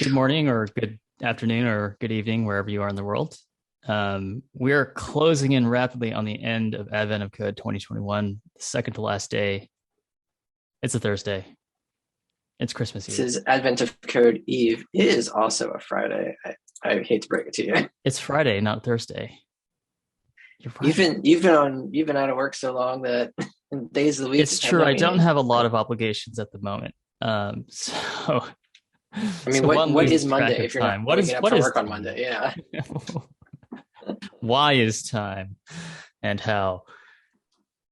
Good morning or good afternoon or good evening, wherever you are in the world. We're closing in rapidly on the end of Advent of Code 2021, second to last day. It's a Thursday. It's Christmas This Eve. is Advent of Code Eve. It is also a Friday. I hate to break it to you. It's Friday, not Thursday. You're You've right. been you've been on you've been out of work so long that days of the week It's just have true. no I don't meaning. have a lot of obligations at the moment. So, I mean, so what one what is loses track Monday of if you're not time. What waking is up what for is work on time? Monday? Yeah. Why is time and how?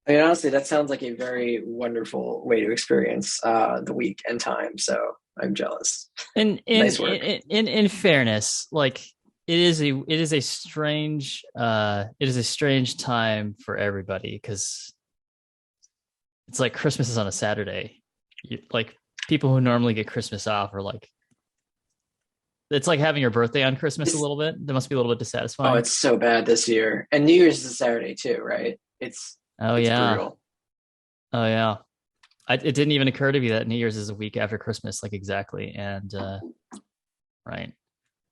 I mean, honestly, that sounds like a very wonderful way to experience the week and time. So I'm jealous. in in Nice work. in fairness, like it is a strange time for everybody because it's like Christmas is on a Saturday. Like people who normally get Christmas off are like, it's like having your birthday on Christmas a This little bit. That must be a little bit Oh, dissatisfying. it's so bad this year. And New Year's is a Saturday too, right? Oh It's yeah. brutal. Oh yeah. It didn't even occur to me that New Year's is a week after Christmas, like exactly. And right.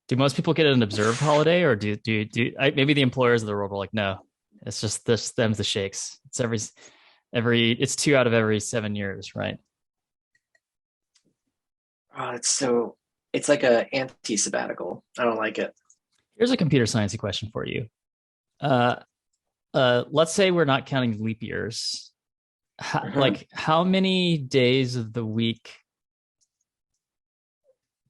Do most people get an observed holiday, or maybe the employers of the world were like, no, it's just this them's the shakes. It's every it's 2 out of every 7 years, right? Oh, it's like a anti-sabbatical. I don't like it. Here's a computer sciencey question for you. Uh, let's say we're not counting leap years. Mhm. How many days of the week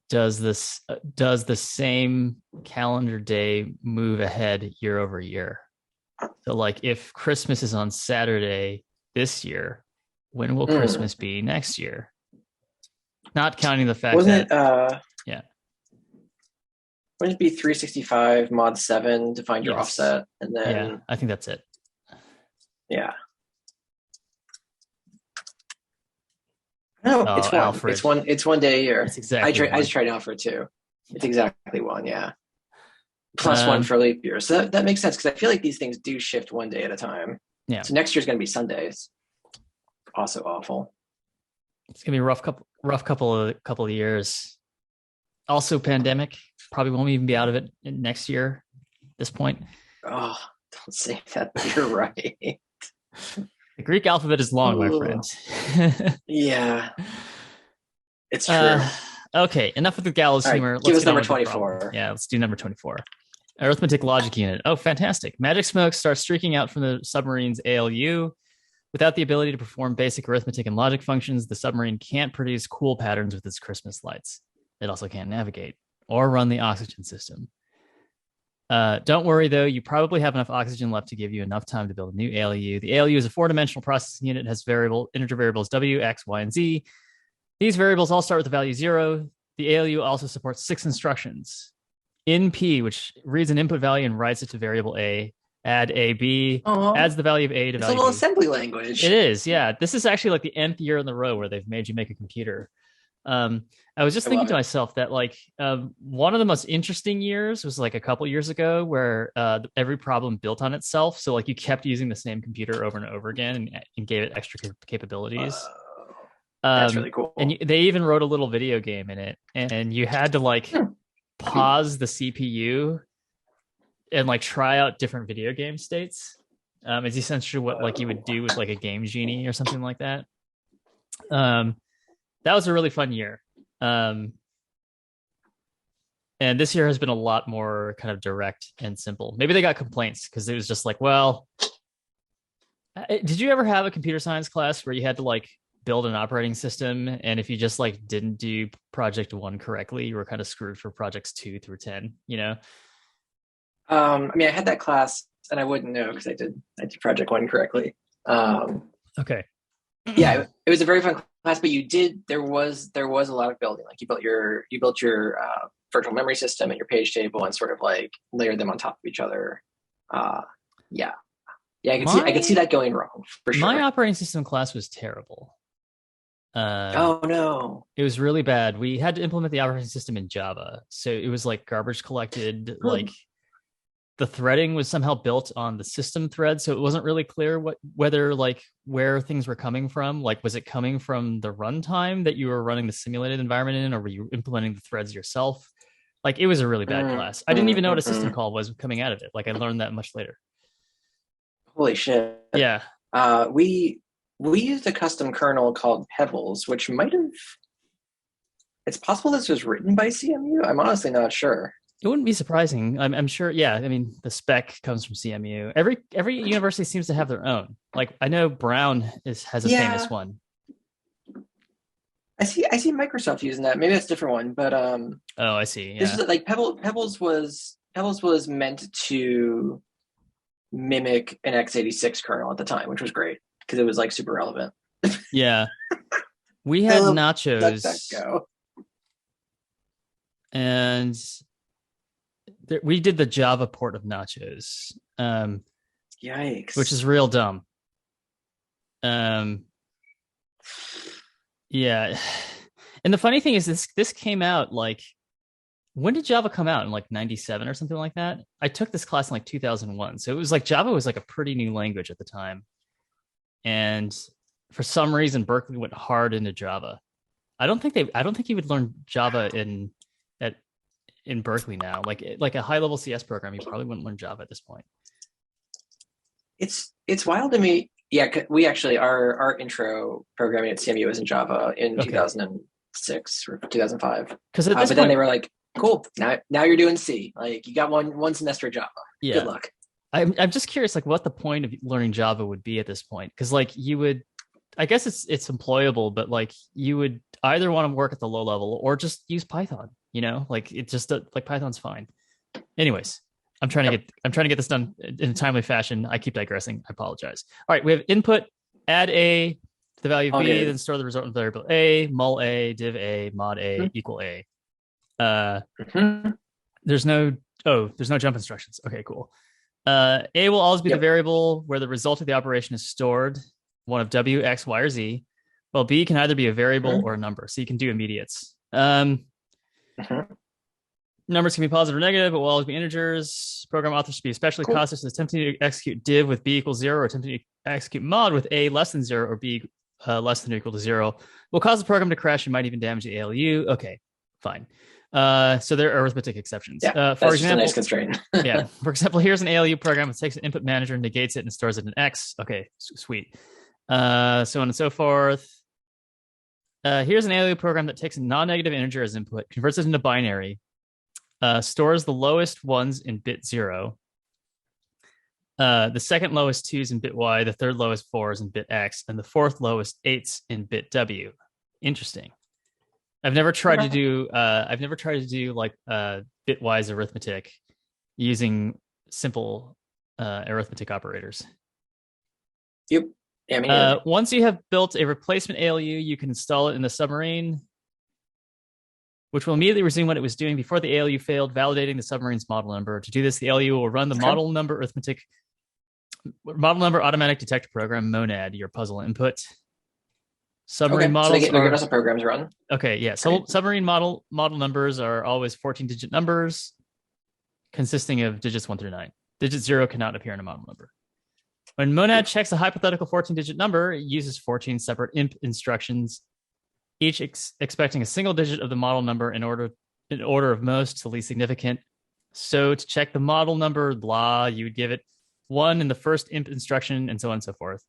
does the same calendar day move ahead year over year? So, like, if Christmas is on Saturday this year, when will Mm. Christmas be next year? Not counting the fact Wasn't that, it yeah, wouldn't it be 365 mod 7 to find your yes, offset and yeah, then I think that's it. yeah. No, Oh, it's one. Alfred, It's one day a it's year. exactly I one. just tried out for two. It's Yeah. exactly one, yeah. Plus one Um, for leap year. So that makes sense because I feel like these things do shift one day at a time. yeah, So next year's gonna be Sundays. Also awful. it's gonna be a rough couple of years. Also, pandemic probably won't even be out of it next year. At this point, Oh, don't say that, but you're right. the Greek alphabet is long, my friend. Oh, yeah, it's true. uh, okay, enough with the gallows All right, humor. give Let's us get on number with the problem. 24. Yeah, let's do number 24. Arithmetic logic unit. Oh, fantastic. Magic smoke starts streaking out from the submarine's ALU. Without the ability to perform basic arithmetic and logic functions, the submarine can't produce cool patterns with its Christmas lights. It also can't navigate or run the oxygen system. Don't worry, though. You probably have enough oxygen left to give you enough time to build a new ALU. The ALU is a four-dimensional processing unit. It has integer variables W, X, Y, and Z. These variables all start with the value 0. The ALU also supports 6 instructions. In P, which reads an input value and writes it to variable A, add A, B, Oh, adds the value of A to it's a value little B. assembly It language. is, yeah. This is actually like the nth year in the row where they've made you make a computer. I was just I thinking love to it. myself that like one of the most interesting years was like a couple years ago where every problem built on itself. So like you kept using the same computer over and over again and gave it extra capabilities. That's Um, really and cool. they even wrote a little video game in it, and you had to like Hmm. pause the CPU and like try out different video game states. It's essentially what like you would do with like a game genie or something like that. Um, that was a really fun year. Um, and this year has been a lot more kind of direct and simple. Maybe they got complaints because it was just like, well, did you ever have a computer science class where you had to like build an operating system, and if you just like didn't do project 1 correctly, you were kind of screwed for projects 2 through 10, you know? I mean, I had that class, and I wouldn't know because I did project one correctly. Okay. Yeah, it was a very fun class, but you did there was a lot of building. Like you built your virtual memory system and your page table, and sort of like layered them on top of each other. Uh, yeah, yeah, I could see my that going wrong for my sure. operating system class was terrible. Um, Oh no. it was really bad. We had to implement the operating system in Java, so it was like garbage collected, Hmm. like the threading was somehow built on the system thread, so it wasn't really clear whether like where things were coming from. Like, was it coming from the runtime that you were running the simulated environment in, or were you implementing the threads yourself? Like, it was a really bad class. I didn't even know what a system call was coming out of it. Like, I learned that much later. Holy shit. Yeah. We used a custom kernel called Pebbles, which might have. It's possible this was written by CMU. I'm honestly not sure. It wouldn't be surprising. I'm sure. Yeah, I mean, the spec comes from CMU. Every university seems to have their own. Like, I know Brown has a famous one. I see Microsoft using that. Maybe that's a different one, but oh, I see. Yeah. This is like Pebbles was meant to mimic an x86 kernel at the time, which was great because it was like super relevant. Yeah, we had nachos, and we did the Java port of nachos. Yikes! Which is real dumb. Yeah, and the funny thing is this came out like, when did Java come out? In like 97 or something like that? I took this class in like 2001, so it was like Java was like a pretty new language at the time, and for some reason Berkeley went hard into Java. I don't think you would learn Java in Berkeley now. Like a high level CS program, you probably wouldn't learn Java at this point. It's wild to me. Yeah, we actually our intro programming at CMU was in Java in 2006 or 2005. But then they were like, "Cool, now you're doing C. Like, you got one semester of Java. Yeah. Good luck." I'm just curious, like, what the point of learning Java would be at this point, because like you would, I guess it's employable, but like you would either want to work at the low level or just use Python. You know, like it just like Python's fine. Anyways. I'm trying to get this done in a timely fashion. I keep digressing. I apologize. All right, we have input, add A to the value of B, then store the result in variable A, mul A, div A, mod A, equal A. There's no jump instructions. Okay, cool. A will always be the variable where the result of the operation is stored, one of W, X, Y, or Z. Well, B can either be a variable or a number, so you can do immediates. Numbers can be positive or negative, but will always be integers. Program authors should be especially cautious attempting to execute div with b equals 0 or attempting to execute mod with a less than 0 or b less than or equal to 0. Will cause the program to crash and might even damage the ALU. Okay, fine. So there are arithmetic exceptions. Yeah, for example, a nice constraint. Yeah. For example, here's an ALU program that takes an input manager, negates it, and stores it in X. Okay, sweet. So on and so forth. Here's an ALU program that takes a non-negative integer as input, converts it into binary, stores the lowest ones in bit 0, the second lowest 2s in bit Y, the third lowest 4s in bit X, and the fourth lowest 8s in bit W. Interesting. I've never tried to do like bitwise arithmetic using simple arithmetic operators. Yep. Yeah, once you have built a replacement ALU, you can install it in the submarine, which will immediately resume what it was doing before the ALU failed, validating the submarine's model number. To do this, the ALU will run the model number automatic detector program, monad, your puzzle input. Submarine models they're giving us a program to run. Okay, yeah. So submarine model numbers are always 14-digit numbers consisting of digits 1 through 9. Digit 0 cannot appear in a model number. When monad checks a hypothetical 14-digit number, it uses 14 separate imp instructions, each expecting a single digit of the model number in order of most to least significant. So to check the model number, blah, you would give it 1 in the first imp instruction, and so on and so forth.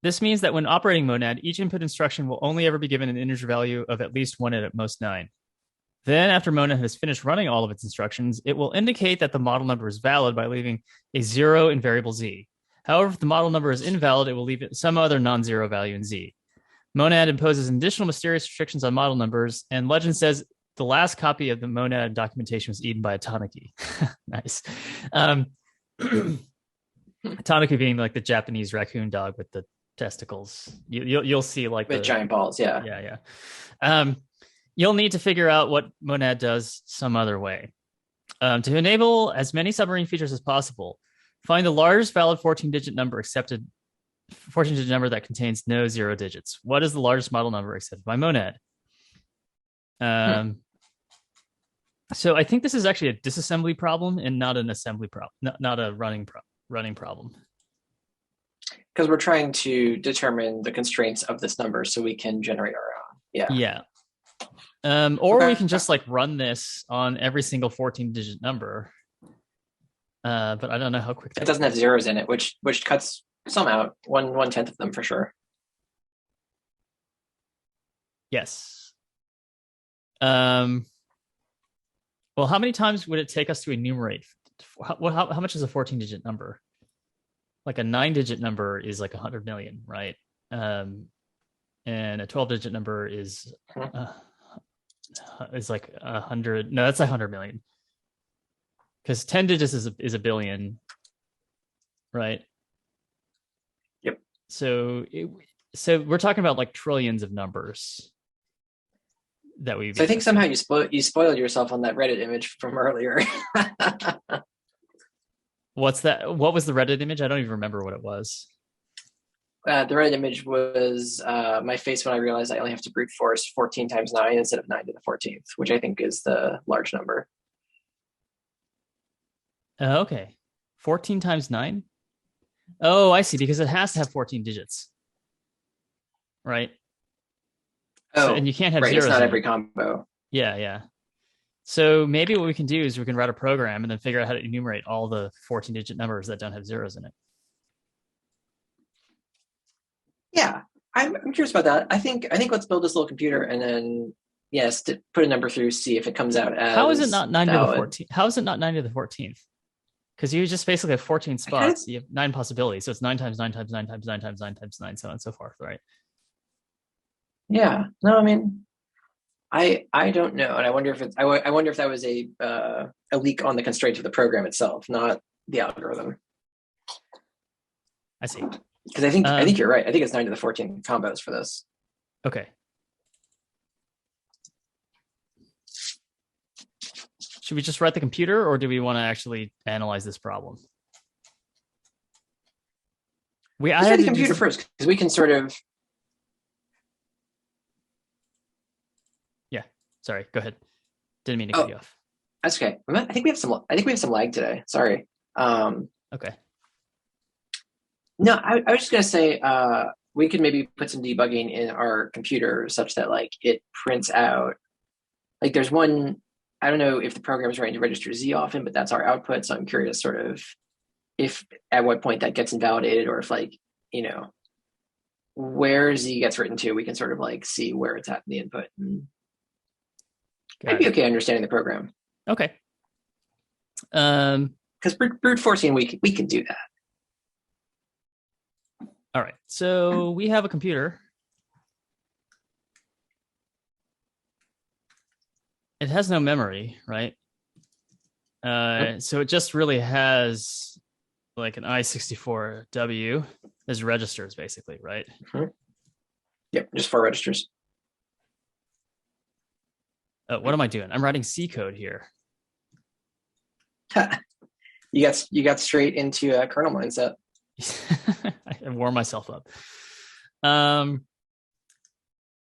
This means that when operating monad, each input instruction will only ever be given an integer value of at least 1 and at most 9. Then, after monad has finished running all of its instructions, it will indicate that the model number is valid by leaving a 0 in variable z. However, if the model number is invalid, it will leave some other non-zero value in z. Monad imposes additional mysterious restrictions on model numbers, and legend says the last copy of the monad documentation was eaten by a tanuki. Nice. Tanuki being like the Japanese raccoon dog with the testicles. You'll see like with giant balls. Yeah. Yeah. You'll need to figure out what monad does some other way. To enable as many submarine features as possible, find the largest valid 14-digit number that contains no 0 digits. What is the largest model number accepted by monad? So I think this is actually a disassembly problem and not an assembly problem, not a running problem. Because we're trying to determine the constraints of this number so we can generate our own. Yeah. Yeah. Or we Okay. can just like run this on every single 14-digit number. But I don't know how quick It that doesn't have zeros in it, which cuts some out, one tenth of them for sure. Yes. Well, how many times would it take us to enumerate? How much is a 14-digit number? Like a 9-digit number is like 100 million, right? And a 12-digit number is like 100. No, that's 100 million. Because 10 digits is a billion, right? Yep. So we're talking about like trillions of numbers that we. So I think somehow you spoiled yourself on that Reddit image from earlier. What's that? What was the Reddit image? I don't even remember what it was. The Reddit image was my face when I realized I only have to brute force 14 times 9 instead of 9 to the 14th, which I think is the large number. Okay. 14 times 9? Oh, I see. Because it has to have 14 digits. Right? Oh, and you can't have right. zeros. It's not every combo. Yeah. So maybe what we can do is we can write a program and then figure out how to enumerate all the 14-digit numbers that don't have zeros in it. Yeah, I'm curious about that. I think let's build this little computer and then yes, put a number through, see if it comes out as how is it not 9 valid. to the 14th? How is it not 9 to the 14th? Because you just basically have 14 spots. You have 9 possibilities. So it's 9 times 9 times 9 times 9 times 9 times 9, so on and so forth, right? Yeah. No, I mean, I don't know, and I wonder if I wonder if that was a leak on the constraints of the program itself, not the algorithm. I see. Because I think you're right. I think it's 9 to the 14 combos for this. Okay. Should we just write the computer, or do we want to actually analyze this problem? Let's write the computer first, because we can sort of. Yeah. Sorry. Go ahead. Didn't mean to cut you off. That's okay. I think we have some lag today. Sorry. Okay. No, I was just gonna say we could maybe put some debugging in our computer such that like it prints out. Like there's one. I don't know if the program is writing to register Z often, but that's our output. So I'm curious, sort of, if at what point that gets invalidated, or if like where Z gets written to, we can sort of like see where it's at in the input. And I'd be okay understanding the program. Okay. Because brute forcing, we can do that. All right. So we have a computer. It has no memory, right? So it just really has like an I64W as registers, basically, right? Mm-hmm. Yep, just 4 registers. What am I doing? I'm writing C code here. You got straight into a kernel mindset. I wore myself up. And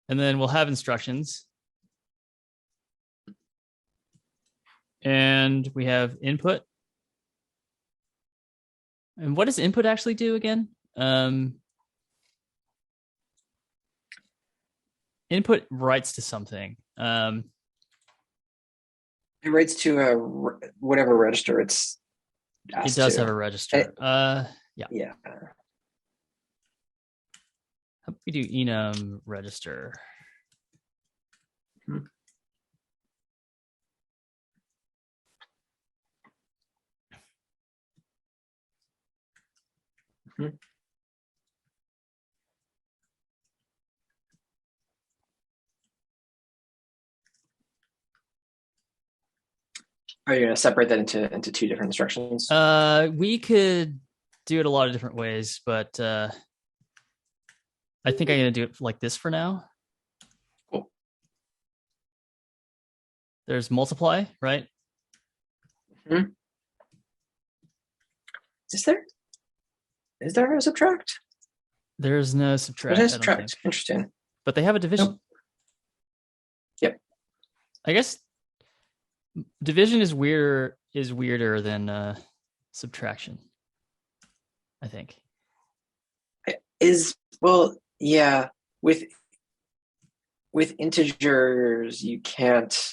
then we'll have instructions. And we have input. And what does input actually do again? Input writes to something. It writes to a whatever register it's asked It does to. have a register. Yeah. Yeah. How about we do enum register? Mm-hmm. Mm-hmm. Are you going to separate that into 2 different instructions? We could do it a lot of different ways, but I think I'm going to do it like this for now. Cool. There's multiply, right? Mm-hmm. Is there a subtract? There's no subtract. There's no subtract. Interesting. But they have a division. Nope. Yep. I guess Division is weirder than subtraction, I think. Yeah, with integers you can't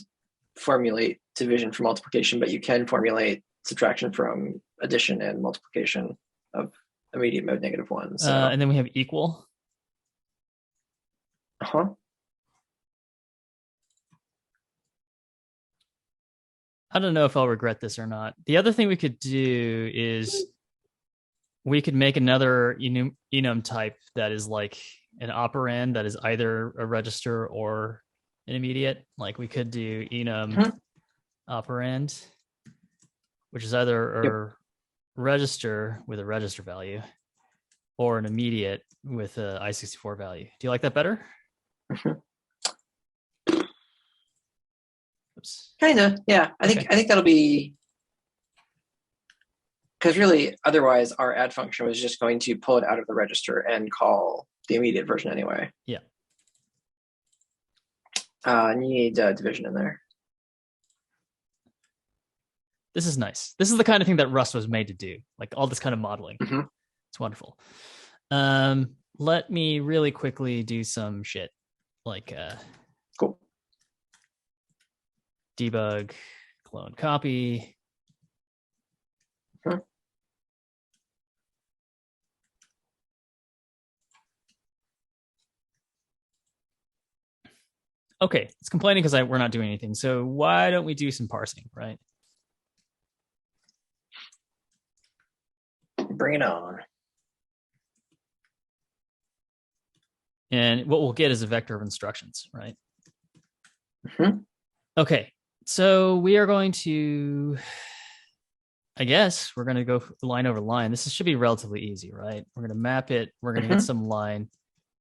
formulate division from multiplication, but you can formulate subtraction from addition and multiplication of immediate mode negative ones. So. And then we have equal. I don't know if I'll regret this or not. The other thing we could do is we could make another enum type that is like an operand that is either a register or an immediate. Like we could do enum operand, which is either a register with a register value or an immediate with a I64 value. Do you like that better? Oops. Kind of, yeah. I think that'll be, because really, otherwise, our add function was just going to pull it out of the register and call the immediate version anyway. Yeah. And you need division in there. This is nice. This is the kind of thing that Rust was made to do, like all this kind of modeling. It's wonderful. Let me really quickly do some shit, like cool. Debug, clone, copy. Okay, it's complaining because we're not doing anything. So why don't we do some parsing, right? Bring it on. And what we'll get is a vector of instructions, right? Okay, so we are going to, I guess we're going to go line over line. This should be relatively easy, right? We're going to map it. We're going to get some line.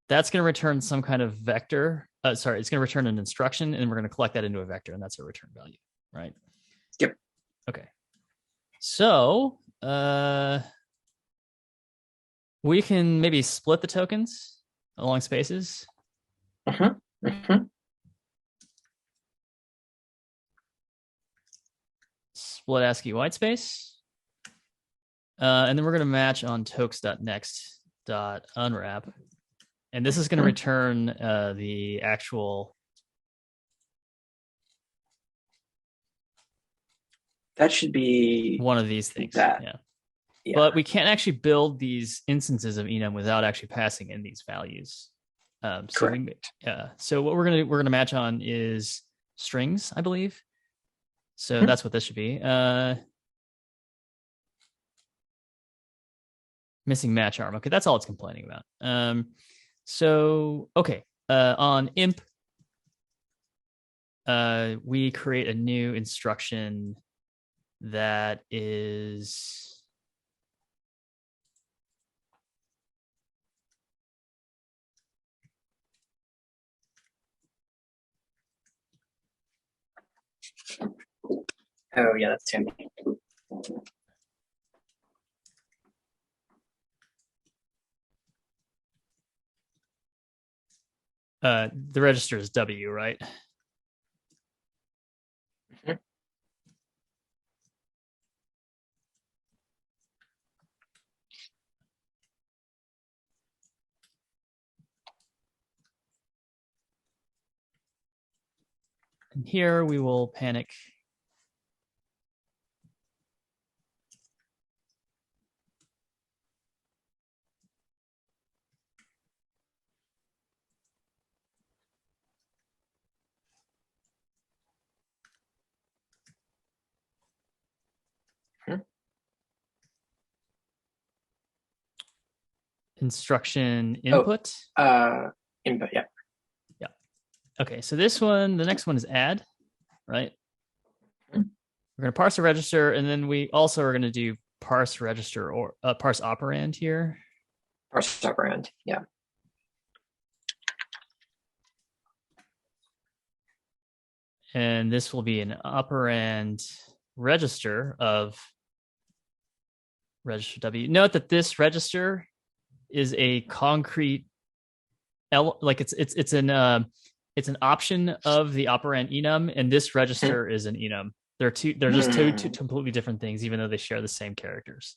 That's going to return some kind of vector. It's going to return an instruction, and we're going to collect that into a vector, and that's a return value, right? Yep. Okay. So we can maybe split the tokens along spaces. Split ASCII whitespace. And then we're going to match on tokes.next.unwrap. And this is going to return the actual. That should be one of these things. Yeah. But we can't actually build these instances of enum without actually passing in these values. Correct. So what we're going to match on is strings, I believe. So that's what this should be. Missing match arm. Okay, that's all it's complaining about. On imp, we create a new instruction that is oh yeah, that's handy. The register is W, right? And here we will panic. Instruction input. Input, yeah. Yeah. Okay, so this one, the next one is add, right? We're going to parse a register, and then we also are going to do parse register or parse operand here. Parse operand, yeah. And this will be an operand register of register W. Note that this register is a concrete, like it's an option of the operand enum, and this register is an enum. They're just two completely different things, even though they share the same characters.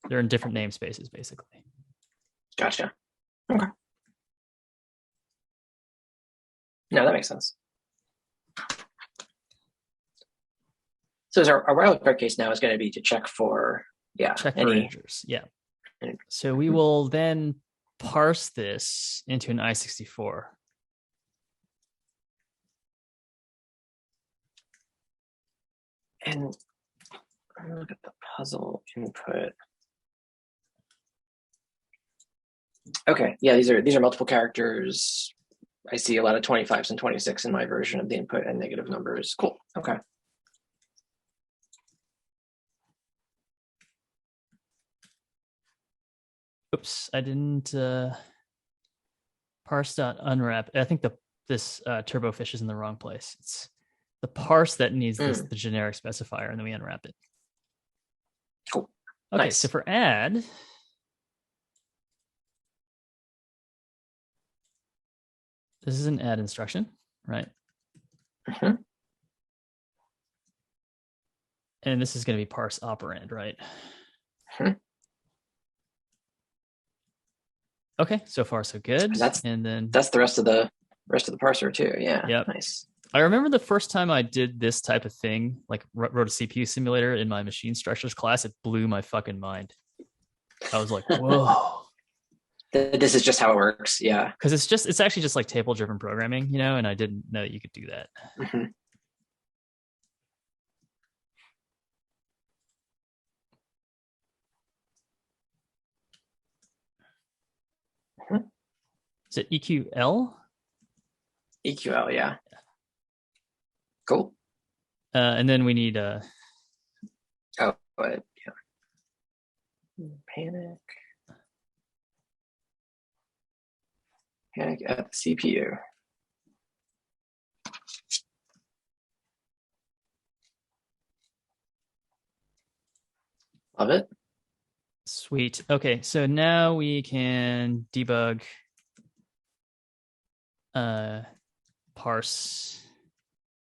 They're in different namespaces, basically. Gotcha. Okay. No, that makes sense. So our wildcard case now is going to be to check for for integers. Yeah. So we will then parse this into an I64. And look at the puzzle input. Okay, yeah, these are multiple characters. I see a lot of 25s and 26 in my version of the input and negative numbers. Cool. Okay. Oops, I didn't parse.unwrap. I think this turbofish is in the wrong place. It's the parse that needs the generic specifier, and then we unwrap it. Cool. Okay, nice. So for add, this is an add instruction, right? Mm-hmm. And this is going to be parse operand, right? Mm-hmm. Okay, so far so good. That's the rest of the parser too. Yeah. Yep. Nice. I remember the first time I did this type of thing, like wrote a CPU simulator in my machine structures class, it blew my fucking mind. I was like, whoa. This is just how it works. Yeah. Because it's actually just like table driven programming, and I didn't know that you could do that. Mm-hmm. Is it EQL? EQL, yeah. Cool. And then we need yeah. Panic at the CPU. Love it. Sweet. Okay, so now we can debug parse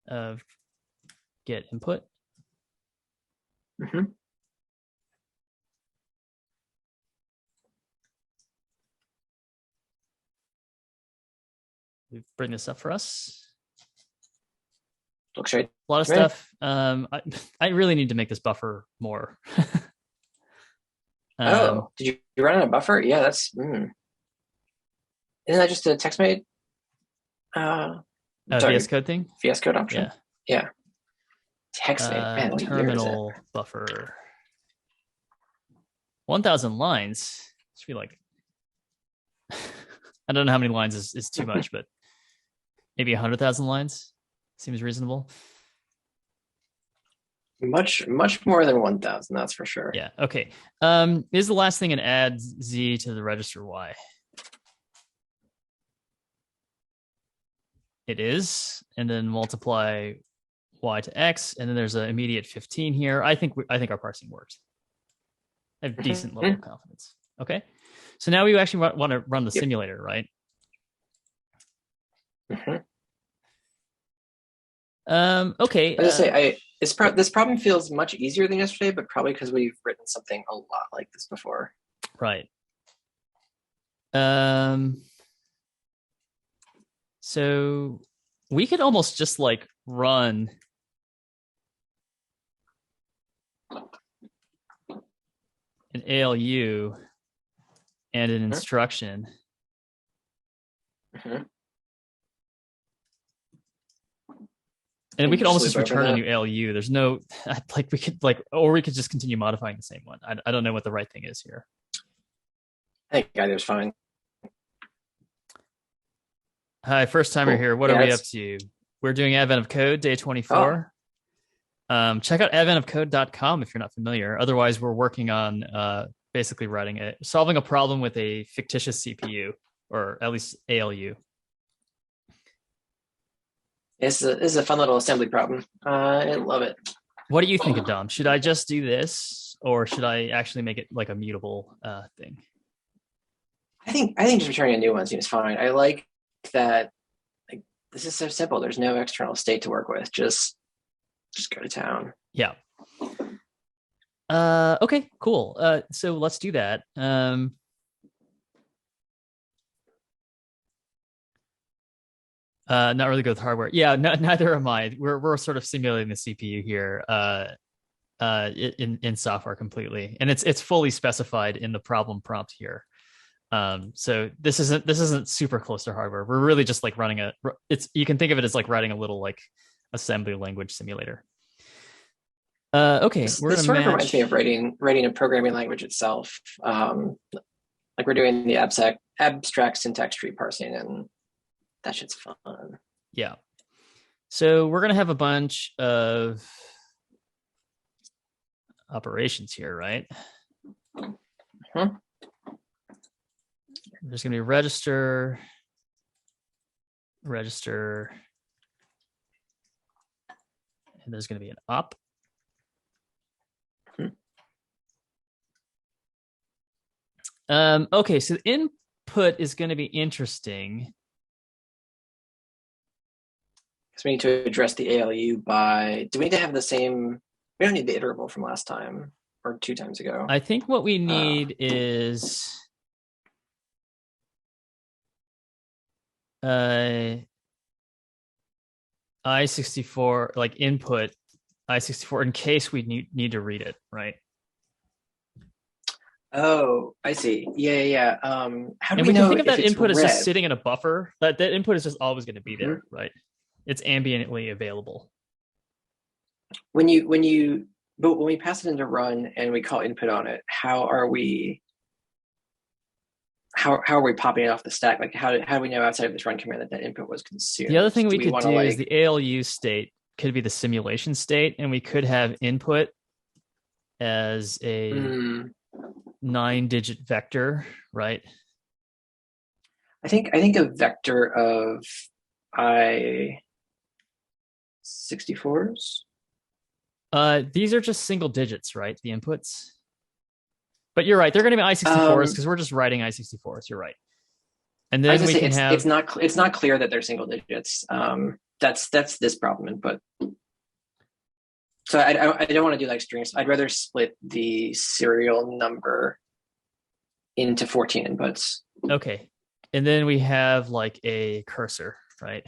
of get input. Mm-hmm. We bring this up for us. Looks right. A lot of stuff. I really need to make this buffer more. Did you run on a buffer? Yeah, that's. Isn't that just a text made? VS Code thing? VS Code option? Yeah. Text made. Man, terminal buffer. 1,000 lines. Should be like. I don't know how many lines is too much, but maybe 100,000 lines seems reasonable. Much more than 1,000, that's for sure. Yeah. Okay. This is the last thing, and add Z to the register Y. It is, and then multiply Y to X, and then there's an immediate 15 here. I think our parsing works. I have decent level of confidence. Okay. So now we actually want to run the simulator, right? Okay. I was gonna say, this problem feels much easier than yesterday, but probably because we've written something a lot like this before. Right. So we could almost just like run an ALU and an instruction. And we could almost just return a new ALU. There's no we could just continue modifying the same one. I don't know what the right thing is here. I think either's fine. Hi, first timer here. What are we up to? We're doing Advent of Code, day 24. Check out adventofcode.com if you're not familiar. Otherwise, we're working on basically solving a problem with a fictitious CPU, or at least ALU. This is a fun little assembly problem. I love it. What do you think, Adam? Should I just do this, or should I actually make it like a mutable thing? I think just returning a new one seems fine. I like that. Like, this is so simple. There's no external state to work with. Just go to town. Yeah. Okay, cool. So let's do that. Not really good with hardware. Yeah, neither am I. We're sort of simulating the CPU here. In software completely, and it's fully specified in the problem prompt here. So this isn't super close to hardware. We're really just like running you can think of it as like writing a little like assembly language simulator. Okay, we're This gonna sort of reminds me of match. writing a programming language itself. Like we're doing the abstract syntax tree parsing, and that shit's fun. Yeah. So we're gonna have a bunch of operations here, right? Mhm. There's gonna be register, and there's gonna be an op. Okay, so the input is going to be interesting. Because we need to address the ALU by. Do we need to have the same? We don't need the iterable from last time or 2 times ago. I think what we need is I64, like input I64 in case we need to read it, right? Oh, I see. Yeah. How do And we we can know think of if that it's input as just read? sitting in a buffer. That input is just always going to be there, Mm-hmm. right? It's ambiently available. When we pass it into run and we call input on it, how are we popping it off the stack? Like how do we know outside of this run command that input was consumed? The other thing Do we we could want to do is like the ALU state could be the simulation state, and we could have input as a 9-digit vector, right? I think a vector of I64s. These are just single digits, right? The inputs. But you're right. They're going to be I64s because we're just writing I64s. You're right. And I was then gonna we say can have. it's not clear that they're single digits. That's this problem input. So I don't want to do like strings. I'd rather split the serial number into 14 inputs. Okay. And then we have like a cursor, right?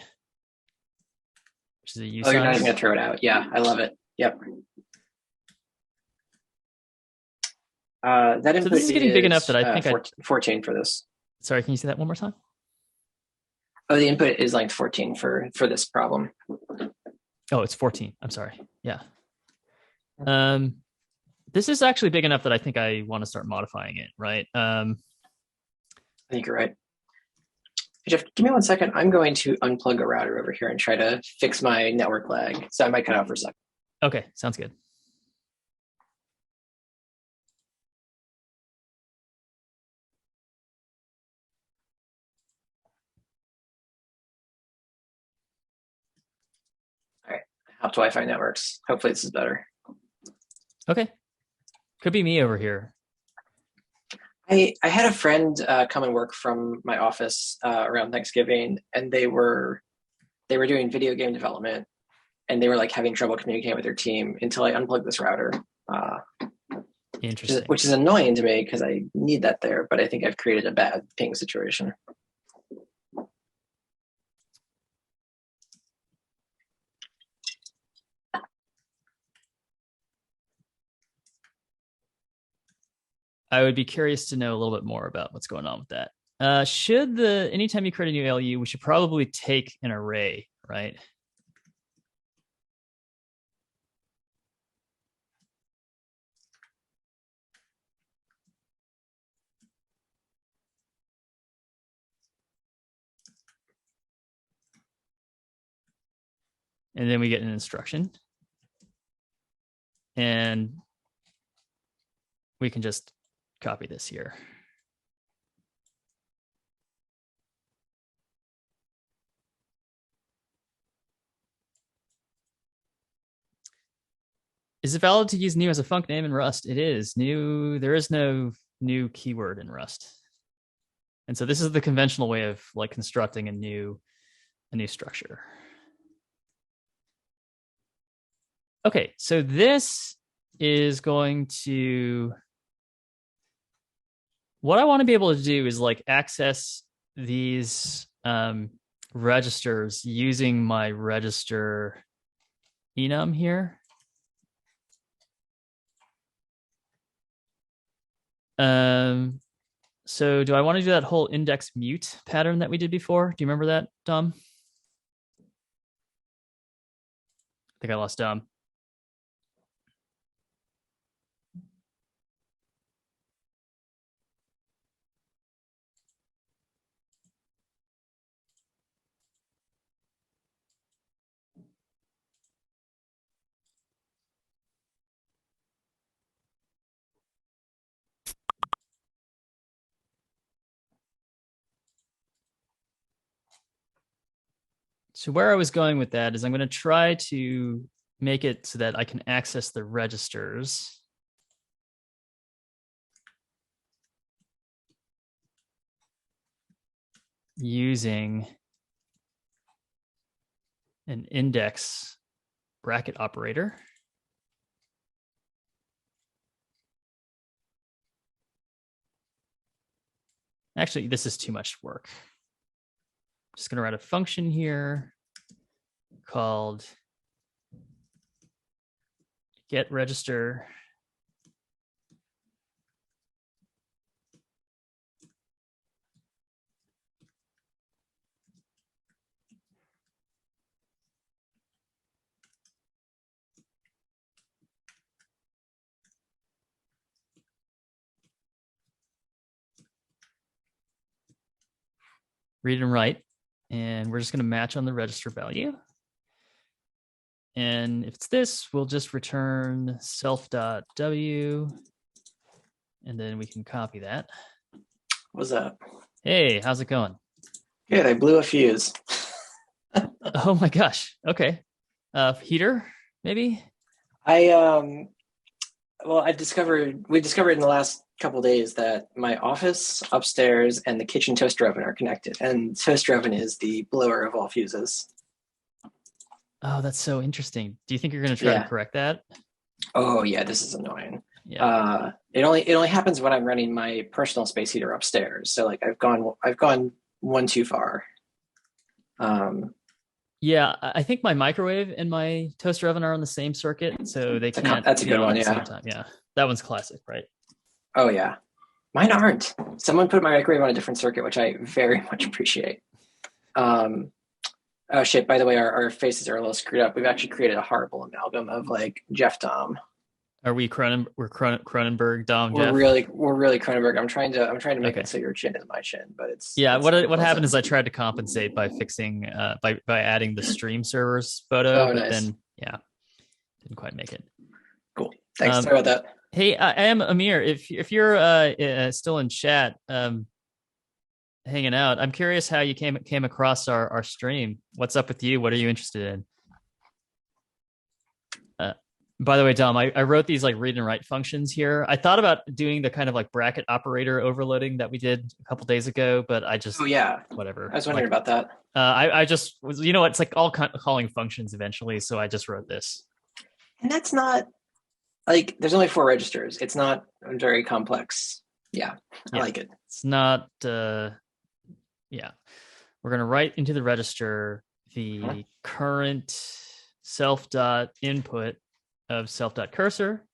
Which is a U Oh, you're not even size. gonna throw it out. Yeah, I love it. Yep. That So input this is getting big enough is that I think 14 for this. Sorry, can you say that one more time? Oh, the input is length 14 for this problem. Oh, it's 14. I'm sorry. Yeah. This is actually big enough that I think I want to start modifying it, right? I think you're right. Jeff, give me 1 second. I'm going to unplug a router over here and try to fix my network lag. So I might cut out for a second. Okay, sounds good. All right. Help to Wi-Fi networks. Hopefully this is better. Okay. Could be me over here. I had a friend come and work from my office around Thanksgiving, and they were doing video game development, and they were like having trouble communicating with their team until I unplugged this router. Interesting. Which is annoying to me because I need that there, but I think I've created a bad ping situation. I would be curious to know a little bit more about what's going on with that. Anytime you create a new ALU, we should probably take an array, right? And then we get an instruction. And we can just copy this here. Is it valid to use new as a func name in Rust? It is. New. There is no new keyword in Rust. And so this is the conventional way of like constructing a new structure. Okay, so this is going to, what I want to be able to do is like access these registers using my register enum here. So do I want to do that whole index mute pattern that we did before? Do you remember that, Dom? I think I lost Dom. So where I was going with that is I'm going to try to make it so that I can access the registers using an index bracket operator. Actually, this is too much work. I'm just going to write a function here called get register. Read and write, and we're just going to match on the register value. And if it's this, we'll just return self.w, and then we can copy that. What's up? Hey, how's it going? Yeah, they blew a fuse. Oh my gosh. Okay. Heater, maybe? We discovered in the last couple of days that my office upstairs and the kitchen toaster oven are connected, and toaster oven is the blower of all fuses. Oh, that's so interesting. Do you think you're going to try to correct that? Oh yeah, this is annoying. Yeah. It only happens when I'm running my personal space heater upstairs. So like I've gone one too far. Yeah, I think my microwave and my toaster oven are on the same circuit, so they can't That's a good one. at the Yeah. same time. Yeah, that one's classic, right? Oh yeah, mine aren't. Someone put my microwave on a different circuit, which I very much appreciate. Oh shit! By the way, our faces are a little screwed up. We've actually created a horrible amalgam of like Jeff Dom. Are we Cronenberg, Dom, We're Jeff? really Cronenberg. I'm trying to make it so your chin is my chin, but it's what happened is I tried to compensate by fixing by adding the stream servers photo, but nice. then didn't quite make it. Cool. Thanks. Sorry about that. Hey, I am Amir. If you're still in chat, hanging out, I'm curious how you came across our stream. What's up with you? What are you interested in? By the way, Dom, I wrote these like read and write functions here. I thought about doing the kind of like bracket operator overloading that we did a couple days ago, but I just whatever. I was wondering about that. I just was, it's like all calling functions eventually, so I just wrote this. And that's not like there's only 4 registers. It's not very complex. Yeah, I like it. It's not. We're gonna write into the register the current self.input of self.cursor.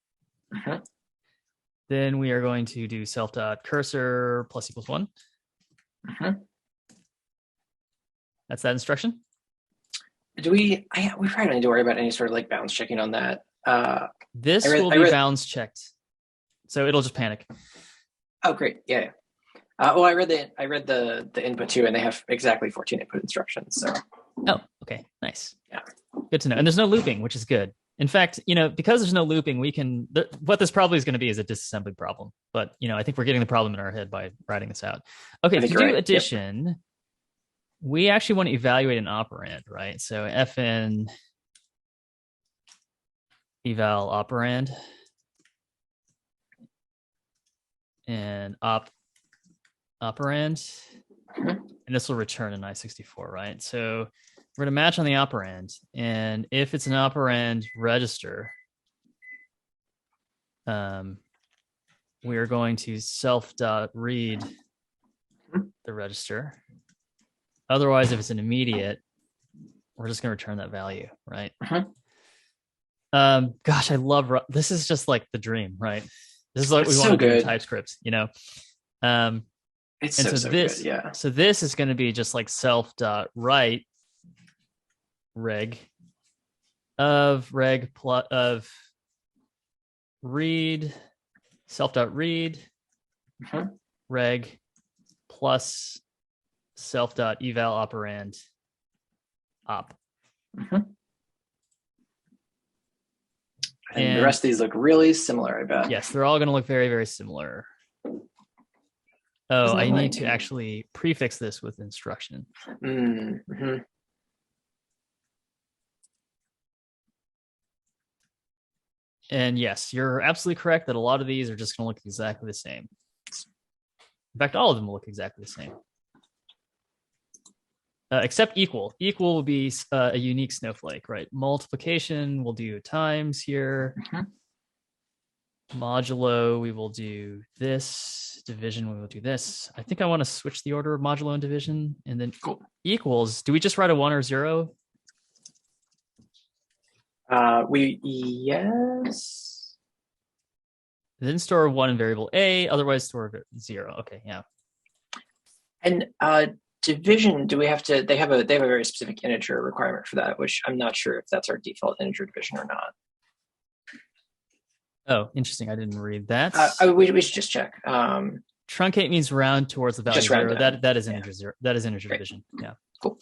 Then we are going to do self.cursor plus equals 1. That's that instruction. We probably need to worry about any sort of like bounds checking on that. This will be bounds checked, so it'll just panic. Oh, great! Yeah. Well, I read the input too, and they have exactly 14 input instructions. So. Oh, okay, nice. Yeah, good to know. And there's no looping, which is good. In fact, because there's no looping, we can. What this probably is going to be is a disassembly problem. But I think we're getting the problem in our head by writing this out. Okay, to do addition, we actually want to evaluate an operand, right? So fn eval operand and operand, and this will return an I64, right? So we're going to match on the operand. And if it's an operand register, we are going to self.read the register. Otherwise, if it's an immediate, we're just going to return that value, right? Gosh, I love this. Is just like the dream, right? This is what we want to do in TypeScript, you know. It's so this, good, yeah. So this is going to be just like self.write reg of reg plus of read self.read reg plus self.eval operand op. And the rest of these look really similar, I bet. Yes, they're all going to look very, very similar. Oh, I need to actually prefix this with instruction. And yes, you're absolutely correct that a lot of these are just going to look exactly the same. In fact, all of them will look exactly the same. Except equal. Equal will be a unique snowflake, right? Multiplication, we'll do times here. Modulo, we will do this. Division, we will do this. I think I want to switch the order of modulo and division. And then equals, do we just write a 1 or 0? Yes. Then store 1 in variable A, otherwise store 0. Okay, yeah. And division, do we have to, they have a very specific integer requirement for that, which I'm not sure if that's our default integer division or not. Oh, interesting. I didn't read that. We should just check. Truncate means round towards the value 0. That is integer 0. That is integer division. Yeah. Cool.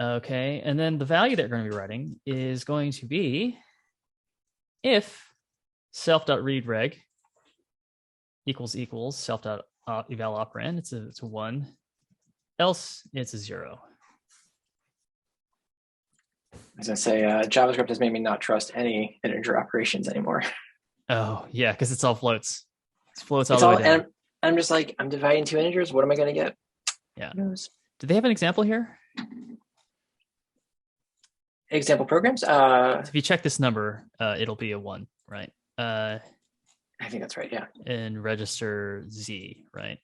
Okay, and then the value that we're going to be writing is going to be if self.read reg equals self.eval operand. It's a 1. Else it's a 0. I was going to say JavaScript has made me not trust any integer operations anymore. Oh, yeah, because it's all floats. It's floats all the way down. And I'm just like, I'm dividing 2 integers. What am I going to get? Yeah. Do they have an example here? Example programs? If you check this number, it'll be a 1, right? I think that's right, yeah. And register Z, right?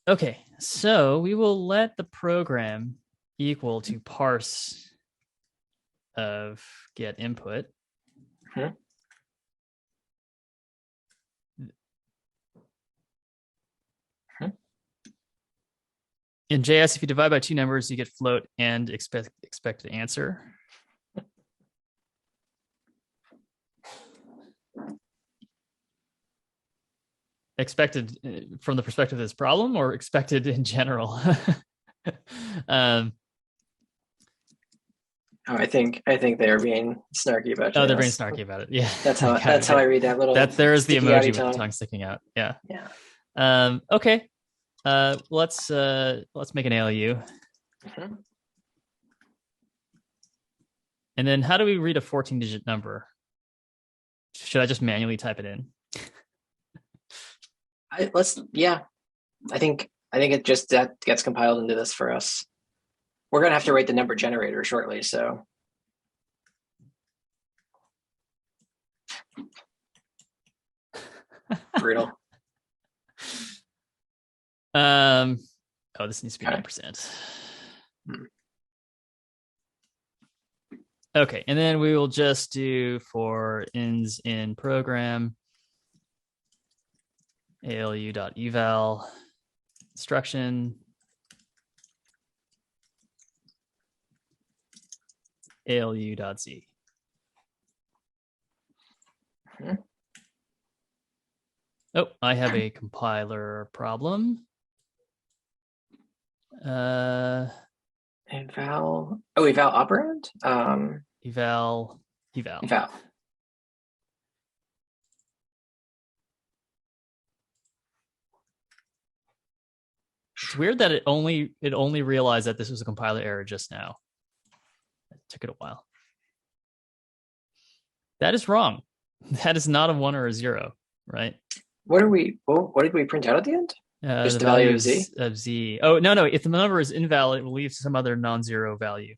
Okay, so we will let the program equal to parse of get input. In JS, if you divide by 2 numbers, you get float and expected answer. Expected from the perspective of this problem, or expected in general? I think they are being snarky about JS. Oh, they're being snarky about it. Yeah, that's how I read that little. There is the emoji with the tongue sticking out. Yeah. Yeah. Okay. Let's make an ALU. And then how do we read a 14-digit number? Should I just manually type it in? I think it just that gets compiled into this for us. We're gonna have to write the number generator shortly, so. Brutal. Oh, this needs to be 9%. Okay, and then we will just do for ins in program alu.eval instruction alu.z. Oh, I have a compiler problem. Eval operand? Eval. It's weird that it only realized that this was a compiler error just now. It took it a while. That is wrong. That is not a 1 or a 0, right? What did we print out at the end? Just The the value value of z? of z. Oh, no. If the number is invalid, it will leave some other non-zero value.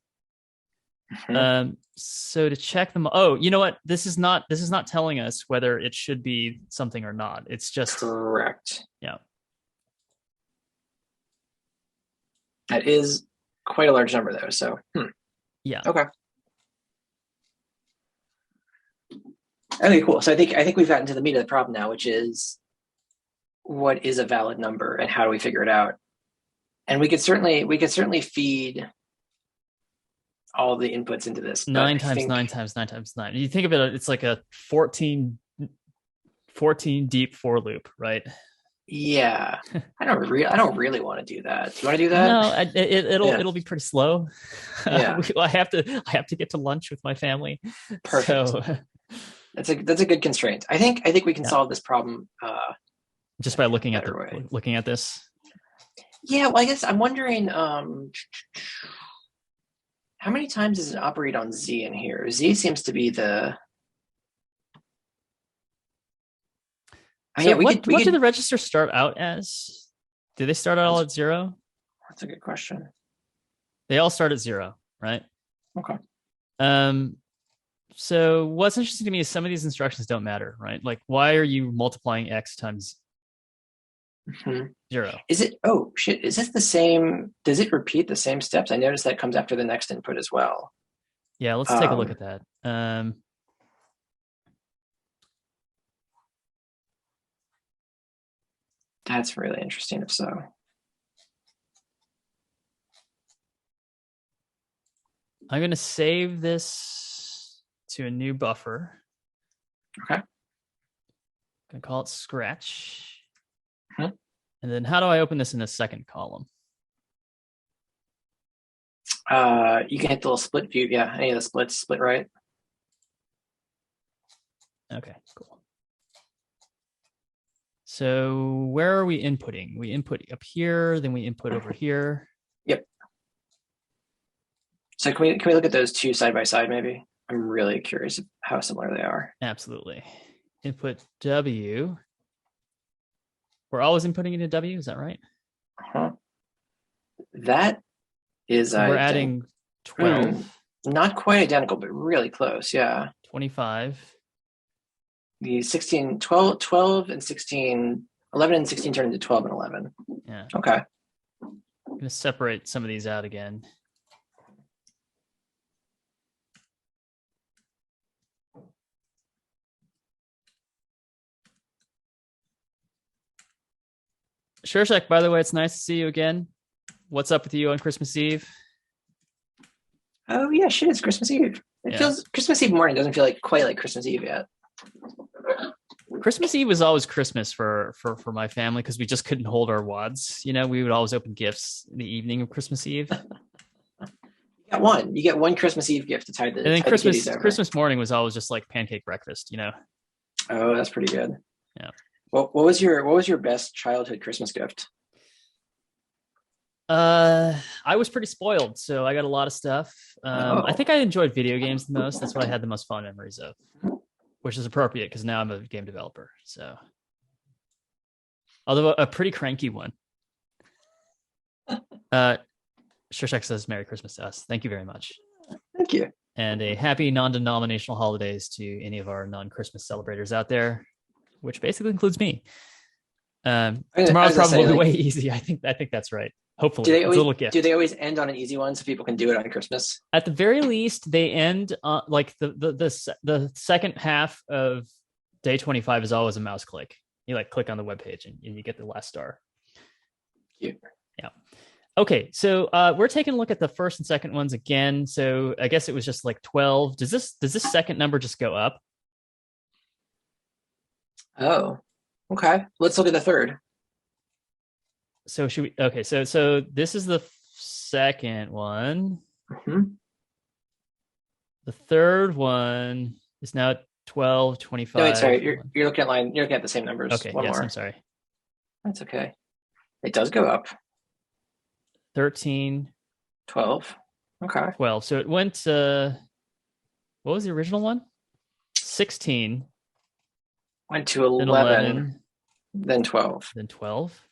Mhm. So to check them, oh, you know what? This is not telling us whether it should be something or not. It's just, Correct. yeah. That is quite a large number, though. So, Yeah. okay. Okay, cool. So I think we've gotten to the meat of the problem now, which is what is a valid number and how do we figure it out? And we could certainly feed all the inputs into this, but Nine I times think 9 times 9 times 9. You think of it, it's like a 14 deep for loop, right? yeah, I don't really want to do that. Do you want to do that? No, it'll Yeah, it'll be pretty slow. yeah, I have to get to lunch with my family, perfect. so That's a good constraint. I think we can yeah, solve this problem just by in a looking better way. looking at this. Yeah, well, I guess I'm wondering how many times does it operate on Z in here? Z seems to be the. Oh, So yeah, what we do could. the registers start out as? Do they start out all at 0? That's a good question. They all start at 0, right? Okay. Um, so what's interesting to me is some of these instructions don't matter, right? Like, why are you multiplying x times Mhm. 0? Is it? Oh shit! Is this the same? Does it repeat the same steps? I noticed that comes after the next input as well. Yeah, let's take a look at that. That's really interesting. If so, I'm going to save this to a new buffer. okay. I'm going to call it scratch. Hmm. And then how do I open this in the second column? You can hit the little split view. Yeah, any of the splits, split right. Okay, cool. So where are we inputting? We input up here, then we input over here. Yep. So can we look at those two side by side maybe? I'm really curious how similar they are. Absolutely. Input W. We're always inputting into W, is that right? Uh-huh. That is, We're adding 12. Not quite identical, but really close. Yeah. 25. The 16, 12 and 16, 11 and 16 turn into 12 and 11. Yeah. Okay. I'm going to separate some of these out again. Shurshak, by the way, it's nice to see you again. What's up with you on Christmas Eve? Oh yeah, shit, it's Christmas Eve. It feels Christmas Eve morning doesn't feel like quite like Christmas Eve yet. Christmas Eve was always Christmas for my family because we just couldn't hold our wads. You know, we would always open gifts in the evening of Christmas Eve. You get one Christmas Eve gift to tie the. And then tie the kitties over. Christmas morning was always just like pancake breakfast. You know. Oh, that's pretty good. Yeah. What was your best childhood Christmas gift? I was pretty spoiled, so I got a lot of stuff. I think I enjoyed video games the most. That's what I had the most fond memories of, which is appropriate because now I'm a game developer. So, although a pretty cranky one. Shurshak says Merry Christmas to us. Thank you very much. Thank you. And a happy non-denominational holidays to any of our non-Christmas celebrators out there, which basically includes me. Tomorrow's probably way easy. I think that's right. Hopefully, do they always end on an easy one so people can do it on Christmas? At the very least, they end like the second half of day 25 is always a mouse click. You like click on the webpage and you get the last star. Cute. Yeah. Okay, so we're taking a look at the first and second ones again. So I guess it was just like 12. Does this second number just go up? Oh, okay. Let's look at the third. So should we? Okay, so this is the second one. Mm-hmm. The third one is now 12, 25. No, wait, sorry. You're looking at line. You're looking at the same numbers. Okay, one yes, more. I'm sorry. That's okay. It does go up. 13. 12. Okay. 12. So it went. What was the original one? 16. Went to 11. Then 12. Then 12.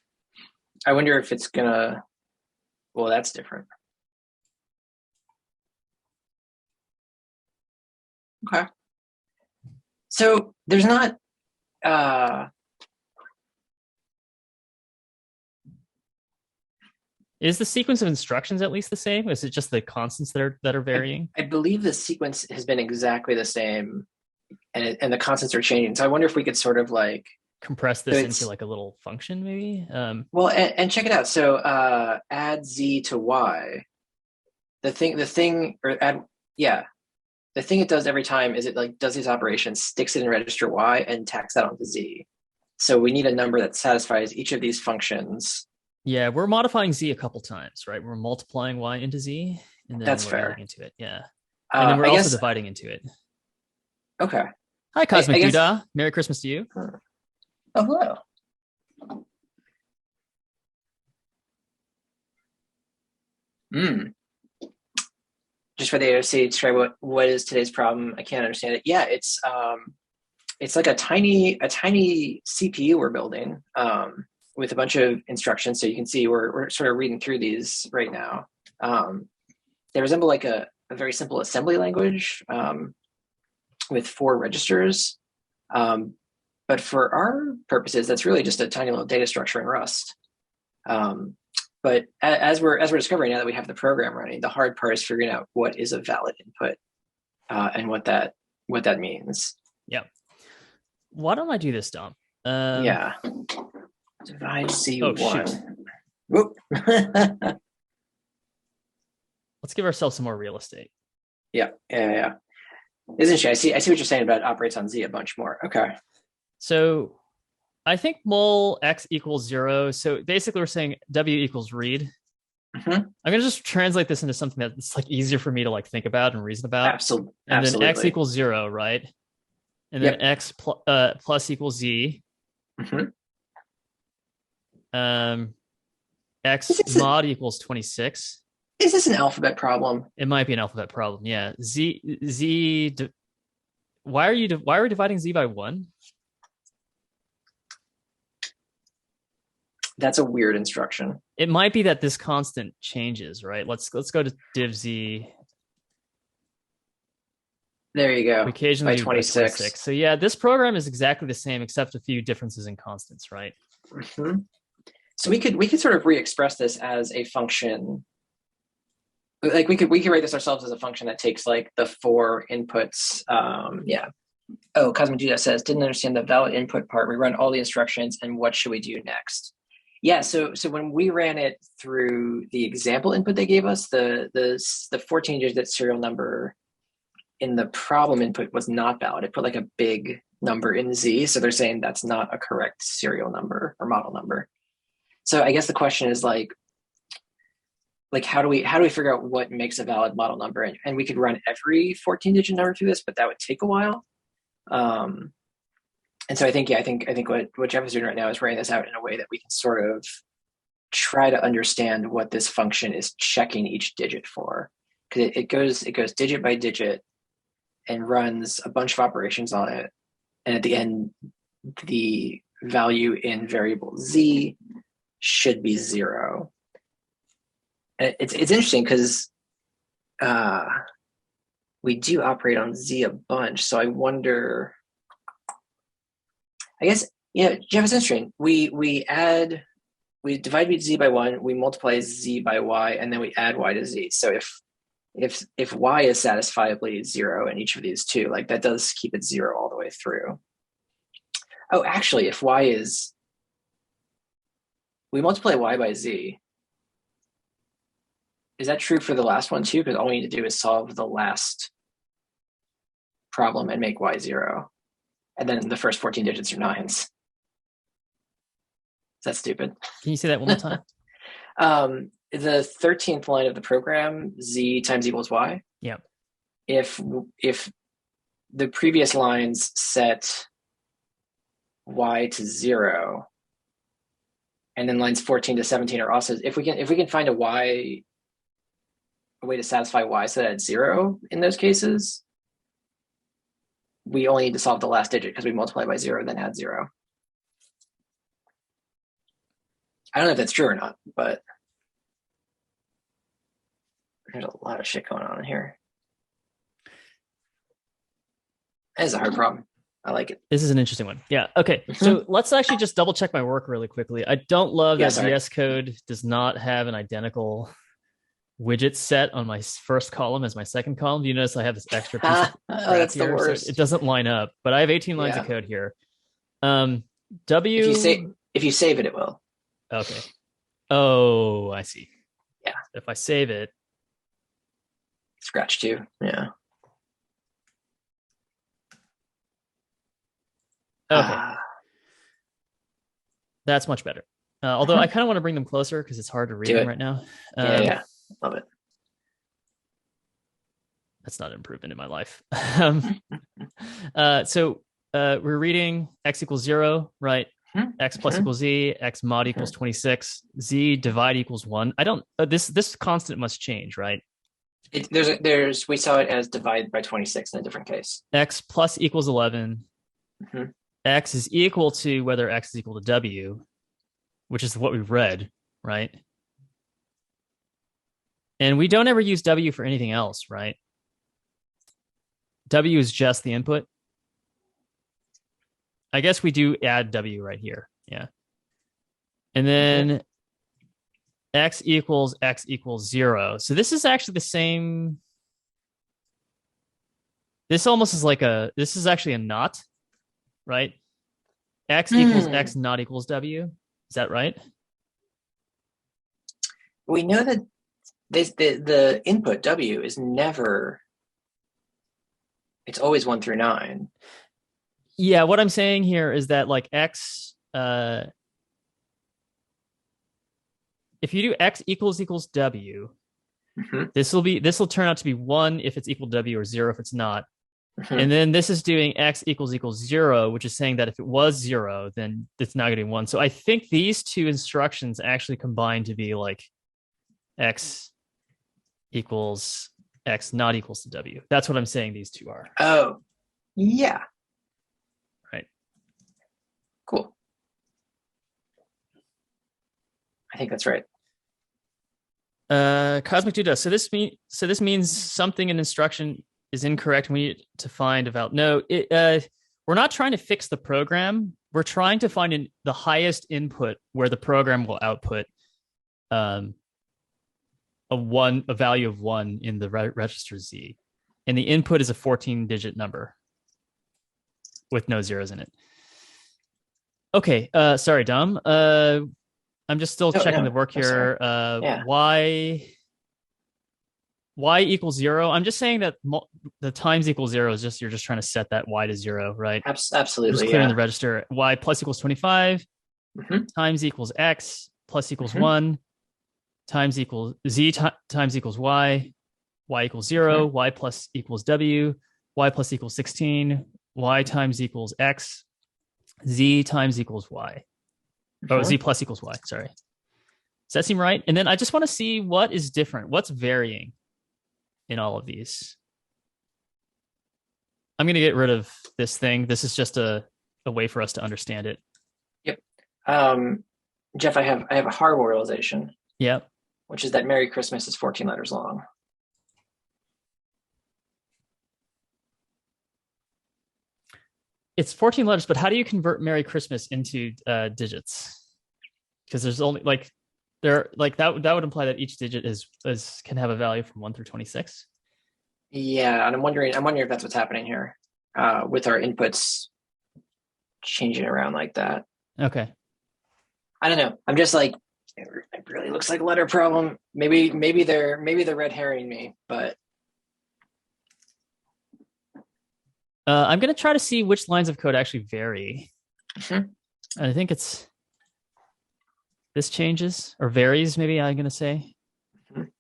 I wonder if it's gonna, well, that's different. Okay. So there's not, Is the sequence of instructions at least the same? Is it just the constants that are varying? I believe the sequence has been exactly the same, and the constants are changing. So I wonder if we could sort of like Compress so this into like a little function, maybe. Well, and check it out. So add z to y. The thing it does every time is it like does these operations, sticks it in register y, and tacks that onto z. So we need a number that satisfies each of these functions. Yeah, we're modifying z a couple times, right? We're multiplying y into z, and then That's we're fair. adding into it. Yeah, and then we're I also guess dividing into it. okay. Hi, Cosmic I guess. Doodah. Merry Christmas to you. Oh, hello. Just for the AOC, describe what is today's problem. I can't understand it. Yeah, it's like a tiny CPU we're building with a bunch of instructions. So you can see we're sort of reading through these right now. They resemble like a very simple assembly language with 4 registers. But for our purposes, that's really just a tiny little data structure in Rust. But as we're discovering now that we have the program running, the hard part is figuring out what is a valid input and what that means. Yeah. Why don't I do this, Dom? Yeah. Divide C1. Whoop. Let's give ourselves some more real estate. Yeah. Isn't she? I see what you're saying about operates on Z a bunch more. Okay. So I think mul x equals 0. So basically we're saying W equals read. Mm-hmm. I'm going to just translate this into something that's like easier for me to like think about and reason about. Absolutely. And then x equals 0, right? And then x plus equals z. Mm-hmm. X mod equals 26. Is this an alphabet problem? It might be an alphabet problem. Yeah. Why are we dividing z by 1? That's a weird instruction. It might be that this constant changes, right? Let's go to div z. There you go. We occasionally by 26. 26. So yeah, this program is exactly the same except a few differences in constants, right? Mm-hmm. So we could sort of re-express this as a function. Like we could write this ourselves as a function that takes like the 4 inputs. Yeah. Oh, Cosmic Judah says, didn't understand the valid input part. We run all the instructions and what should we do next? Yeah, so when we ran it through the example input they gave us, the 14-digit serial number in the problem input was not valid. It put like a big number in Z, so they're saying that's not a correct serial number or model number. So I guess the question is like how do we figure out what makes a valid model number? And we could run every 14-digit number through this, but that would take a while. And so I think what Jeff is doing right now is writing this out in a way that we can sort of try to understand what this function is checking each digit for. Because it goes digit by digit and runs a bunch of operations on it. And at the end, the value in variable Z should be 0. And it's interesting because we do operate on Z a bunch. So I wonder, I guess, yeah, Jeff, it's interesting. We divide Z by 1, we multiply Z by Y, and then we add Y to Z. So if Y is satisfiably 0 in each of these two, like that does keep it 0 all the way through. Oh, actually, if Y is, we multiply Y by Z. Is that true for the last one too? Because all we need to do is solve the last problem and make Y 0. And then the first 14 digits are 9s. Is that stupid? Can you say that one more time? The 13th line of the program, Z times equals Y. Yeah. If the previous lines set Y to 0, and then lines 14 to 17 are also, if we can find a way to satisfy Y so that it's 0 in those cases, we only need to solve the last digit because we multiply by 0 and then add 0. I don't know if that's true or not, but there's a lot of shit going on in here. That is a hard problem. I like it. This is an interesting one. Yeah. Okay. So let's actually just double check my work really quickly. I don't love that VS Code does not have an identical widget set on my first column as my second column. Do you notice I have this extra piece of that's here? The worst. So it doesn't line up, but I have 18 lines of code here. W. If you save it, it will. Okay. Oh, I see. Yeah. If I save it. Scratch too. Yeah. Okay. That's much better. Although I kind of want to bring them closer because it's hard to read them right now. Yeah. Love it. That's not an improvement in my life. So we're reading x equals 0, right? X plus equals z, x mod equals 26, z divide equals 1. I don't, this constant must change, right? We saw it as divide by 26 in a different case. X plus equals 11. X is equal to whether x is equal to w, which is what we've read, right? And we don't ever use w for anything else, right? W is just the input. I guess we do add w right here. Yeah. And then x equals 0. So this is actually the same. This almost is like this is actually a not, right? X equals x not equals w. Is that right? We know that the input w is never, it's always 1 through 9. Yeah, what I'm saying here is that like x, if you do x equals w, this will turn out to be 1 if it's equal to w or 0 if it's not. And then this is doing x equals 0, which is saying that if it was 0, then it's now getting 1. So I think these two instructions actually combine to be like x equals x not equals to w. That's what I'm saying these two are. Oh, yeah. Right. Cool. I think that's right. Cosmic Duda. So this means something in instruction is incorrect. We need to find about we're not trying to fix the program. We're trying to find the highest input where the program will output a value of 1 in the register Z, and the input is a 14-digit number with no zeros in it. Okay, sorry, Dom. I'm just still checking the work here. Y equals 0. I'm just saying that the times equals 0 is just, you're just trying to set that y to 0, right? Absolutely. Just clearing the register. Y plus equals 25 times equals x plus equals 1 times equals z times equals y equals 0, y plus equals w, y plus equals 16, y times equals x, z times equals y. Oh, z plus equals y, sorry. Does that seem right? And then I just want to see what is different, what's varying in all of these. I'm going to get rid of this thing. This is just a way for us to understand it. Yep. Jeff, I have a hardware realization. Yep. Which is that Merry Christmas is 14 letters long. It's 14 letters, but how do you convert Merry Christmas into digits? Because there's only that would imply that each digit can have a value from 1 through 26. Yeah, and I'm wondering if that's what's happening here with our inputs changing around like that. Okay. I don't know. I'm just like, it really looks like a letter problem. Maybe they're red herring me, but I'm going to try to see which lines of code actually vary. And I think it's this changes or varies, maybe I'm going to say. And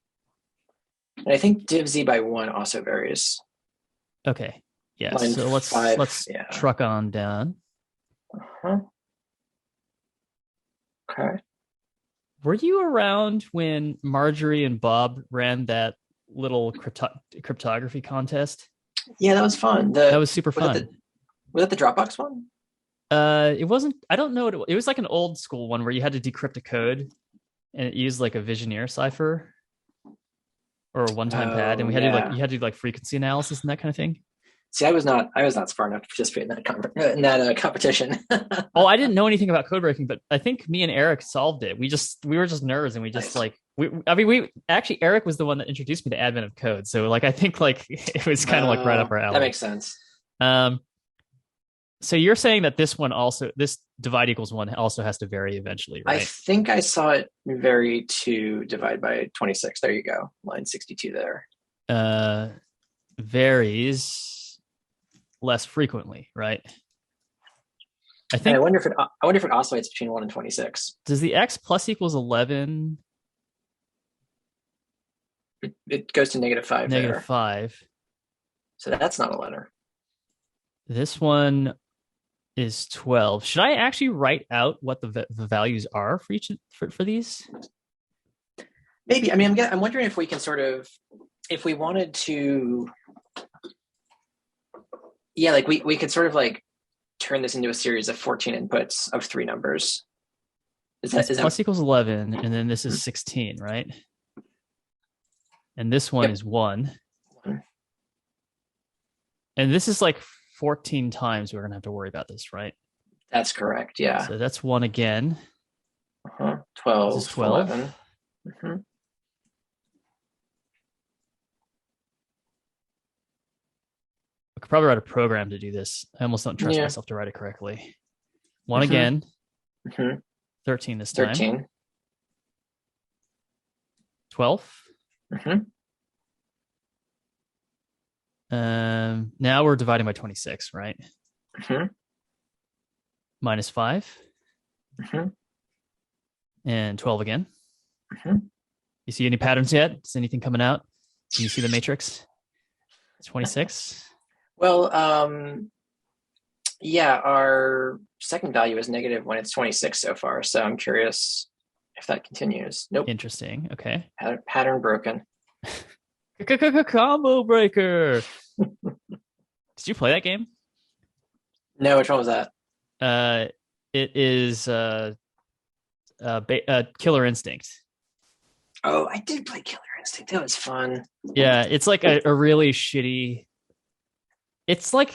I think div z by 1 also varies. Okay. Yeah. So let's truck on down. Okay. Were you around when Marjorie and Bob ran that little cryptography contest? Yeah, that was fun. That was super fun. Was that the Dropbox one? It wasn't. I don't know what it was like an old school one where you had to decrypt a code, and it used like a Vigenère cipher or a one-time pad, and Oh we had to like yeah. you had to do like frequency analysis and that kind of thing. See, I was not smart enough to participate in that competition. Oh, I didn't know anything about code breaking, but I think me and Eric solved it. We were just nerds, and we just Nice. like we actually Eric was the one that introduced me to advent of code. So like I think like it was kind of like right up our That alley. makes sense. Um, so you're saying that this divide equals one also has to vary eventually, I right? think I saw it vary to divide by 26. There you go. Line 62 there. Uh, varies less frequently, right? I And think I wonder if it oscillates between 1 and 26. does the x plus equals 11 It goes to -5 negative there. 5? So that's not a letter. This one is 12. Should I actually write out what the values are for each for these? Maybe. I mean, I'm wondering if we can sort of, if we wanted to, yeah, like we could sort of like turn this into a series of 14 inputs of 3 numbers. Is that Plus equals 11, and then this is 16, right? And this one yep. is 1. And this is like 14 times we're going to have to worry about this, right? That's correct. Yeah. So that's 1 again. 12, This is 12. 11. Mm-hmm. I could probably write a program to do this. I almost don't trust myself to write it correctly. 1 again. 13 this time. 13. 12. Now we're dividing by 26, right? Minus 5. And 12 again. You see any patterns yet? Is anything coming out? Can you see the matrix? 26. Well, yeah, our second value is negative when it's 26 so far. So I'm curious if that continues. Nope. Interesting. Okay. Pattern broken. Combo breaker. Did you play that game? No, which one was that? It is Killer Instinct. Oh, I did play Killer Instinct. That was fun. Yeah, it's like a really shitty. It's like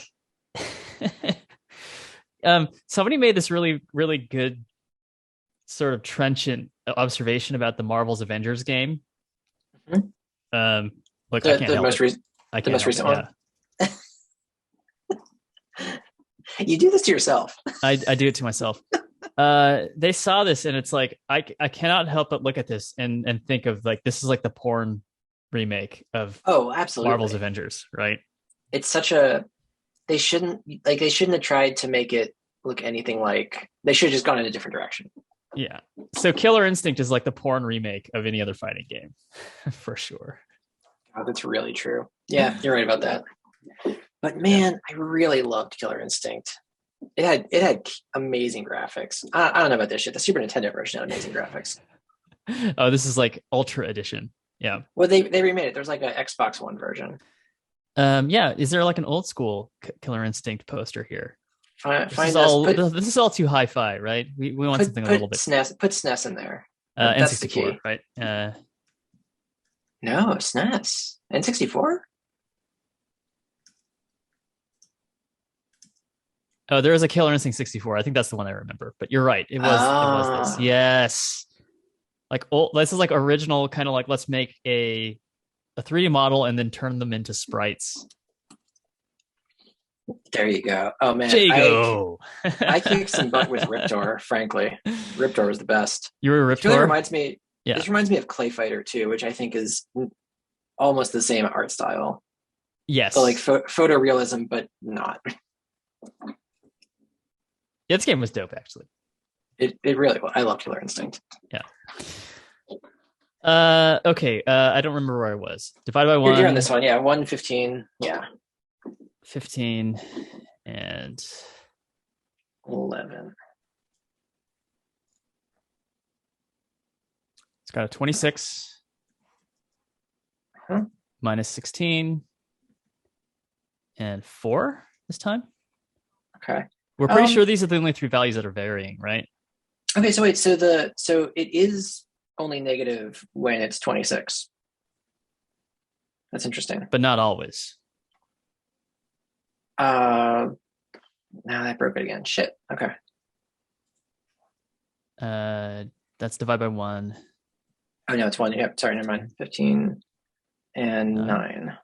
somebody made this really, really good sort of trenchant observation about the Marvel's Avengers game. Look, I can't the help most it. the most recent one. You do this to yourself. I do it to myself. They saw this and it's like I cannot help but look at this and think of like this is like the porn remake of absolutely Marvel's Avengers, right? It's such a they shouldn't have tried to make it look anything like. They should have just gone in a different direction. Yeah. So Killer Instinct is like the porn remake of any other fighting game, for sure. Oh, that's really true. Yeah, you're right about that. But man, I really loved Killer Instinct. It had amazing graphics. I don't know about this shit. The Super Nintendo version had amazing graphics. Oh, this is like Ultra Edition. Yeah. Well, they remade it. There's like an Xbox One version. Yeah. Is there like an old school Killer Instinct poster here? This is all too hi-fi, right? We want something a little bit. Put SNES in there. That's N64, the key, right? No, SNES. N64? Oh, there is a Killer Instinct 64. I think that's the one I remember. But you're right. It was this. Yes. Like this is like original kind of like let's make a 3D model and then turn them into sprites. There you go. Oh man, I kicked some butt with Riptor. Frankly, Riptor was the best. You were Riptor. Really reminds me. Yeah. This reminds me of Clay Fighter 2, which I think is almost the same art style. Yes. So like photorealism, but not. Yeah, this game was dope, actually. It really was. I love Killer Instinct. Yeah. Okay. I don't remember where I was. Divided by 1. You're on this one, yeah. 115. Yeah. 15 and 11. It's got a 26 minus 16 and 4 this time. Okay. We're pretty sure these are the only 3 values that are varying, right? Okay, so wait, so it is only negative when it's 26. That's interesting. But not always. Now that broke it again. Shit. Okay. That's divide by 1. Oh no, it's 1. Yep. Sorry, never mind. 15 and 9.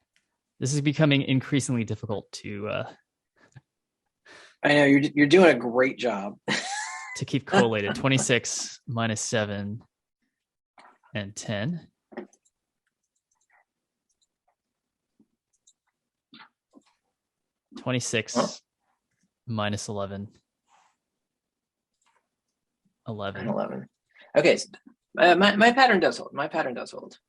This is becoming increasingly difficult to. I know you're doing a great job. To keep correlated. 26 minus 7 and 10. (26) minus 11. 11. 11. Okay, so, my pattern does hold. My pattern does hold.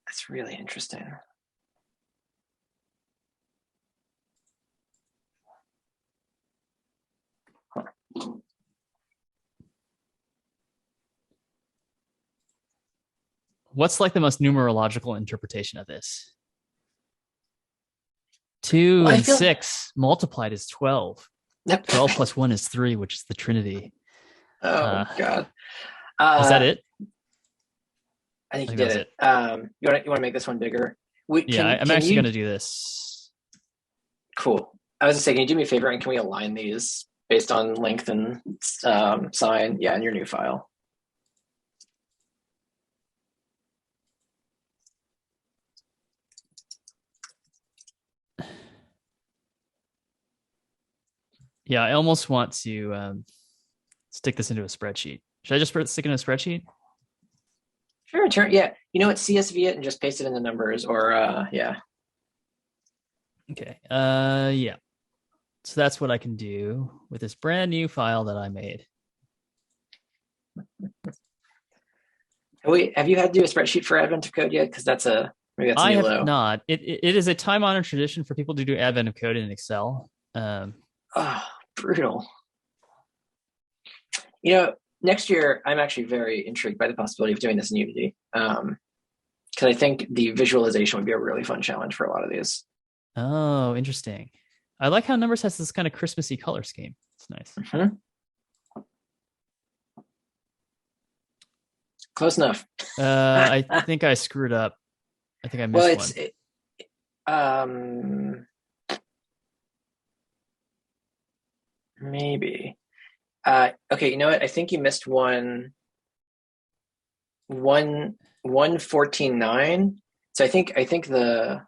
That's really interesting. Huh. What's like the most numerological interpretation of this? 2 and 6 multiplied is 12. 12 plus 1 is 3, which is the Trinity. Oh God. Is that it? I think you did it. You want to make this one bigger? I'm actually going to do this. Cool. I was going to say, can you do me a favor and can we align these based on length and sign? Yeah, in your new file. Yeah, I almost want to stick this into a spreadsheet. Should I just stick it in a spreadsheet? Sure. Yeah. You know what? CSV it and just paste it in the numbers or yeah. Okay. Yeah. So that's what I can do with this brand new file that I made. Wait, have you had to do a spreadsheet for Advent of Code yet? Because maybe that's a new low. I have not. It is a time-honored tradition for people to do Advent of Code in Excel. Brutal. You know, next year, I'm actually very intrigued by the possibility of doing this in Unity. Because I think the visualization would be a really fun challenge for a lot of these. Oh, interesting. I like how Numbers has this kind of Christmassy color scheme. It's nice. Mm-hmm. Close enough. I think I screwed up. I think I missed one. Maybe. Okay, you know what? I think you missed one 114.9. So I think the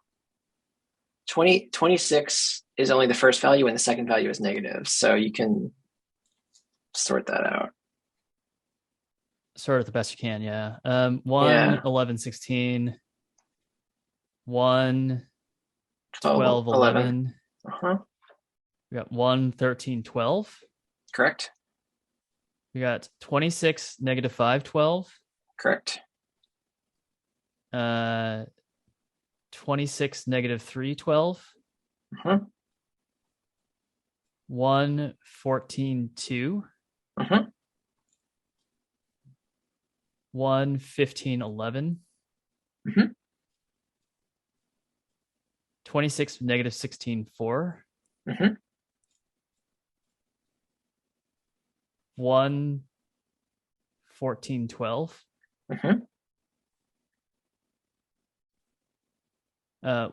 26 is only the first value and the second value is negative. So you can sort that out. Sort it the best you can, yeah. 1, 11, 16, 1, 12, 11. Uh-huh. We got 1, 13, 12. Correct. We got 26, negative 5, 12. Correct. 26, negative 3, 12. Uh-huh. 1, 14, 2. Uh-huh. 1, 15, 11. Mm-hmm. 26, negative 16, 4. Mm-hmm. 1, 14, 12. Mm-hmm.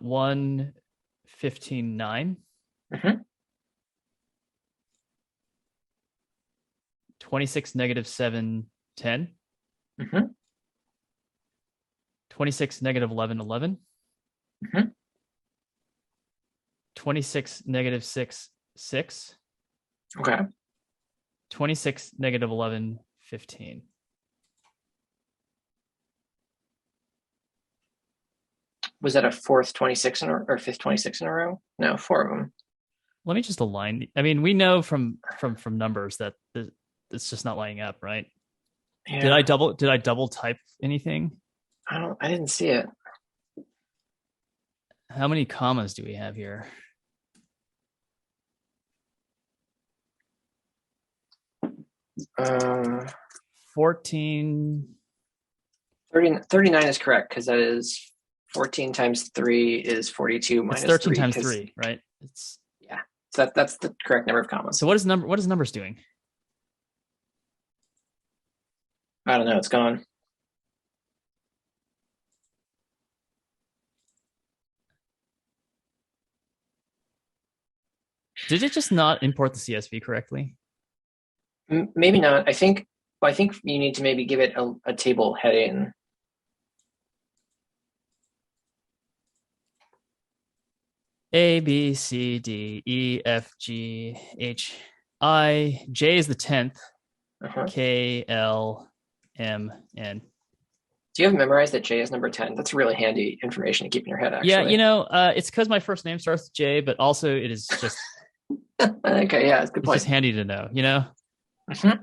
1, 15, 9. Mm-hmm. 26, negative 7, 10. Mm-hmm. 26, negative 11, 11. Mm-hmm. 26, negative 6, 6. Okay. 26, negative 11, 15. Was that a fourth 26 or fifth 26 in a row? No, 4 of them. Let me just align. I mean, we know from numbers that it's just not lining up, right? Yeah. Did I double type anything? I didn't see it. How many commas do we have here? 14. 39 is correct because that is 14 times 3 is 42 minus It's 13 3. times 3, right? It's Yeah. So that's the correct number of commas. So what is numbers doing? I don't know. It's gone. Did it just not import the CSV correctly? Maybe not. I think you need to maybe give it a table heading. A, B, C, D, E, F, G, H, I, J is the 10th. K, L, M, N. Do you have memorized that J is number 10? That's really handy information to keep in your head, actually. Yeah, it's because my first name starts with J, but also it is just... Okay, yeah, it's a good point. It's just handy to know, Mm-hmm.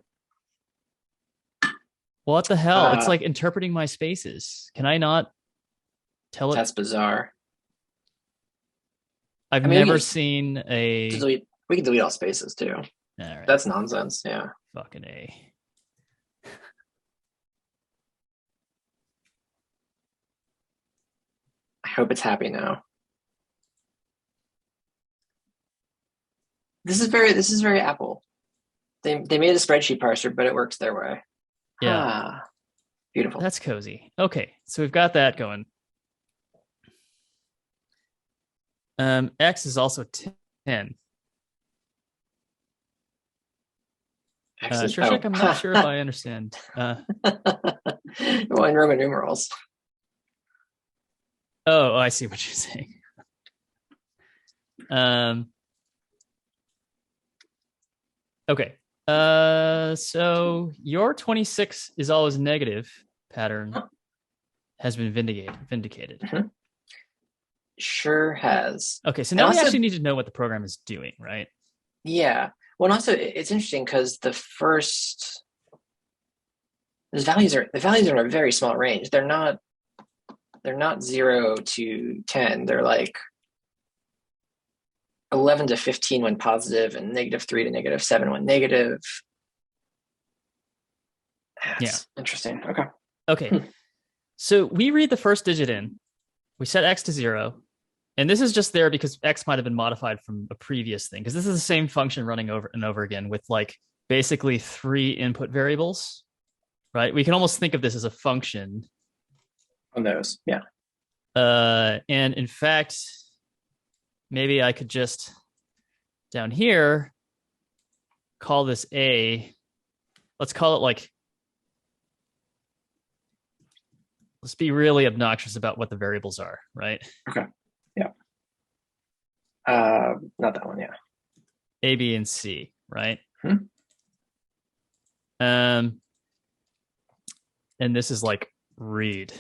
What the hell? It's like interpreting my spaces. Can I not tell it? That's bizarre. I've never seen a... We can delete all spaces, too. All right. That's nonsense, yeah. Fucking A. I hope it's happy now. This is very Apple. They made a spreadsheet parser, but it works their way. Yeah. Beautiful. That's cozy. Okay, so we've got that going. X is also 10. Sure, check. I'm not sure if I understand. Well, in Roman numerals. Oh, I see what you're saying. Okay. So your 26 is always negative pattern has been vindicated. Mm-hmm. Sure has. Okay, so now we actually need to know what the program is doing, right? Yeah. Well, and also it's interesting because the values are in a very small range. They're not 0 to 10. They're like 11 to 15 when positive and -3 to -7 when negative. That's interesting. Okay. So we read the first digit in, we set X to 0. And this is just there because X might have been modified from a previous thing, because this is the same function running over and over again with like basically 3 input variables, right? We can almost think of this as a function. On those, yeah. And in fact, maybe I could just down here call this A. Let's call it like, let's be really obnoxious about what the variables are, right? Okay. Yeah. Not that one, yeah. A, B, and C, right? Hmm. And this is like read.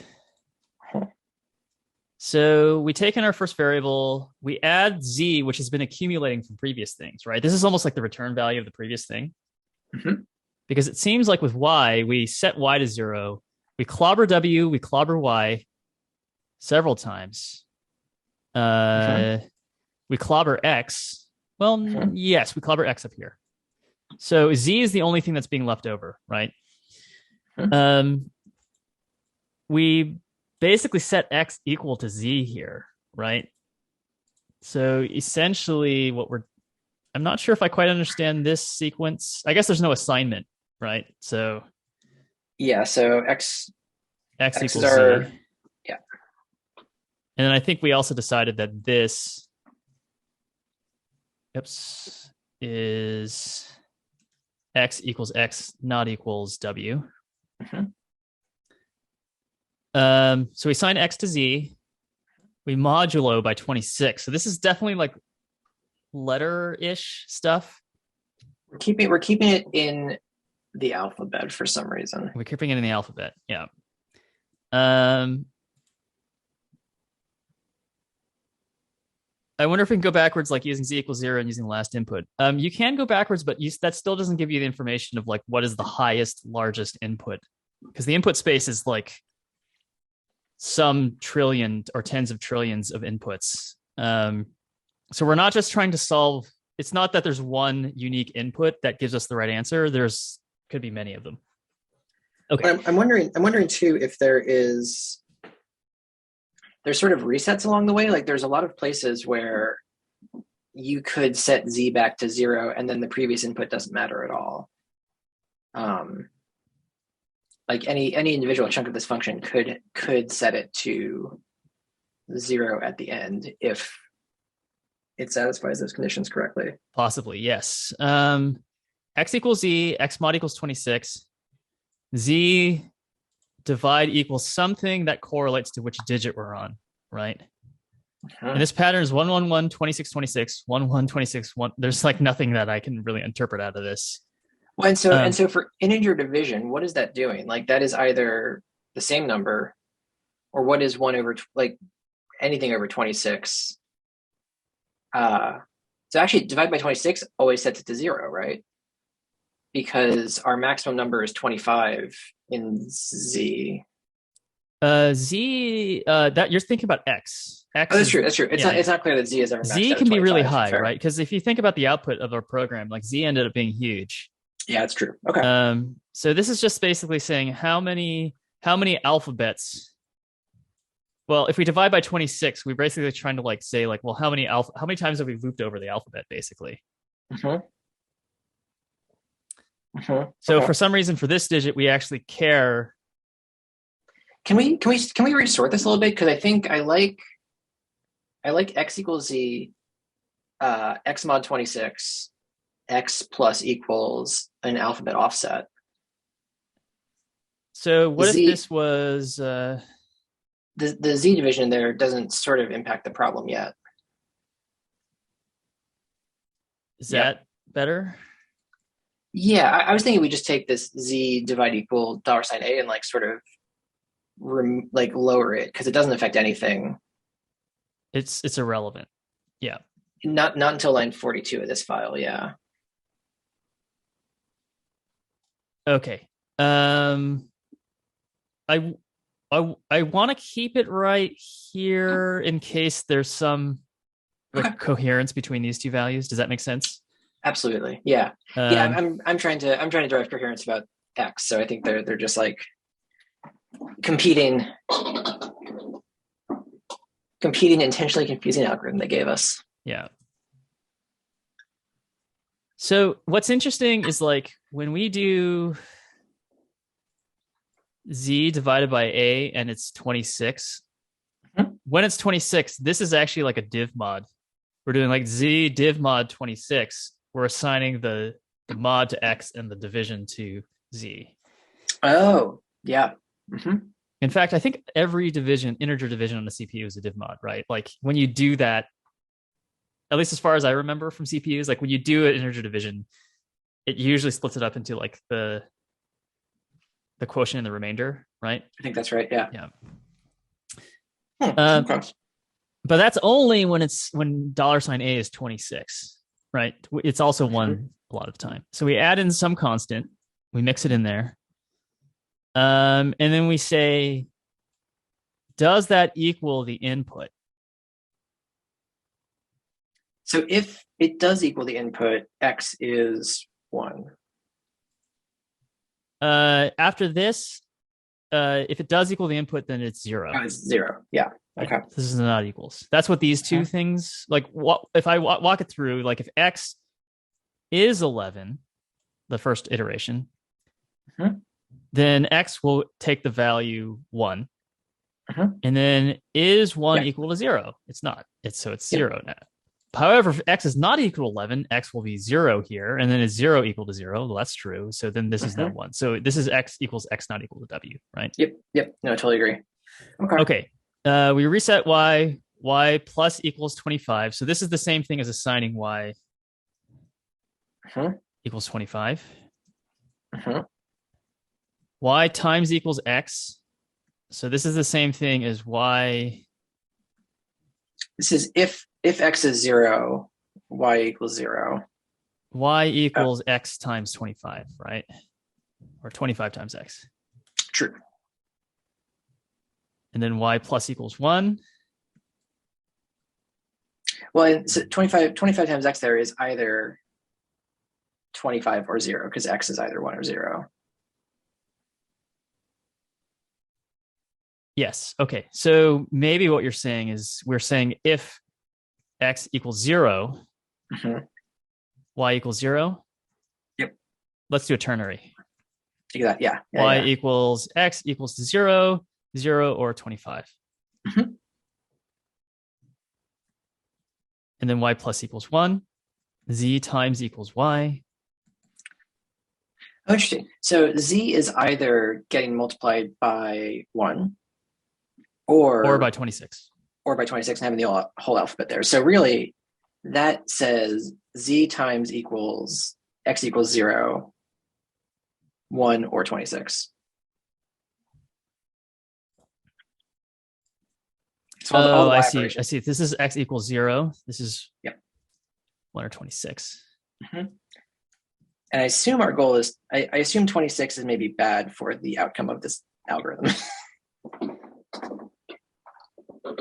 So we take in our first variable, we add Z, which has been accumulating from previous things, right? This is almost like the return value of the previous thing. Mm-hmm. Because it seems like with Y, we set Y to 0, we clobber W, we clobber Y several times. We clobber X. Well, yes, we clobber X up here. So Z is the only thing that's being left over, right? We basically set X equal to Z here, right? So essentially I'm not sure if I quite understand this sequence. I guess there's no assignment, right? So yeah, so X equals are, Z. Yeah. And then I think we also decided that this is X equals X not equals W. Mm-hmm. So we assign X to Z. We modulo by 26. So this is definitely like letter-ish stuff. We're keeping it in the alphabet for some reason. We're keeping it in the alphabet. Yeah. I wonder if we can go backwards, like using Z equals 0 and using the last input. You can go backwards, but that still doesn't give you the information of like what is the highest, largest input, because the input space is like some trillion or tens of trillions of inputs. So we're not just trying to solve. It's not that there's one unique input that gives us the right answer. Could be many of them. Okay. I'm wondering too if there's sort of resets along the way. Like there's a lot of places where you could set z back to 0 and then the previous input doesn't matter at all. Like any individual chunk of this function could set it to 0 at the end if it satisfies those conditions correctly. Possibly, yes. X equals z, x mod equals 26, z divide equals something that correlates to which digit we're on, right? And this pattern is 1, 1, 1, 26, 26, 1, 1, 26, 1. There's like nothing that I can really interpret out of this. Well, and so for integer division, what is that doing? Like that is either the same number, or what is 1 over like anything over 26? So actually, divide by 26 always sets it to 0, right? Because our maximum number is 25 in z. Z that you're thinking about x. X. Oh, that's true. That's true. It's not clear that z is ever maxed Z out can at be really 25, high, fair. right? Because if you think about the output of our program, like z ended up being huge. Yeah, that's true. Okay. So this is just basically saying how many alphabets. Well, if we divide by 26, we're basically trying to like say like, well, how many times have we looped over the alphabet, basically? So for some reason, for this digit, we actually care. Can we resort this a little bit? Because I think I like x equals z, x mod 26, x plus equals an alphabet offset. So what if this was the z division there doesn't sort of impact the problem yet? Is that better? Yeah, I was thinking we just take this z divide equal $a and like sort of like lower it because it doesn't affect anything. It's irrelevant. Yeah. Not until line 42 of this file. Yeah. Okay. I want to keep it right here in case there's some like coherence between these two values. Does that make sense? Absolutely. Yeah. I'm trying to drive coherence about x. So I think they're just like competing intentionally confusing algorithm they gave us. Yeah. So what's interesting is like when we do z divided by a and it's 26, when it's 26, this is actually like a div mod. We're doing like z div mod 26. We're assigning the mod to x and the division to z. Oh, yeah. In fact, I think every integer division on the CPU is a div mod, right? Like when you do that, at least as far as I remember from CPUs, like when you do an integer division, it usually splits it up into like the quotient and the remainder, right? I think that's right. Yeah. Okay. But that's only when $a is 26, right? It's also 1 a lot of the time. So we add in some constant, we mix it in there. And then we say, does that equal the input? So if it does equal the input, x is 1. After this, if it does equal the input, then it's 0. Oh, it's 0. Yeah. Okay. This is not equals. That's what these two things, like if I walk it through, like if x is 11, the first iteration, then x will take the value 1. And then is 1 equal to 0? It's not. It's 0 now. However, if x is not equal to 11, x will be 0 here, and then is 0 equal to 0? Well, that's true. So then this is now 1. So this is x equals x not equal to w, right? Yep. No, I totally agree. Okay. We reset y plus equals 25. So this is the same thing as assigning y equals 25. Y times equals x. So this is the same thing as y. This is if x is 0, y equals 0. Y equals x times 25, right? Or 25 times x. True. And then y plus equals 1. Well, so 25 times x there is either 25 or 0 because x is either 1 or 0. Yes. Okay. So maybe what you're saying is we're saying if x equals 0, Mm-hmm. y equals 0. Yep. Let's do a ternary. Do that. Yeah. Yeah. Y Yeah. equals x equals to 0, 0 or 25. Mm-hmm. And then y plus equals 1. Z times equals y. Oh, interesting. So Z is either getting multiplied by 1 Or by or 26. or by 26 and having the whole alphabet there. So really, that says Z times equals X equals 0, 1, or 26. So all Oh, the I Y see. I operations. see. This is x equals 0. This is Yep. 1 or 26. Mm-hmm. And I assume our goal is, I assume 26 is maybe bad for the outcome of this algorithm.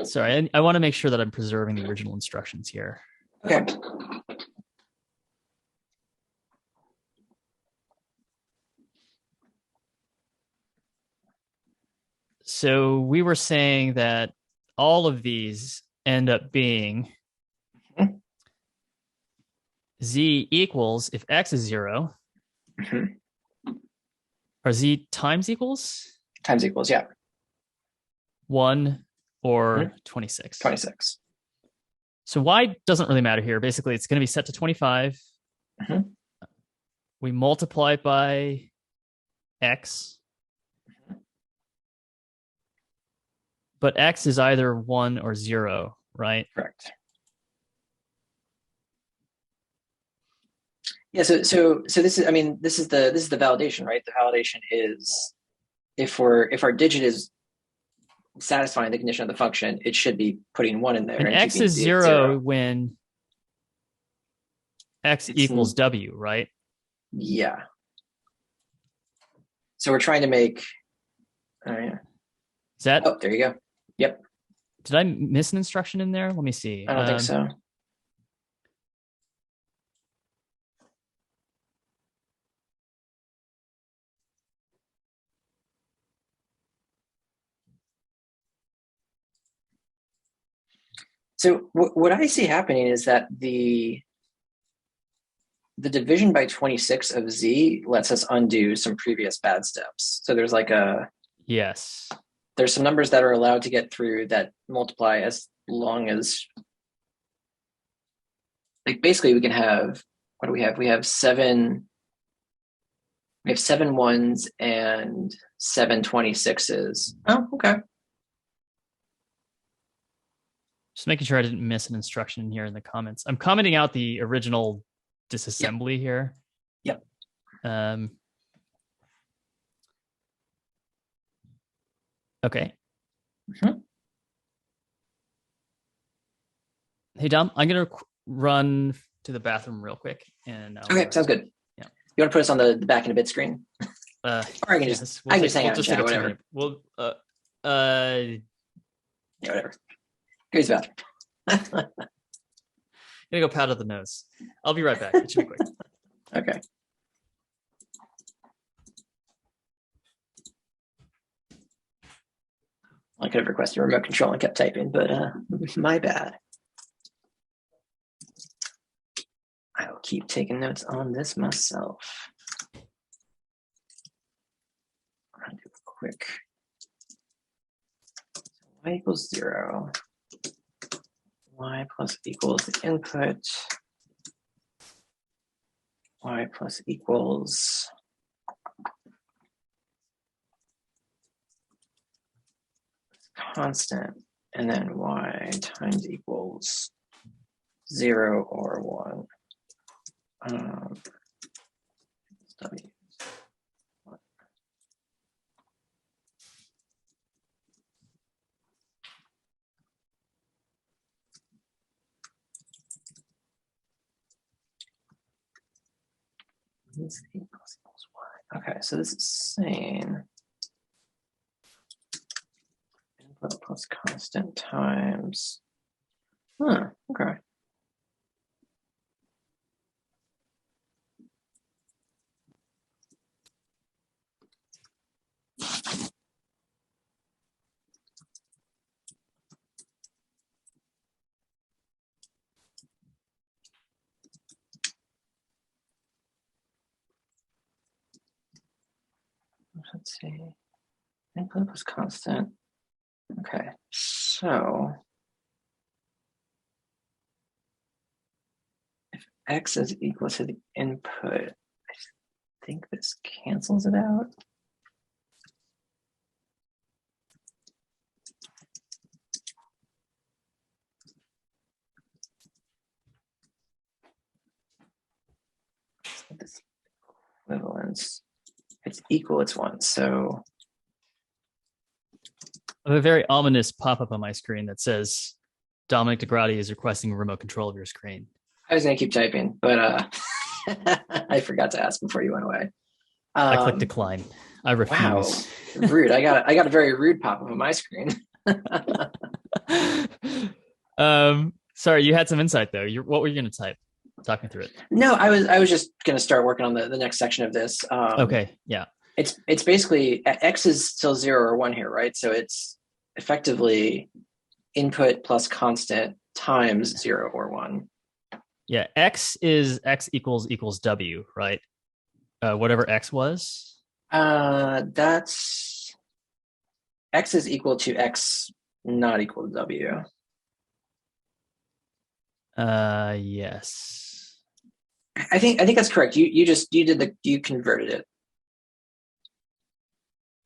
Sorry, I want to make sure that I'm preserving the original instructions here. Okay. So we were saying that all of these end up being z equals, if x is 0, Mm-hmm. or z times equals Times equals, yeah. 1 or Mm-hmm. 26. 26. So y doesn't really matter here. Basically, it's going to be set to 25. Mm-hmm. We multiply it by x. But x is either 1 or 0, right? Correct. Yeah, so this is, I mean, this is the validation, right? The validation is if our digit is satisfying the condition of the function, it should be putting 1 in there And and x keeping is z at 0 0. when x It's equals w, right? Yeah. So we're trying to make, yeah. Is that, Oh, there you go. Yep. did I miss an instruction in there? Let me see. I don't think so. So what I see happening is that the division by 26 of z lets us undo some previous bad steps. So there's like Yes. there's some numbers that are allowed to get through that multiply as long as, like, basically we can have, what do we have? We have seven ones and 7 26s. Oh, okay. Just making sure I didn't miss an instruction here in the comments. I'm commenting out the original disassembly here. Yep. Okay. Mm-hmm. Hey, Dom, I'm going to run to the bathroom real quick. And Okay, sounds good. Yeah. You want to put us on the back in a bit screen? Or I can just, I can just hang out and chat, whatever. We'll, yeah, whatever. Goes back. gonna go powder the nose. I'll be right back. It should be quick. Okay. I could have requested a remote control and kept typing, but my bad. I'll keep taking notes on this myself. I'll do a quick. Y equals 0. Y plus equals the input. Y plus equals constant, and then y times equals 0 or 1. W. Equals y. Okay, so this is saying input plus constant times. Okay. let's see. Input was constant. Okay, so if x is equal to the input, I think this cancels it out. This equivalence, it's equal, it's 1. So I have a very ominous pop-up on my screen that says Dominic DeGrati is requesting remote control of your screen. I was going to keep typing, but I forgot to ask before you went away. I clicked decline. I refuse. Wow, rude. I got a very rude pop-up on my screen. Sorry, you had some insight though. What were you going to type? Talk me through it. No, I was just going to start working on the next section of this. Okay, yeah. It's basically x is still 0 or 1 here, right? So it's effectively input plus constant times 0 or 1. Yeah, x is x equals w, right? Whatever x was. That's x is equal to x not equal to w. Yes. I think that's correct. You converted it.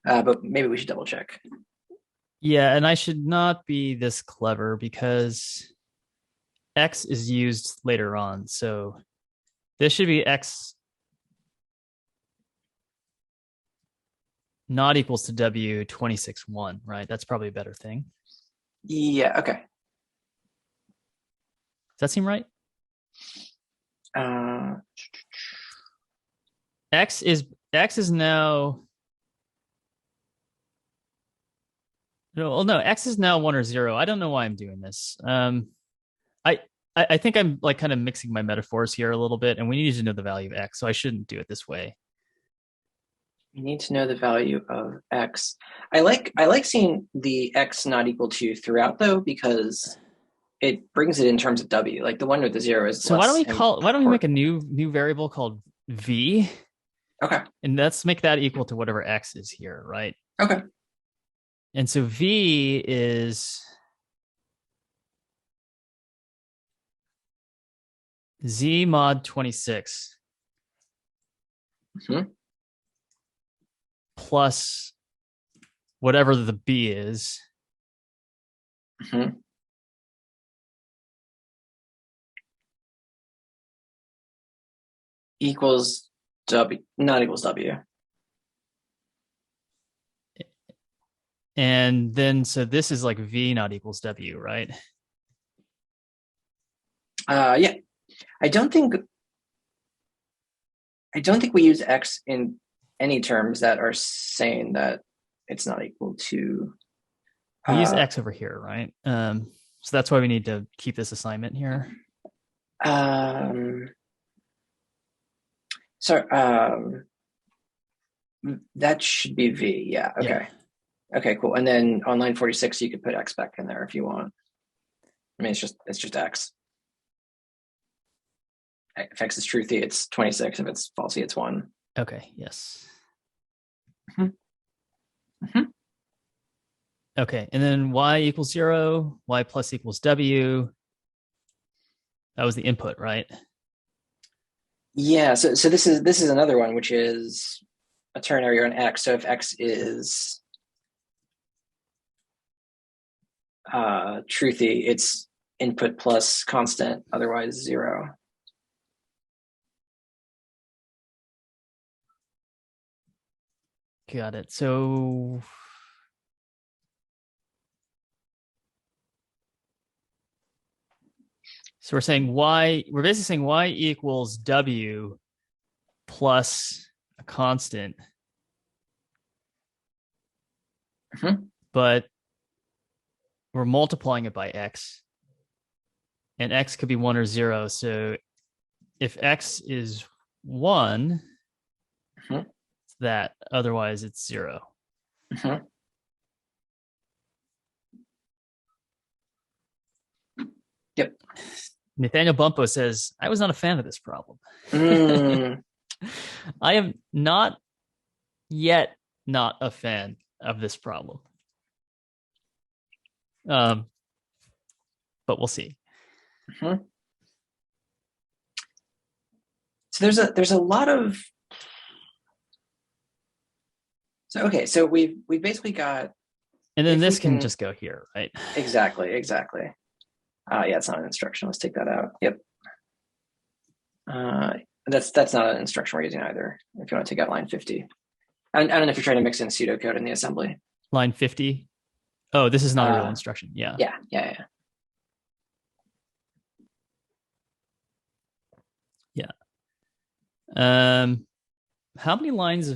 But maybe we should double check. Yeah, and I should not be this clever because x is used later on. So this should be x not equals to w 26.1, right? That's probably a better thing. Yeah, okay. Does that seem right? X is now no, X is now 1 or 0. I don't know why I'm doing this. I think I'm like kind of mixing my metaphors here a little bit, and we need to know the value of X, so I shouldn't do it this way. You need to know the value of X. I like seeing the X not equal to throughout though, because it brings it in terms of W. Like the one with the 0 is. So why don't we make a new variable called V? Okay. And let's make that equal to whatever X is here, right? Okay. And so V is Z mod 26 plus whatever the B is. Equals W, not equals W. And then, so this is like V not equals W, right? Yeah. I don't think we use X in any terms that are saying that it's not equal to. We use X over here, right? So that's why we need to keep this assignment here. That should be V. Yeah. Okay. Yeah. Okay, cool. And then on line 46, you could put X back in there if you want. I mean, it's just X. If X is truthy, it's 26. If it's falsy, it's 1. Okay. Yes. Mm-hmm. Okay. And then Y equals 0, Y plus equals W. That was the input, right? Yeah. So this is another one, which is a ternary on X. So if X is truthy, it's input plus constant, otherwise 0. Got it. So we're saying we're basically saying Y equals W plus a constant. But we're multiplying it by X. And X could be 1 or 0. So if X is 1, it's that. Otherwise, it's 0. Yep. Nathaniel Bumpo says, I was not a fan of this problem. I am not yet not a fan of this problem. But we'll see. Mm-hmm. So there's a lot of so we've basically got, and then this can just go here, right? Exactly. Yeah, it's not an instruction. Let's take that out. Yep. That's not an instruction we're using either. If you want to take out line 50, I don't know if you're trying to mix in pseudocode in the assembly. Line 50. Oh, this is not a real instruction. Yeah. How many lines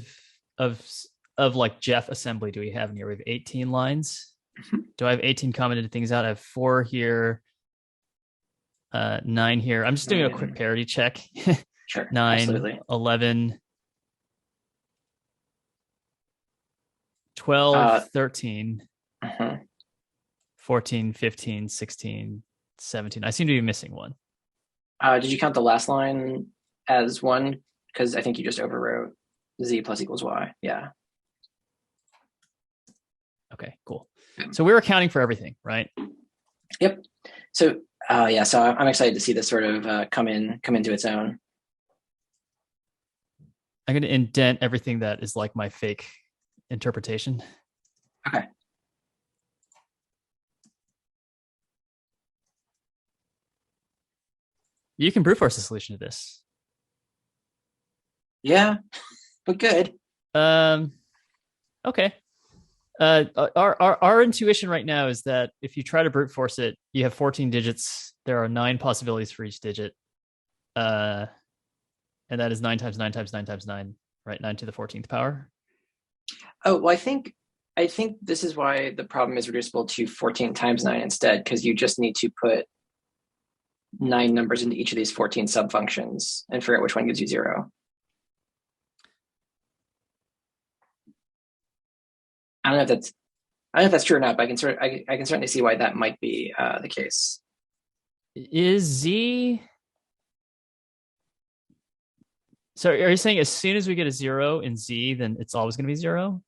of like Jeff assembly do we have in here? We have 18 lines. Do I have 18 commented things out? I have 4 here, 9 here. I'm just doing a quick parity check. Sure. 9, absolutely. 11, 12, 13, 14, 15, 16, 17. I seem to be missing one. Did you count the last line as one? Because I think you just overwrote z plus equals y. Yeah. Okay, cool. So we were accounting for everything, right? Yep. So so I'm excited to see this sort of come into its own. I'm going to indent everything that is like my fake interpretation. Okay. You can brute force a solution to this. Yeah, but good. Okay. Our intuition right now is that if you try to brute force it, you have 14 digits. There are 9 possibilities for each digit. And that is 9 times 9 times 9 times 9, right? 9 to the 14th power. Oh, well, I think this is why the problem is reducible to 14 times 9 instead, because you just need to put 9 numbers into each of these 14 subfunctions and figure out which one gives you 0. I don't know if that's true or not, but I can certainly see why that might be the case. Is Z? So are you saying as soon as we get a 0 in Z, then it's always going to be 0?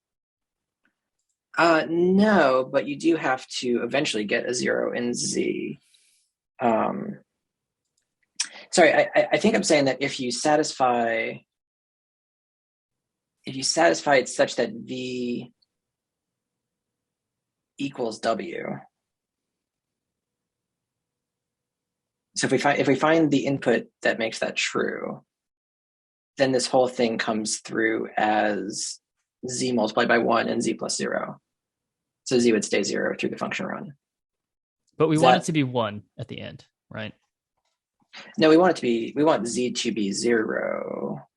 No, but you do have to eventually get a 0 in Z. Sorry, I think I'm saying that if you satisfy it such that V equals W. So if we find the input that makes that true, then this whole thing comes through as Z multiplied by 1 and Z plus 0. So Z would stay 0 through the function run. But we want it to be 1 at the end, right? No, we want Z to be 0.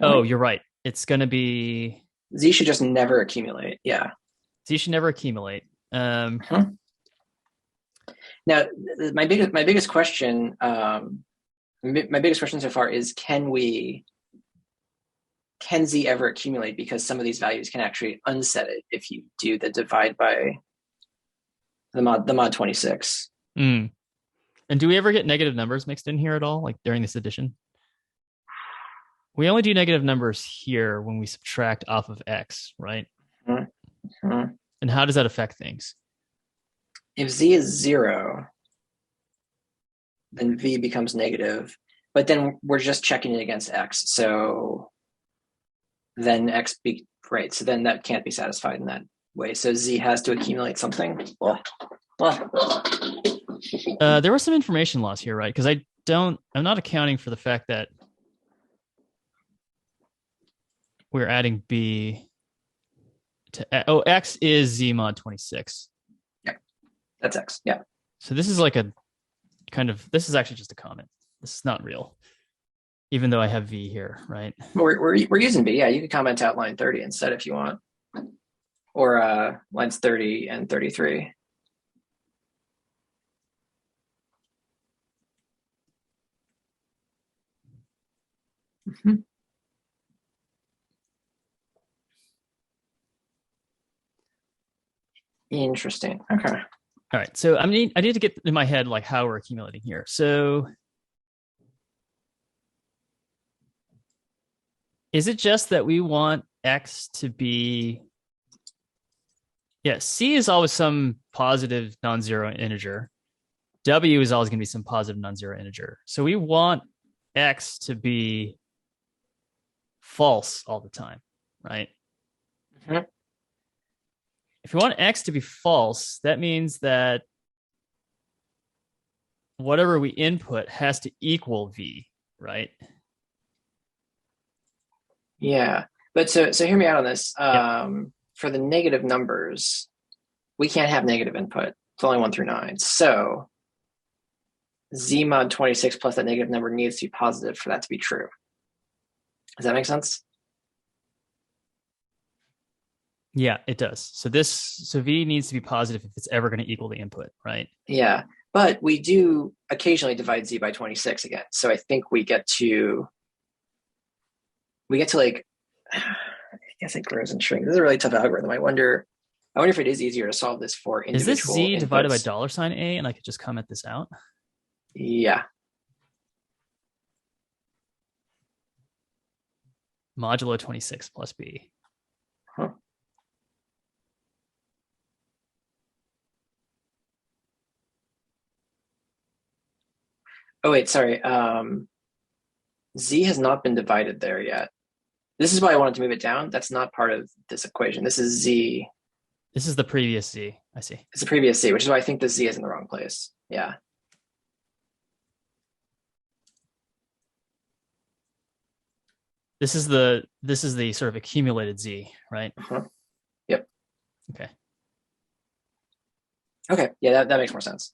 Oh, you're right. It's going to be... Z should just never accumulate. Yeah. Z should never accumulate. Now, my biggest question so far is, can Z ever accumulate? Because some of these values can actually unset it if you do the divide by the mod 26. And do we ever get negative numbers mixed in here at all, like during this addition? We only do negative numbers here when we subtract off of X, right? And how does that affect things? If Z is 0, then V becomes negative, but then we're just checking it against X. So then right. So then that can't be satisfied in that way. So Z has to accumulate something. There was some information loss here, right? Because I'm not accounting for the fact that we're adding B to, X is Z mod 26. Yeah, that's X. Yeah. So this is like this is actually just a comment. This is not real, even though I have V here, right? We're using B. Yeah, you can comment out line 30 instead if you want, or lines 30 and 33. Interesting. Okay. All right. So I need to get in my head like how we're accumulating here. So Is it just that we want X to be, yeah, C is always some positive non-zero integer. W is always going to be some positive non-zero integer. So we want X to be false all the time, right? Mhm. If we want X to be false, that means that whatever we input has to equal V, right? Yeah. But so hear me out on this. Yep. For the negative numbers, we can't have negative input. It's only 1 through 9. So Z mod 26 plus that negative number needs to be positive for that to be true. Does that make sense? Yeah, it does. So V needs to be positive if it's ever going to equal the input, right? Yeah. But we do occasionally divide Z by 26 again. So I think we get to like, I guess it grows and shrinks. This is a really tough algorithm. I wonder if it is easier to solve this for Is this individual Z inputs. divided by $A and I could just comment this out? Yeah. Modulo 26 plus B. Huh. Oh, wait, sorry. Z has not been divided there yet. This is why I wanted to move it down. That's not part of this equation. This is Z. This is the previous Z. I see. It's the previous Z, which is why I think the Z is in the wrong place. Yeah. This is the sort of accumulated Z, right? Uh-huh. Yep. Okay. Okay. Yeah, that makes more sense.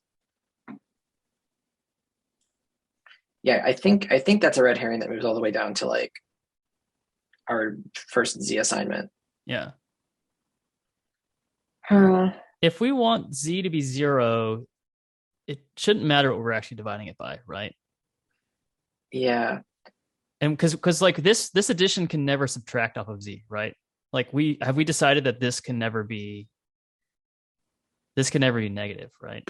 Yeah, I think that's a red herring that moves all the way down to like our first Z assignment. Yeah. Huh. If we want Z to be 0, it shouldn't matter what we're actually dividing it by, right? Yeah. And because like this addition can never subtract off of Z, right? Like we decided that this can never be negative, right?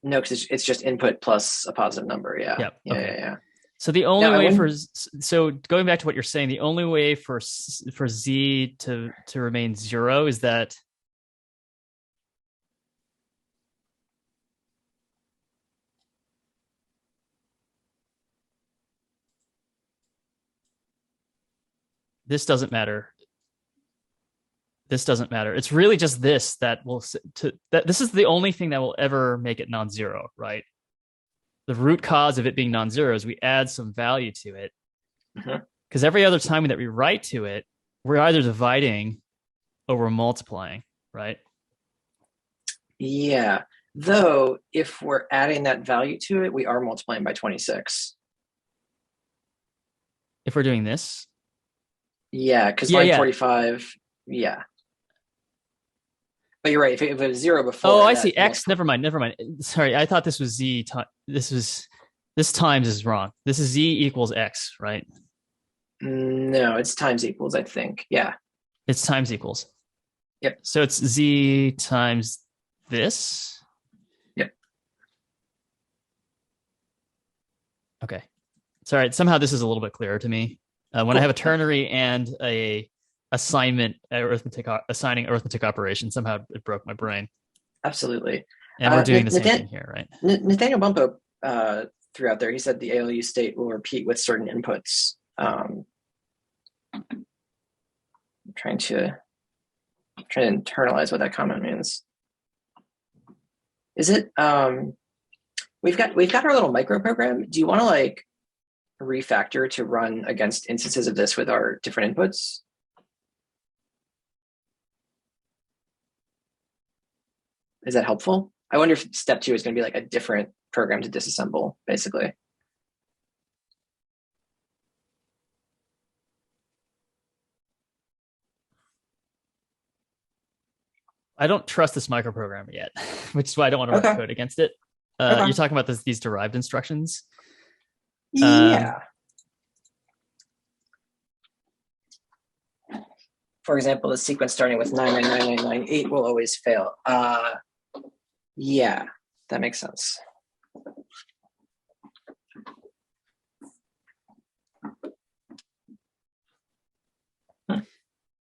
No, because it's just input plus a positive number. Yeah. Yeah. Yeah. Okay. Yeah. So the only Now, way so going back to what you're saying, the only way for Z to remain 0 is that this doesn't matter. This doesn't matter. It's really just this that this is the only thing that will ever make it non-zero, right? The root cause of it being non-zero is we add some value to it. Because every other time that we write to it, we're either dividing or we're multiplying, right? Yeah. Though, if we're adding that value to it, we are multiplying by 26. If we're doing this. Yeah, because line 45, yeah. But you're right. If it was 0 before. Oh, I see. X. Never mind. Sorry, I thought this was Z. This times is wrong. This is Z equals X, right? No, it's times equals, I think. Yeah. It's times equals. Yep. So it's Z times this. Yep. Okay. Sorry. Somehow this is a little bit clearer to me. When I have a ternary and a assigning arithmetic operation, somehow it broke my brain. Absolutely. And we're doing the same thing here, right? Nathaniel Bumpo threw out there, he said the ALU state will repeat with certain inputs. I'm trying to internalize what that comment means. Is it we've got our little micro program. Do you want to like refactor to run against instances of this with our different inputs? Is that helpful? I wonder if step 2 is going to be like a different program to disassemble, basically. I don't trust this microprogrammer yet, which is why I don't want to write code against it. You're talking about these derived instructions? Yeah. For example, the sequence starting with 999998 will always fail. Yeah, that makes sense.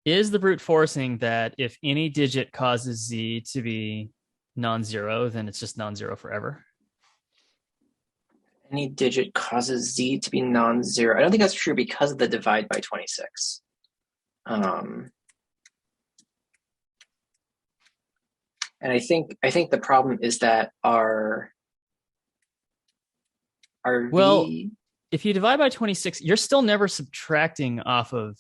is the brute forcing that if any digit causes z to be non-zero, then it's just non-zero forever? Any digit causes z to be non-zero. I don't think that's true because of the divide by 26. And I think the problem is that our well, v. If you divide by 26, you're still never subtracting off of.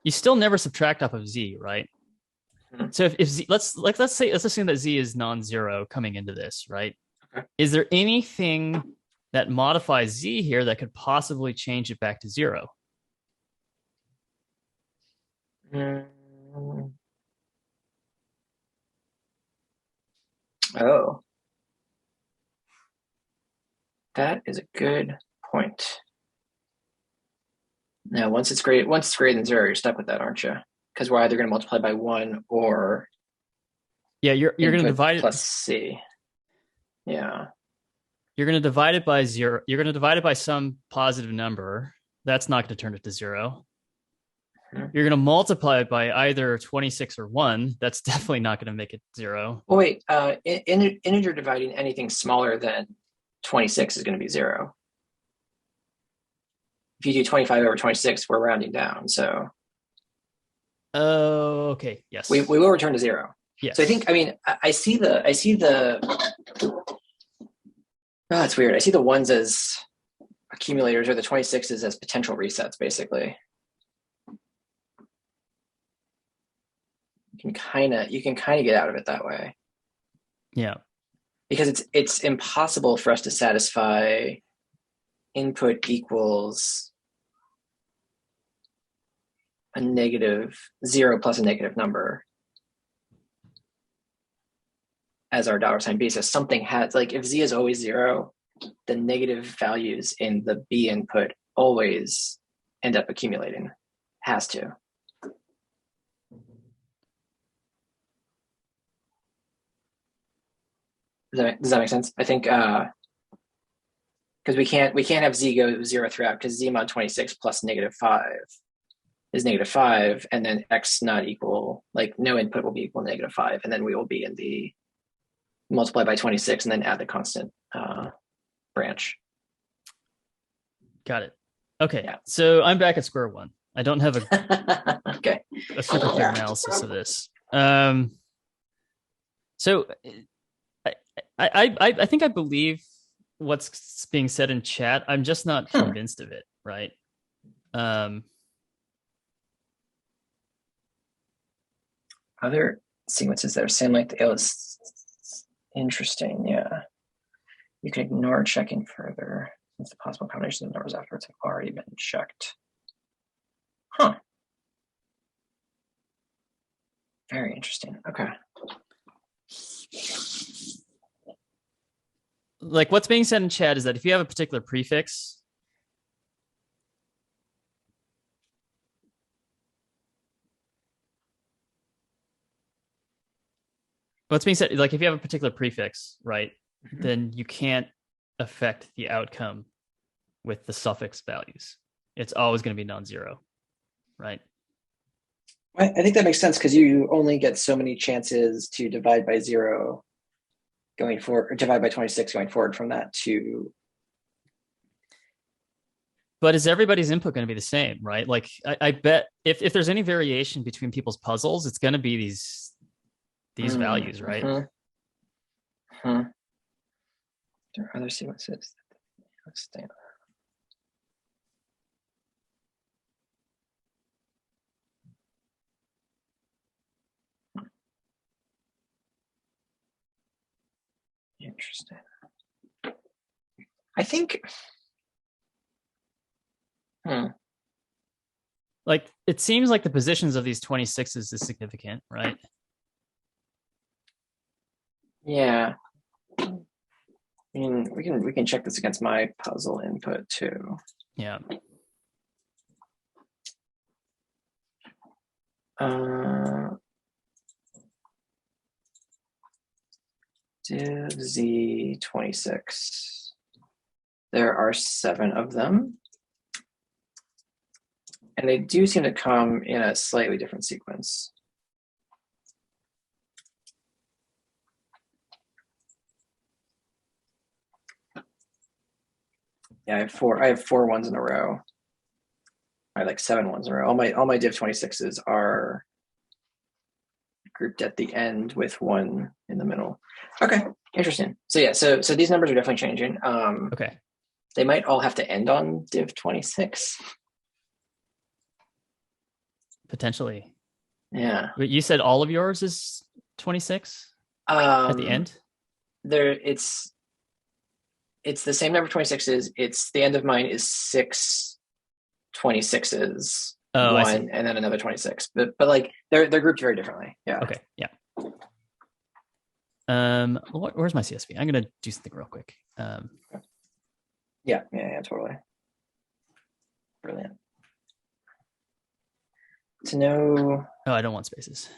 You still never subtract off of z, right? So if z, let's assume that z is non-zero coming into this, right? Okay. Is there anything that modifies z here that could possibly change it back to zero? Oh, that is a good point. Now, once it's greater than zero, you're stuck with that, aren't you? Because we're either going to multiply by 1 or you're going to divide it plus c. Yeah. You're going to divide it by zero. You're going to divide it by some positive number. That's not going to turn it to zero. You're going to multiply it by either 26 or 1. That's definitely not going to make it zero. Well, wait, integer dividing anything smaller than 26 is going to be 0. If you do 25 over 26, we're rounding down. So. Oh, okay. Yes. We will return to 0. Yes. So I see the. Oh, it's weird. I see the 1s as accumulators or the 26s as potential resets, basically. You can kind of get out of it that way. Yeah. Because it's impossible for us to satisfy input equals a negative 0 plus a negative number as our $sign b. So something has, like, if z is always 0, the negative values in the b input always end up accumulating. Has to. Does that make sense? I think because we can't have z go 0 throughout, because z mod 26 plus -5 is -5, and then x not equal, like, no input will be equal to -5, and then we will be in the multiply by 26 and then add the constant branch. Got it. Okay. Yeah. So I'm back at square one. I don't have okay. a super clear analysis of this. So I think I believe what's being said in chat. I'm just not convinced of it, right? Other sequences that are same length is interesting. Yeah. You can ignore checking further since the possible combinations of numbers afterwards have already been checked. Huh. Very interesting. Okay. Like, what's being said in chat is that if you have a particular prefix, what's being said, like, if you have a particular prefix, right, then you can't affect the outcome with the suffix values. It's always going to be non-zero, right? I think that makes sense, because you only get so many chances to divide by 0 going forward, or divide by 26 going forward from that to. But is everybody's input going to be the same, right? Like, I bet if there's any variation between people's puzzles, it's going to be these values, right? There are other sequences. Let's stay on. Interesting. I think. Like, it seems like the positions of these 26s is significant, right? Yeah. I mean, we can check this against my puzzle input too. Yeah. Div z26. There are 7 of them. And they do seem to come in a slightly different sequence. Yeah, I have four ones in a row. I have like 7 ones in a row. All my div 26s are grouped at the end with one in the middle. Okay, interesting. So yeah, so these numbers are definitely changing. Okay. They might all have to end on div 26. Potentially. Yeah. But you said all of yours is 26 at the end? It's the same number of 26s. It's the end of mine is 6 26s. Oh, one, I see. and then another 26. But like they're grouped very differently. Yeah. Okay. Yeah. Where's my CSV? I'm gonna do something real quick. Yeah, totally. Brilliant. To know. Oh, I don't want spaces.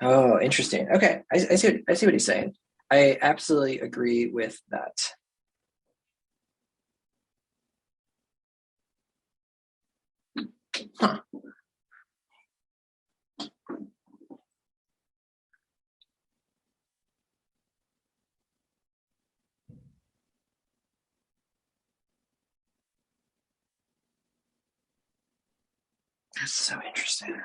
Oh, interesting. Okay, I see what he's saying. I absolutely agree with that. Huh. That's so interesting.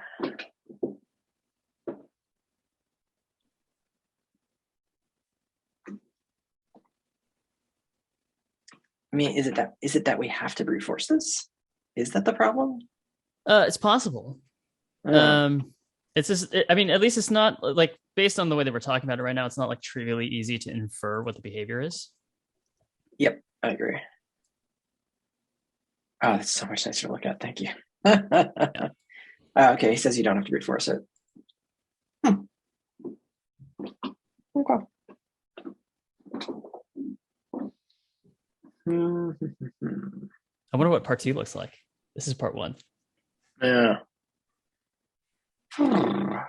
I mean, is it that we have to brute force this? Is that the problem? It's possible. It's just, I mean, at least it's not like based on the way that we're talking about it right now, it's not like trivially easy to infer what the behavior is. Yep, I agree. Oh, that's so much nicer to look at. Thank you. Okay, he says you don't have to brute force it. Okay. I wonder what part 2 looks like. This is part 1. Yeah. I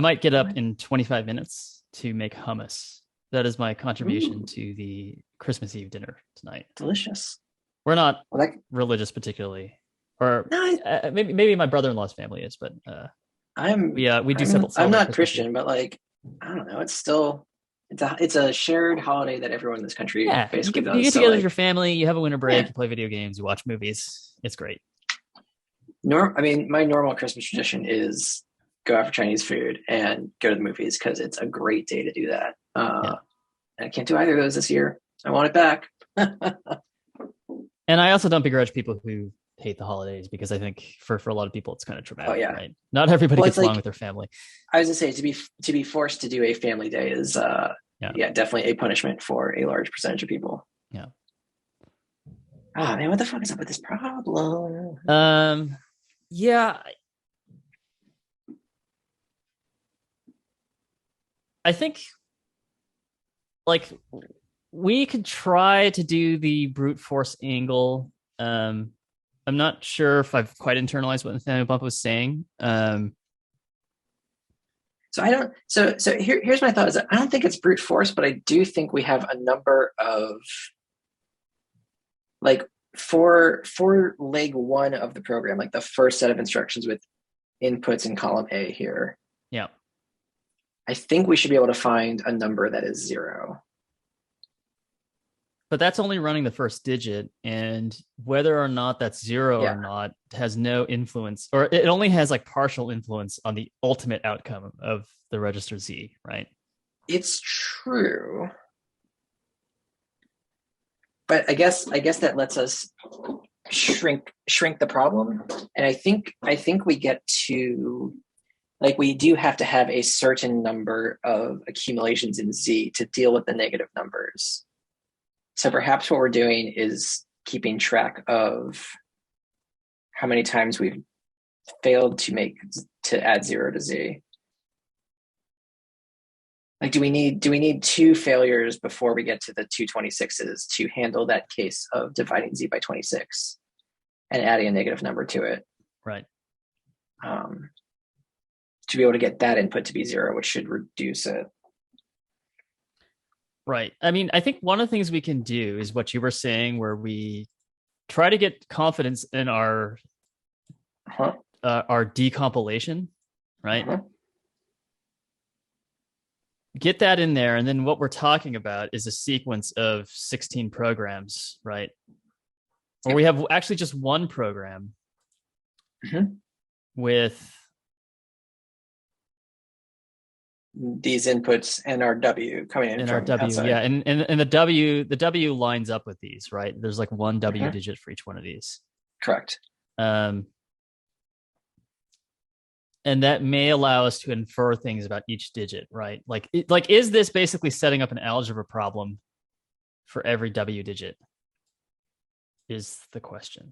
might get up in 25 minutes to make hummus. That is my contribution to the Christmas Eve dinner tonight. Delicious. We're not religious particularly, or no, maybe my brother-in-law's family is, but we do settle. I'm not Christian, but like I don't know. It's still it's a shared holiday that everyone in this country basically does. You get together with your family, you have a winter break, you play video games, you watch movies. It's great. I mean, my normal Christmas tradition is go out for Chinese food and go to the movies because it's a great day to do that. And I can't do either of those this year. I want it back. And I also don't begrudge people who hate the holidays because I think for a lot of people it's kind of traumatic. Right? Not everybody gets along with their family. I was gonna say to be forced to do a family day is definitely a punishment for a large percentage of people. Yeah. Ah, man, what the fuck is up with this problem? Yeah. I think like we could try to do the brute force angle. I'm not sure if I've quite internalized what Nathaniel Bump was saying. So I don't. So here's my thought: is that I don't think it's brute force, but I do think we have a number of like for leg 1 of the program, like the first set of instructions with inputs in column A here. Yeah. I think we should be able to find a number that is 0. But that's only running the first digit, and whether or not that's 0 or not has no influence, or it only has like partial influence on the ultimate outcome of the register Z, right? It's true. But I guess that lets us shrink the problem. And I think we get to like we do have to have a certain number of accumulations in Z to deal with the negative numbers. So perhaps what we're doing is keeping track of how many times we've failed to add 0 to Z. Like, do we need 2 failures before we get to the 2 26s to handle that case of dividing Z by 26 and adding a negative number to it? Right. To be able to get that input to be 0, which should reduce it. Right. I mean, I think one of the things we can do is what you were saying, where we try to get confidence in our decompilation, right? Get that in there, and then what we're talking about is a sequence of 16 programs, right? Or we have actually just one program with these inputs and our W coming in and our from W, outside. yeah, and the W lines up with these, right? There's like one W digit for each one of these. Correct. And that may allow us to infer things about each digit, right? Like is this basically setting up an algebra problem for every W digit? Is the question.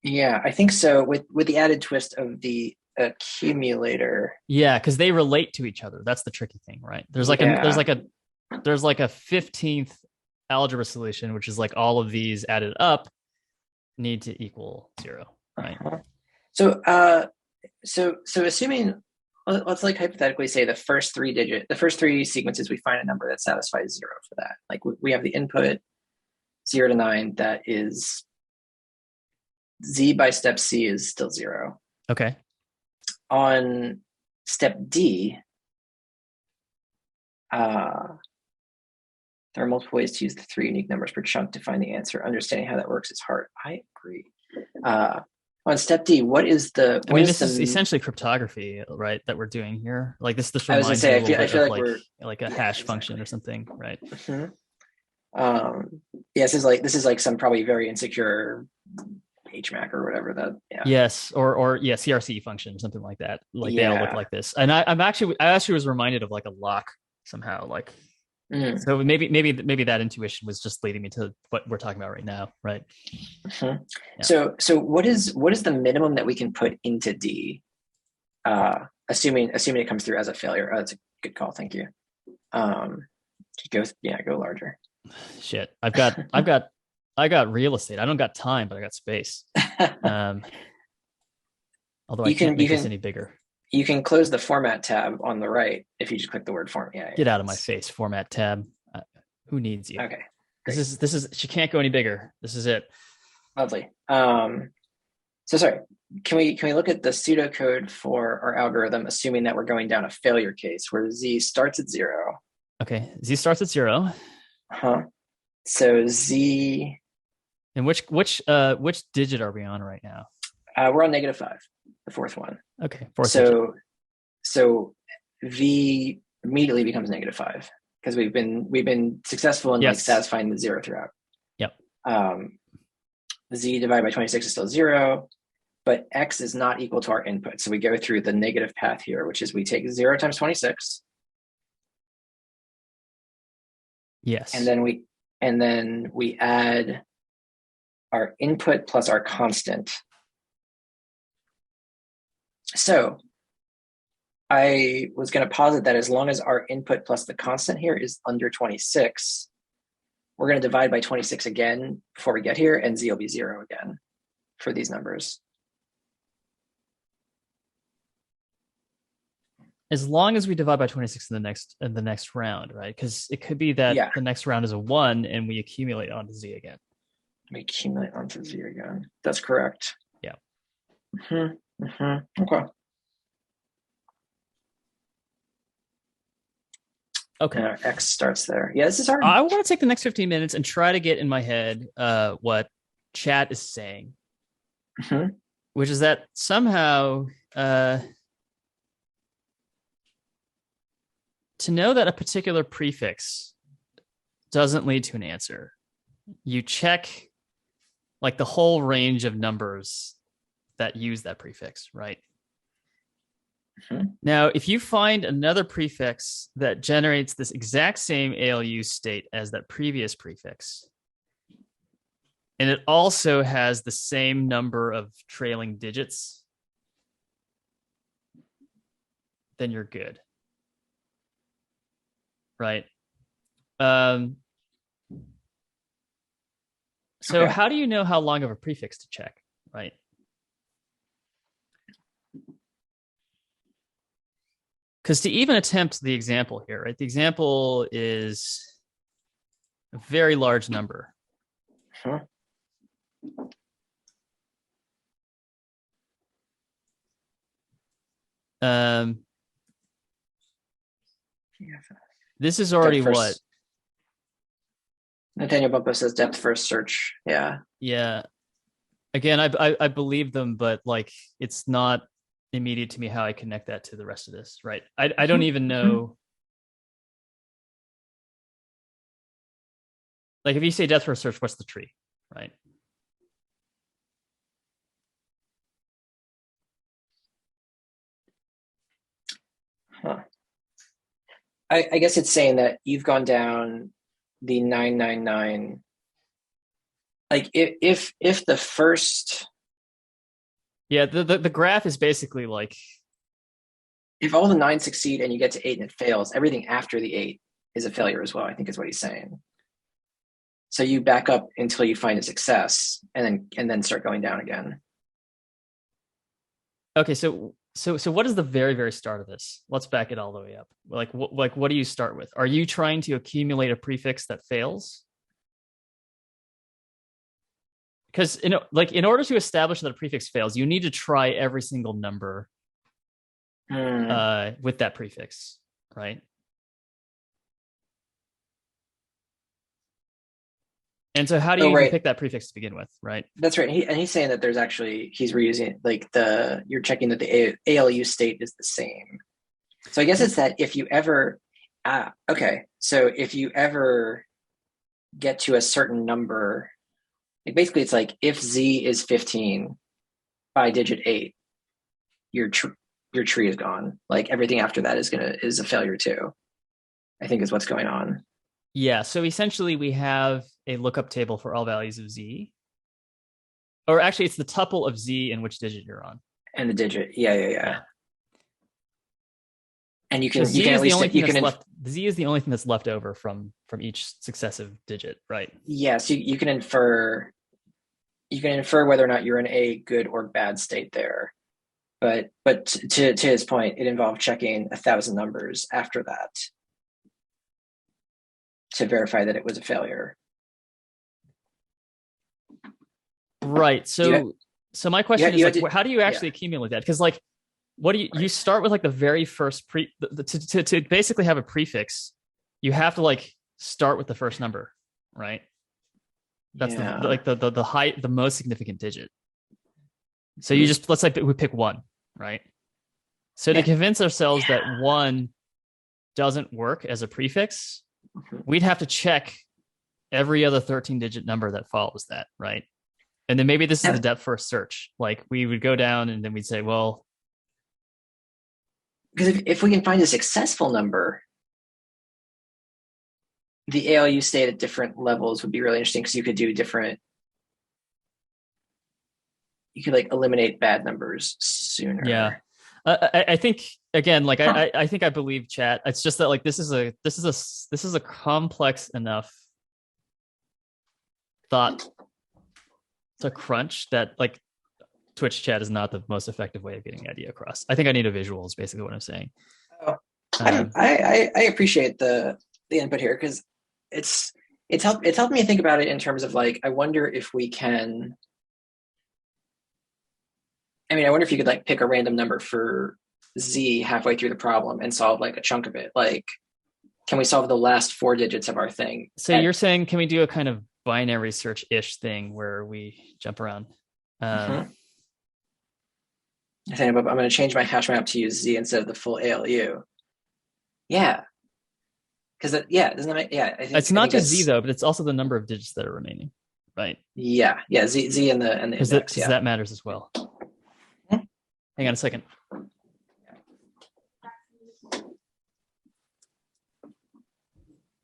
Yeah, I think so. With the added twist of the accumulator. Yeah, because they relate to each other. That's the tricky thing, right? There's like a 15th algebra solution, which is like all of these added up need to equal 0, right? So assuming, let's like hypothetically say the first three sequences, we find a number that satisfies 0 for that. Like we have the input 0 to 9, that is Z by step C is still 0. Okay. On step D, there are multiple ways to use the 3 unique numbers per chunk to find the answer. Understanding how that works is hard. I agree. On step D, what is the? This is essentially cryptography, right? That we're doing here. Like this I was gonna say, I feel like we're like a hash function or something, right? This is like some probably very insecure HMAC or whatever that. Yeah. Yes, or CRC function, something like that. Like they all look like this. And I actually was reminded of like a lock somehow, like. So maybe that intuition was just leading me to what we're talking about right now, right? Yeah. So what is the minimum that we can put into D, assuming it comes through as a failure? Oh, that's a good call, thank you. Go larger. Shit, I got real estate. I don't got time, but I got space. Although I can't make this any bigger. You can close the format tab on the right if you just click the word format. Yeah, get out of my face, format tab. Who needs you? Okay. Great. This is she can't go any bigger. This is it. Lovely. So sorry. Can we look at the pseudocode for our algorithm, assuming that we're going down a failure case where Z starts at 0? Okay. Z starts at 0. So Z. And which digit are we on right now? We're on -5, the fourth one. Okay. So V immediately becomes -5 because we've been successful in like satisfying the 0 throughout. Yep. Z divided by 26 is still 0, but X is not equal to our input. So we go through the negative path here, which is we take 0 times 26. Yes. And then we add our input plus our constant. So I was going to posit that as long as our input plus the constant here is under 26, we're going to divide by 26 again before we get here, and Z will be 0 again for these numbers. As long as we divide by 26 in the next round, right? Because it could be that the next round is a 1 and we accumulate onto Z again. We accumulate onto Z again. That's correct. Yeah. Okay. Okay. And our X starts there. Yeah, this is hard. I want to take the next 15 minutes and try to get in my head what chat is saying, which is that somehow to know that a particular prefix doesn't lead to an answer, you check like the whole range of numbers that use that prefix, right? Now, if you find another prefix that generates this exact same ALU state as that previous prefix, and it also has the same number of trailing digits, then you're good. Right? So how do you know how long of a prefix to check, right? Because to even attempt the example here, right? The example is A very large number. Huh? This is already what? Nathaniel Bumpo says depth first search. Yeah. Yeah. Again, I believe them, but like it's not immediate to me how I connect that to the rest of this, right? I don't even know. Like if you say depth first search, what's the tree, right? Huh. I guess it's saying that you've gone down the 999. Like if the first, yeah, the graph is basically like if all the 9 succeed and you get to 8 and it fails, everything after the 8 is a failure as well, I think is what he's saying. So you back up until you find a success and then start going down again. okay, so what is the very, very start of this? Let's back it all the way up. Like what do you start with? Are you trying to accumulate a prefix that fails? Because in order to establish that a prefix fails, you need to try every single number with that prefix, right? And so how do you even pick that prefix to begin with, right? That's right. And he's saying that there's actually, he's reusing like you're checking that the ALU state is the same. So I guess it's that if you ever, okay. So if you ever get to a certain number, like basically it's like if Z is 15 by digit 8, your tree is gone. Like everything after that is a failure too, I think is what's going on. Yeah. So essentially we have a lookup table for all values of Z. Or actually it's the tuple of Z in which digit you're on. And the digit. Yeah. And you can Z you can is at least the only you thing can left. Z is the only thing that's left over from each successive digit, right? Yeah, so you can infer whether or not you're in a good or bad state there. But to his point, it involved checking 1,000 numbers after that to verify that it was a failure. Right. So my question is like, how do you actually accumulate that? Because like, what do you start with like the very first to basically have a prefix, you have to like start with the first number, right? That's the most significant digit. So you just, let's say we pick 1, right? So to convince ourselves that 1 doesn't work as a prefix, we'd have to check every other 13-digit number that follows that, right? And then maybe this is the depth first search. Like we would go down and then we'd say, well, because if we can find a successful number, the ALU state at different levels would be really interesting because you could do different. You could like eliminate bad numbers sooner. Yeah, I think again, like I think I believe chat. It's just that like this is a complex enough thought to crunch that like Twitch chat is not the most effective way of getting the idea across. I think I need a visual is basically what I'm saying. Oh, I appreciate the input here because it's helped me think about it in terms of like, I wonder if we can, I wonder if you could like pick a random number for Z halfway through the problem and solve like a chunk of it. Like, can we solve the last 4 digits of our thing? So you're saying, can we do a kind of binary search-ish thing where we jump around? I think I'm going to change my hash map to use Z instead of the full ALU. Yeah. Because doesn't that make, I think it's not just Z though, but it's also the number of digits that are remaining, right? Yeah. Z and the index. That matters as well. Hang on a second.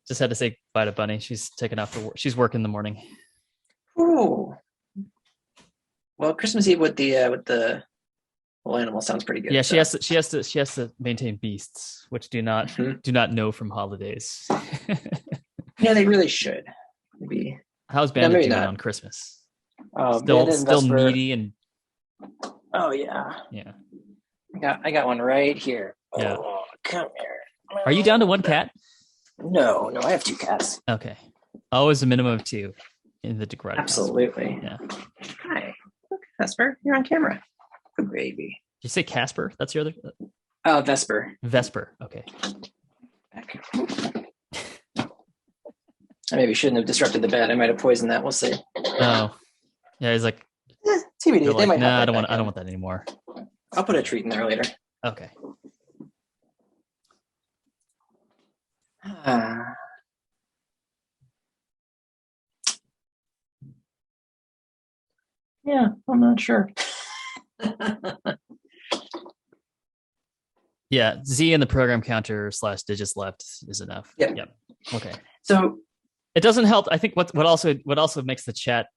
Just had to say bye to Bunny. She's taken off for work. She's working in the morning. Ooh. Well, Christmas Eve with the whole animal sounds pretty good. Yeah, she has to maintain beasts, which do not know from holidays. Yeah, they really should. Maybe. How's Bandit doing on Christmas? Still needy and. Oh yeah. Yeah. I got one right here. Yeah. Oh, come here. Are you down to 1 cat? No, I have 2 cats. Okay. Always a minimum of 2 in the quadratic constant. Absolutely. Yeah. Hi. Look, Vesper, you're on camera. Good baby. Did you say Casper? That's your other Vesper. Vesper. Okay. Back. I maybe shouldn't have disrupted the bed. I might have poisoned that. We'll see. Oh, yeah. He's like, TBD. They like, might. nah, I don't want that anymore. I'll put a treat in there later. Okay. Yeah, I'm not sure. Yeah, Z in the program counter / digits left is enough. Yep. Okay. So it doesn't help. I think what also makes the chat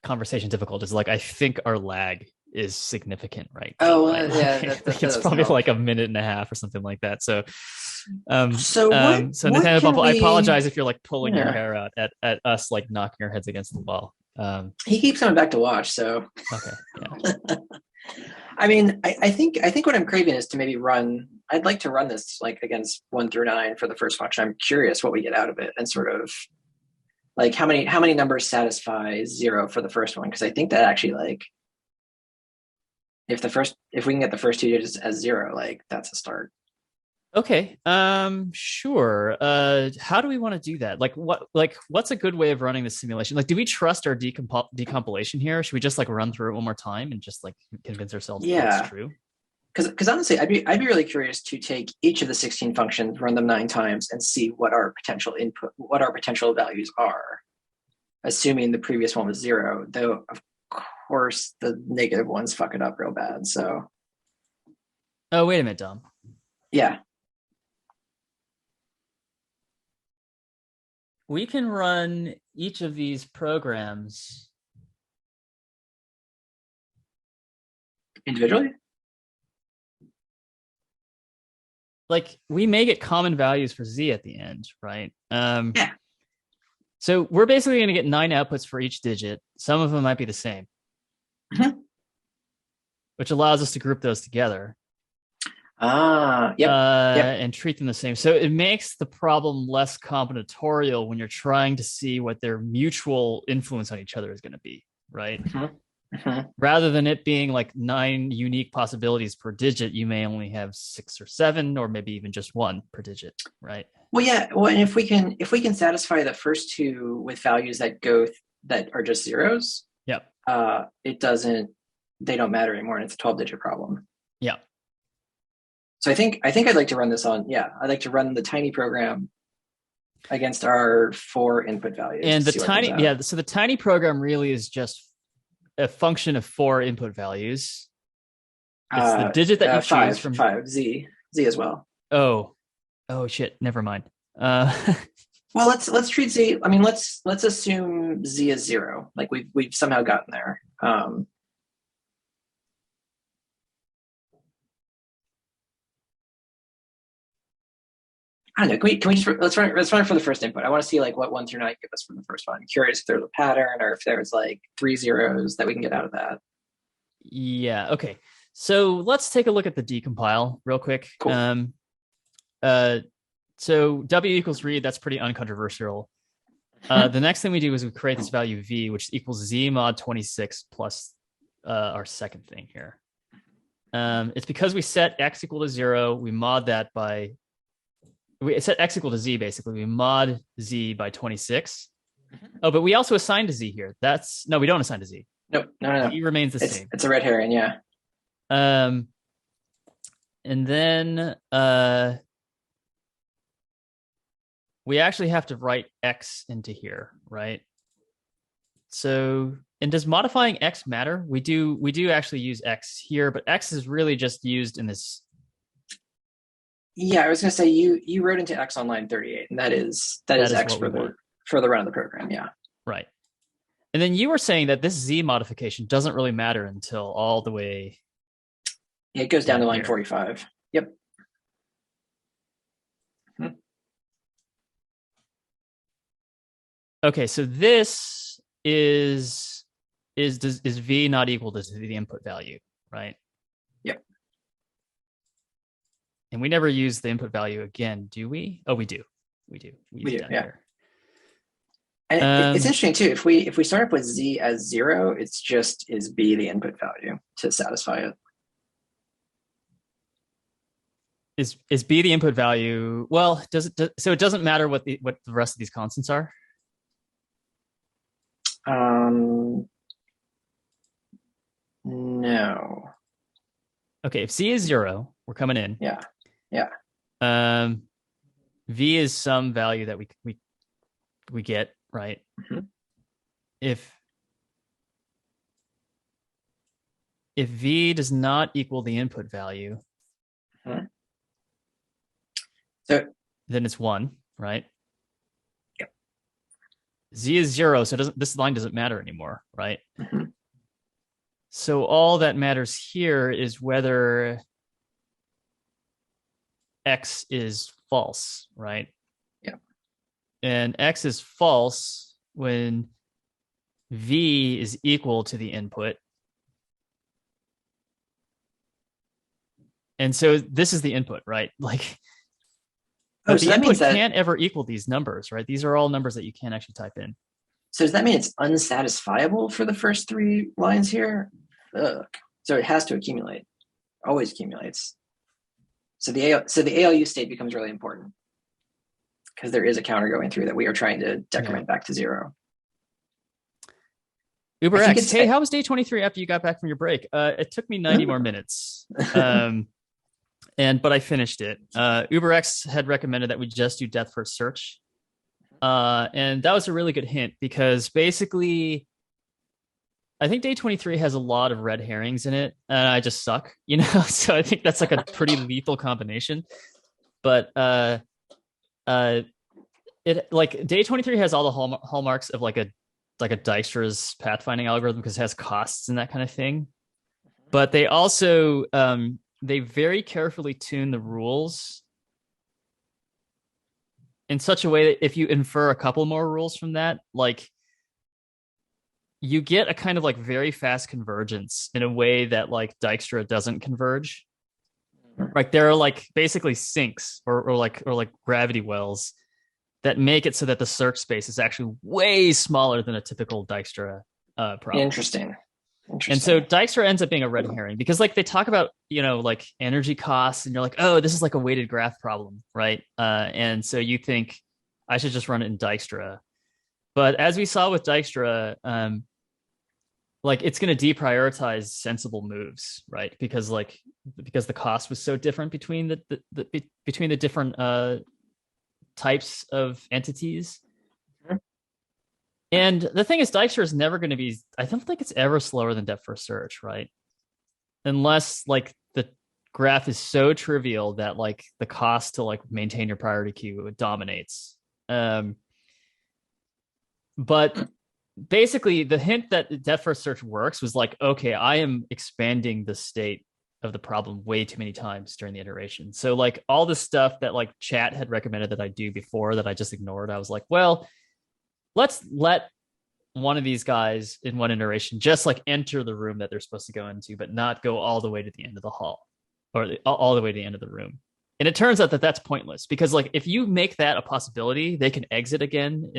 conversation difficult is like I think our lag is significant, right? Oh, right? yeah, it's probably help. Like a minute and a half or something like that. So, so Nathaniel Bumble, I apologize if you're like pulling your hair out at us, like knocking our heads against the wall. He keeps coming back to watch, so okay. Yeah. I mean, I think what I'm craving is to maybe run. I'd like to run this like against 1 through 9 for the first function. I'm curious what we get out of it, and sort of like how many numbers satisfy 0 for the first one, because I think that actually like if we can get the first 2 digits as 0, like that's a start. Okay. Sure. How do we want to do that? What's a good way of running the simulation? Like, do we trust our decompilation here? Should we just like run through it one more time and just like convince ourselves that it's true? Because honestly, I'd be really curious to take each of the 16 functions, run them 9 times, and see what our potential values are, assuming the previous one was 0. Though, of course, the negative ones fuck it up real bad. So. Oh, wait a minute, Dom. Yeah. We can run each of these programs individually. Like we may get common values for Z at the end, right? Yeah. So we're basically going to get 9 outputs for each digit. Some of them might be the same, which allows us to group those together. Yep. And treat them the same. So it makes the problem less combinatorial when you're trying to see what their mutual influence on each other is going to be, right? Rather than it being like 9 unique possibilities per digit, you may only have 6 or 7, or maybe even just 1 per digit, right? Well, yeah. Well, and if we can satisfy the first 2 with values that are just zeros, yep. They don't matter anymore, and it's a 12-digit problem. Yeah. So I think I'd like to run this on. Yeah, I'd like to run the tiny program against our 4 input values. And the tiny, so the tiny program really is just a function of 4 input values. It's the digit that you choose from 5 Z as well. Oh shit! Never mind. Well, let's treat Z. I mean, let's assume Z is 0. Like we've somehow gotten there. I don't know. Can we just let's run it for the first input. I want to see like what 1 through 9 give us from the first one. I'm curious if there's a pattern or if there's like 3 zeros that we can get out of that. Yeah. Okay. So let's take a look at the decompile real quick. Cool. So W equals read. That's pretty uncontroversial. The next thing we do is we create this value V, which equals Z mod 26 plus our second thing here. It's because we set X equal to 0. We mod that by we set X equal to Z, basically. We mod Z by 26. Oh, but we also assign to Z here. No, we don't assign to Z. Nope. No. Z remains the same. It's a red herring, yeah. And then we actually have to write X into here, right? So, and does modifying X matter? We do actually use X here, but X is really just used in this. Yeah, I was going to say you wrote into X on line 38, and that is X for the run of the program. Yeah. Right. And then you were saying that this Z modification doesn't really matter until all the way. Yeah, it goes down to line 45. Yep. Okay, so this is V not equal to the input value, right? Yep. And we never use the input value again, do we? Oh, we do. We do. Yeah. Here. And it's Um, interesting too. If we start up with z as 0, it's just is b the input value to satisfy it. is b the input value? Well, so it doesn't matter what the rest of these constants are? Um, no. Okay, if c is 0, we're coming in. Yeah. Yeah. Um, v is some value that we get, right? Mhm. If v does not equal the input value, Mhm. So then it's 1, right? yep. Z is 0, so this line doesn't matter anymore, right? Mhm. So all that matters here is whether x is false, right? Yeah. And x is false when v is equal to the input. And so this is the input, right? Like, Oh, but so the that means input that can't ever equal these numbers, right? These are all numbers that you can't actually type in. so does that mean it's unsatisfiable for the first 3 lines here? Ugh. So it has to accumulate. Always accumulates. So the ALU state becomes really important because there is a counter going through that we are trying to decrement back to 0. I think UberX, it's hey, how was day 23 after you got back from your break? It took me 90 more minutes. But I finished it. UberX had recommended that we just do depth first search. And that was a really good hint because basically I think day 23 has a lot of red herrings in it, and I just suck, so I think that's like a pretty lethal combination. But it like day 23 has all the hallmarks of like a Dijkstra's pathfinding algorithm because it has costs and that kind of thing. But they also they very carefully tune the rules in such a way that if you infer a couple more rules from that, like you get a kind of like very fast convergence in a way that like Dijkstra doesn't converge. Like there are like basically sinks or like gravity wells that make it so that the search space is actually way smaller than a typical Dijkstra problem. Interesting. And so Dijkstra ends up being a red herring because like they talk about, like energy costs and you're like, oh, this is like a weighted graph problem, right? And so you think I should just run it in Dijkstra. But as we saw with Dijkstra, like it's going to deprioritize sensible moves, right? Because the cost was so different between the different types of entities. Mhm. And the thing is, Dijkstra is never going to be. I don't think it's ever slower than depth first search, right? Unless like the graph is so trivial that like the cost to like maintain your priority queue dominates. But basically, the hint that depth first search works was like, okay, I am expanding the state of the problem way too many times during the iteration. So like all the stuff that like chat had recommended that I do before that I just ignored, I was like, well, let's let one of these guys in one iteration just like enter the room that they're supposed to go into, but not go all the way to the end of the hall or all the way to the end of the room. And it turns out that that's pointless because like if you make that a possibility, they can exit again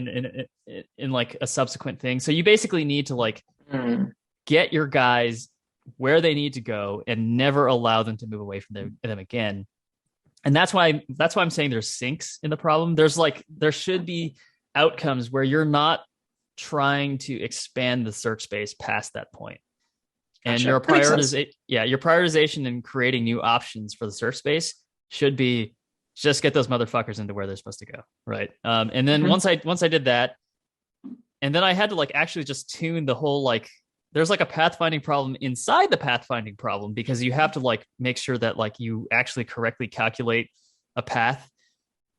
in like a subsequent thing. So you basically need to like get your guys where they need to go and never allow them to move away from them again. And that's why I'm saying there's sinks in the problem. There should be outcomes where you're not trying to expand the search space past that point. And Gotcha. your prioritization and creating new options for the search space should be just get those motherfuckers into where they're supposed to go, right? And then once I did that, and then I had to like actually just tune the whole like there's like a pathfinding problem inside the pathfinding problem because you have to like make sure that like you actually correctly calculate a path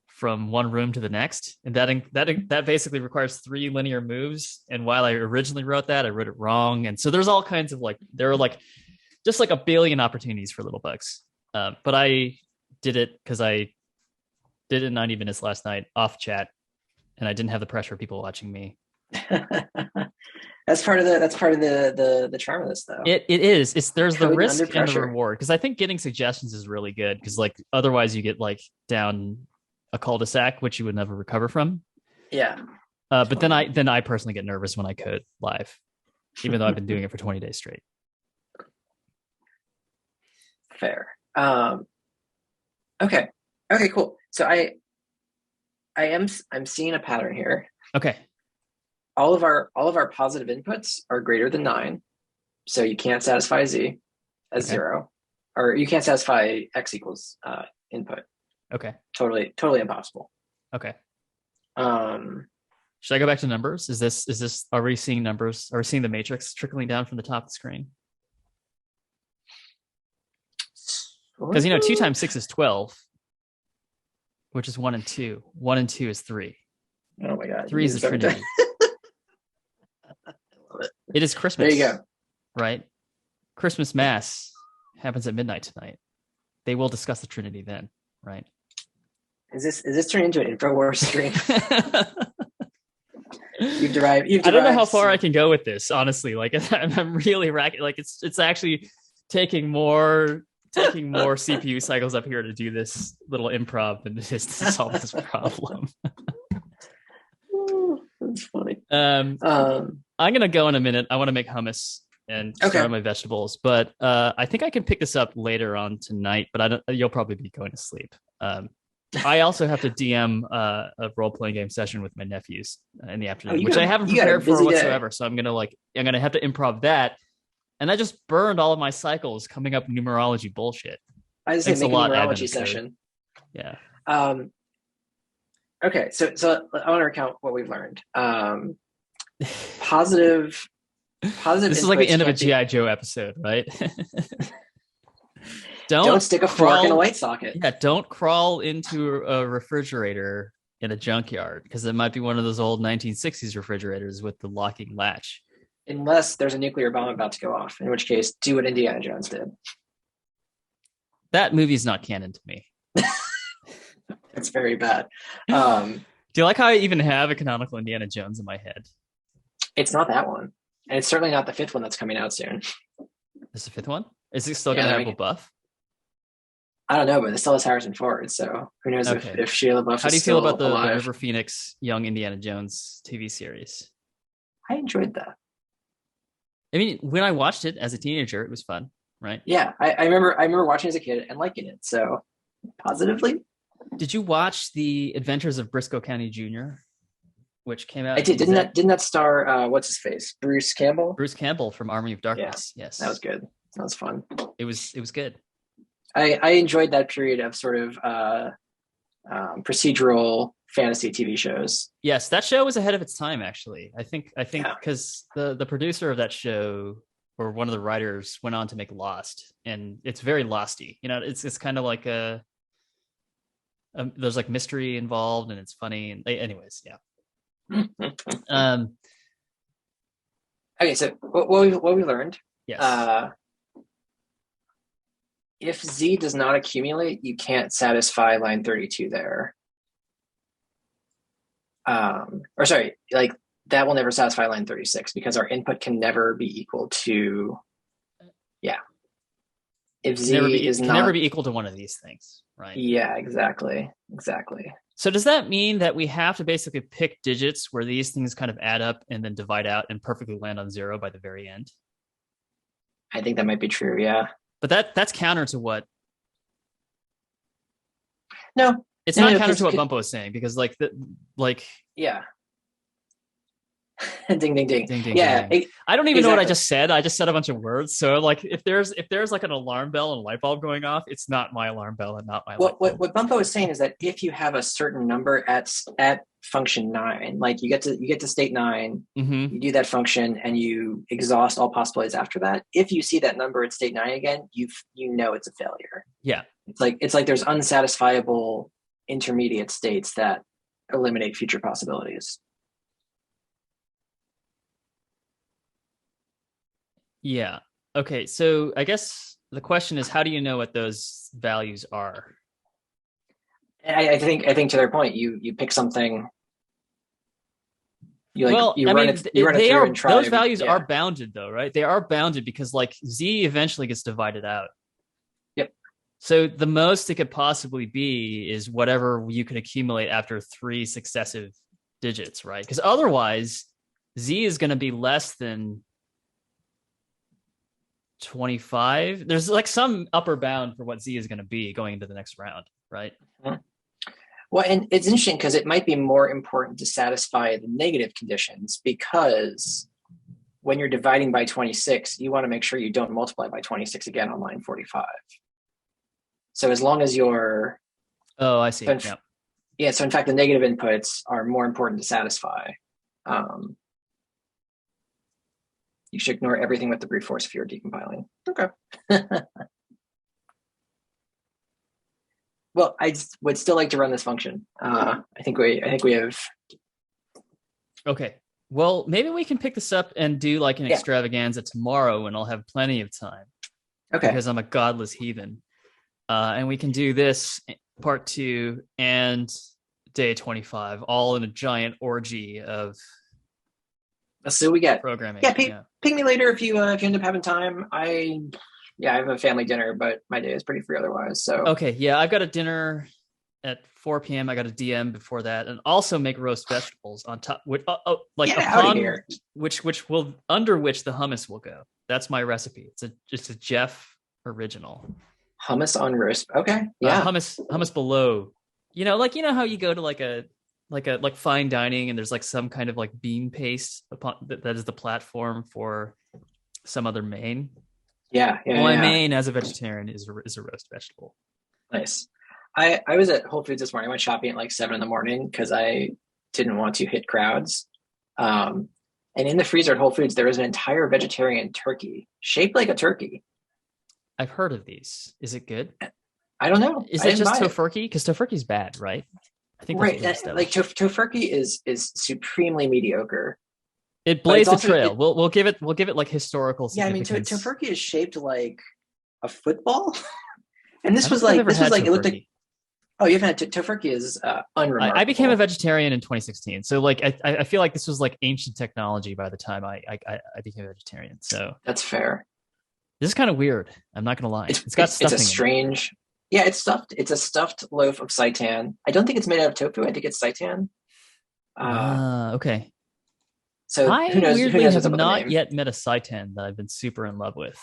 from one room to the next, and that basically requires 3 linear moves. And while I originally wrote that, I wrote it wrong, and so there's all kinds of like there are like just like a billion opportunities for little bugs. But I did it because I did it in 90 minutes last night off chat, and I didn't have the pressure of people watching me. That's part of the charm of this, though. It is. There's the risk and the pressure. reward because I think getting suggestions is really good because like otherwise you get like down a cul-de-sac which you would never recover from. Yeah. But then I personally get nervous when I code live, even though I've been doing it for 20 days straight. Fair. Okay. Okay, cool. So I'm seeing a pattern here. Okay. All of our positive inputs are greater than 9. So you can't satisfy Z as 0. Or you can't satisfy X equals input. Okay. Totally impossible. Okay. Should I go back to numbers? Is this are we seeing numbers? Are we seeing the matrix trickling down from the top of the screen? Because 2 times 6 is 12, which is 1 and 2. 1 and 2 is 3. Oh my god. 3 is the Trinity. I love it. It is Christmas. There you go. Right? Christmas Mass happens at midnight tonight. They will discuss the Trinity then, right? Is this turning into an InfoWars stream? You've derived. I don't know how far I can go with this, honestly. Like I'm really racking. Like it's actually taking more CPU cycles up here to do this little improv than it is to solve this problem. That's funny. I'm gonna go in a minute. I want to make hummus and start on my vegetables, but I think I can pick this up later on tonight. But you'll probably be going to sleep. I also have to DM a role-playing game session with my nephews in the afternoon, which I haven't prepared for whatsoever. So I'm gonna have to improv that. And I just burned all of my cycles coming up numerology bullshit. I was saying make a numerology session. Yeah. Okay, so I want to recount what we've learned. Positive. This is like the end of a G.I. Joe episode, right? Don't stick a fork in a light socket. Yeah, don't crawl into a refrigerator in a junkyard because it might be one of those old 1960s refrigerators with the locking latch. Unless there's a nuclear bomb about to go off, in which case, do what Indiana Jones did. That movie's not canon to me. It's very bad. Do you like how I even have a canonical Indiana Jones in my head? It's not that one. And it's certainly not the 5th one that's coming out soon. Is the 5th one? Is it still going to have a buff? I don't know, but it still has Harrison Ford, so who knows if Shia LaBeouf is still alive. How do you feel about the River Phoenix Young Indiana Jones TV series? I enjoyed that. I mean, when I watched it as a teenager, it was fun, right? Yeah, I remember watching as a kid and liking it. So positively. Did you watch The Adventures of Briscoe County Jr., which came out? I did. Didn't that star what's his face? Bruce Campbell? Bruce Campbell from Army of Darkness. Yeah, yes. That was good. That was fun. It was good. I enjoyed that period of sort of procedural fantasy TV shows. Yes, that show was ahead of its time, actually. I think because the producer of that show or one of the writers went on to make Lost, and it's very Losty. It's kind of like there's like mystery involved, and it's funny. And anyways, yeah. Okay, so what we learned? Yes. If Z does not accumulate, you can't satisfy line 32 there. Or sorry, like that will never satisfy line 36 because our input can never be equal to, If Z can never be equal to one of these things, right? Yeah, exactly. So does that mean that we have to basically pick digits where these things kind of add up and then divide out and perfectly land on 0 by the very end? I think that might be true, yeah. But that's counter to what? No, it's not counter to what Bumpo is saying because yeah. Ding ding ding. Ding, ding, yeah. ding. I don't even know what I just said. I just said a bunch of words. So like if there's like an alarm bell and a light bulb going off, it's not my alarm bell and not my light bulb. What Bumpo is saying is that if you have a certain number at function 9, like you get to state 9, you do that function and you exhaust all possibilities after that. If you see that number at state 9 again, you know it's a failure. Yeah. It's like there's unsatisfiable intermediate states that eliminate future possibilities. Yeah. Okay. So I guess the question is, how do you know what those values are? I think to their point, you pick something. Those values are bounded though, right? They are bounded because like Z eventually gets divided out. Yep. So the most it could possibly be is whatever you can accumulate after 3 successive digits, right? Because otherwise, Z is going to be less than 25. There's like some upper bound for what Z is going to be going into the next round, right? Mhm. Well, and it's interesting because it might be more important to satisfy the negative conditions, because when you're dividing by 26, you want to make sure you don't multiply by 26 again on line 45. So as long as you're... Oh, I see. Yeah. Yeah, so in fact, the negative inputs are more important to satisfy. You should ignore everything with the brute force if you're decompiling. Okay. Well, I would still like to run this function. I think we have. Okay. Well, maybe we can pick this up and do like an extravaganza tomorrow when I'll have plenty of time. Okay. Because I'm a godless heathen. And we can do this part 2 and day 25, all in a giant orgy of... Let's see what we get. Programming. Yeah, ping me later if you end up having time. I have a family dinner, but my day is pretty free otherwise. So okay, yeah, I've got a dinner at 4 p.m. I got a DM before that, and also make roast vegetables on top, which upon which will under which the hummus will go. That's my recipe. It's a Jeff original. Hummus on roast. Okay, yeah. Hummus below. You know how you go to like fine dining and there's like some kind of like bean paste upon that is the platform for some other main. My main as a vegetarian is a roast vegetable. Nice. I was at Whole Foods this morning. I went shopping at like 7 a.m. because I didn't want to hit crowds. And in the freezer at Whole Foods, there was an entire vegetarian turkey shaped like a turkey. I've heard of these. Is it good? I don't know. Is it just tofurkey? Because tofurkey's bad, right? I think right. Like tofurkey is supremely mediocre. It blazed a trail. We'll give it like historical significance. Yeah, I mean, tofurkey is shaped like a football, and this was like elliptic. Oh, you haven't had tofurkey is unremarkable. I became a vegetarian in 2016, so like I feel like this was like ancient technology by the time I became a vegetarian. So that's fair. This is kind of weird. I'm not gonna lie. It's got stuffing. It's a strange. Yeah, it's stuffed. It's a stuffed loaf of seitan. I don't think it's made out of tofu. I think it's seitan. Okay. So I who knows? Weirdly have not yet met a seitan that I've been super in love with.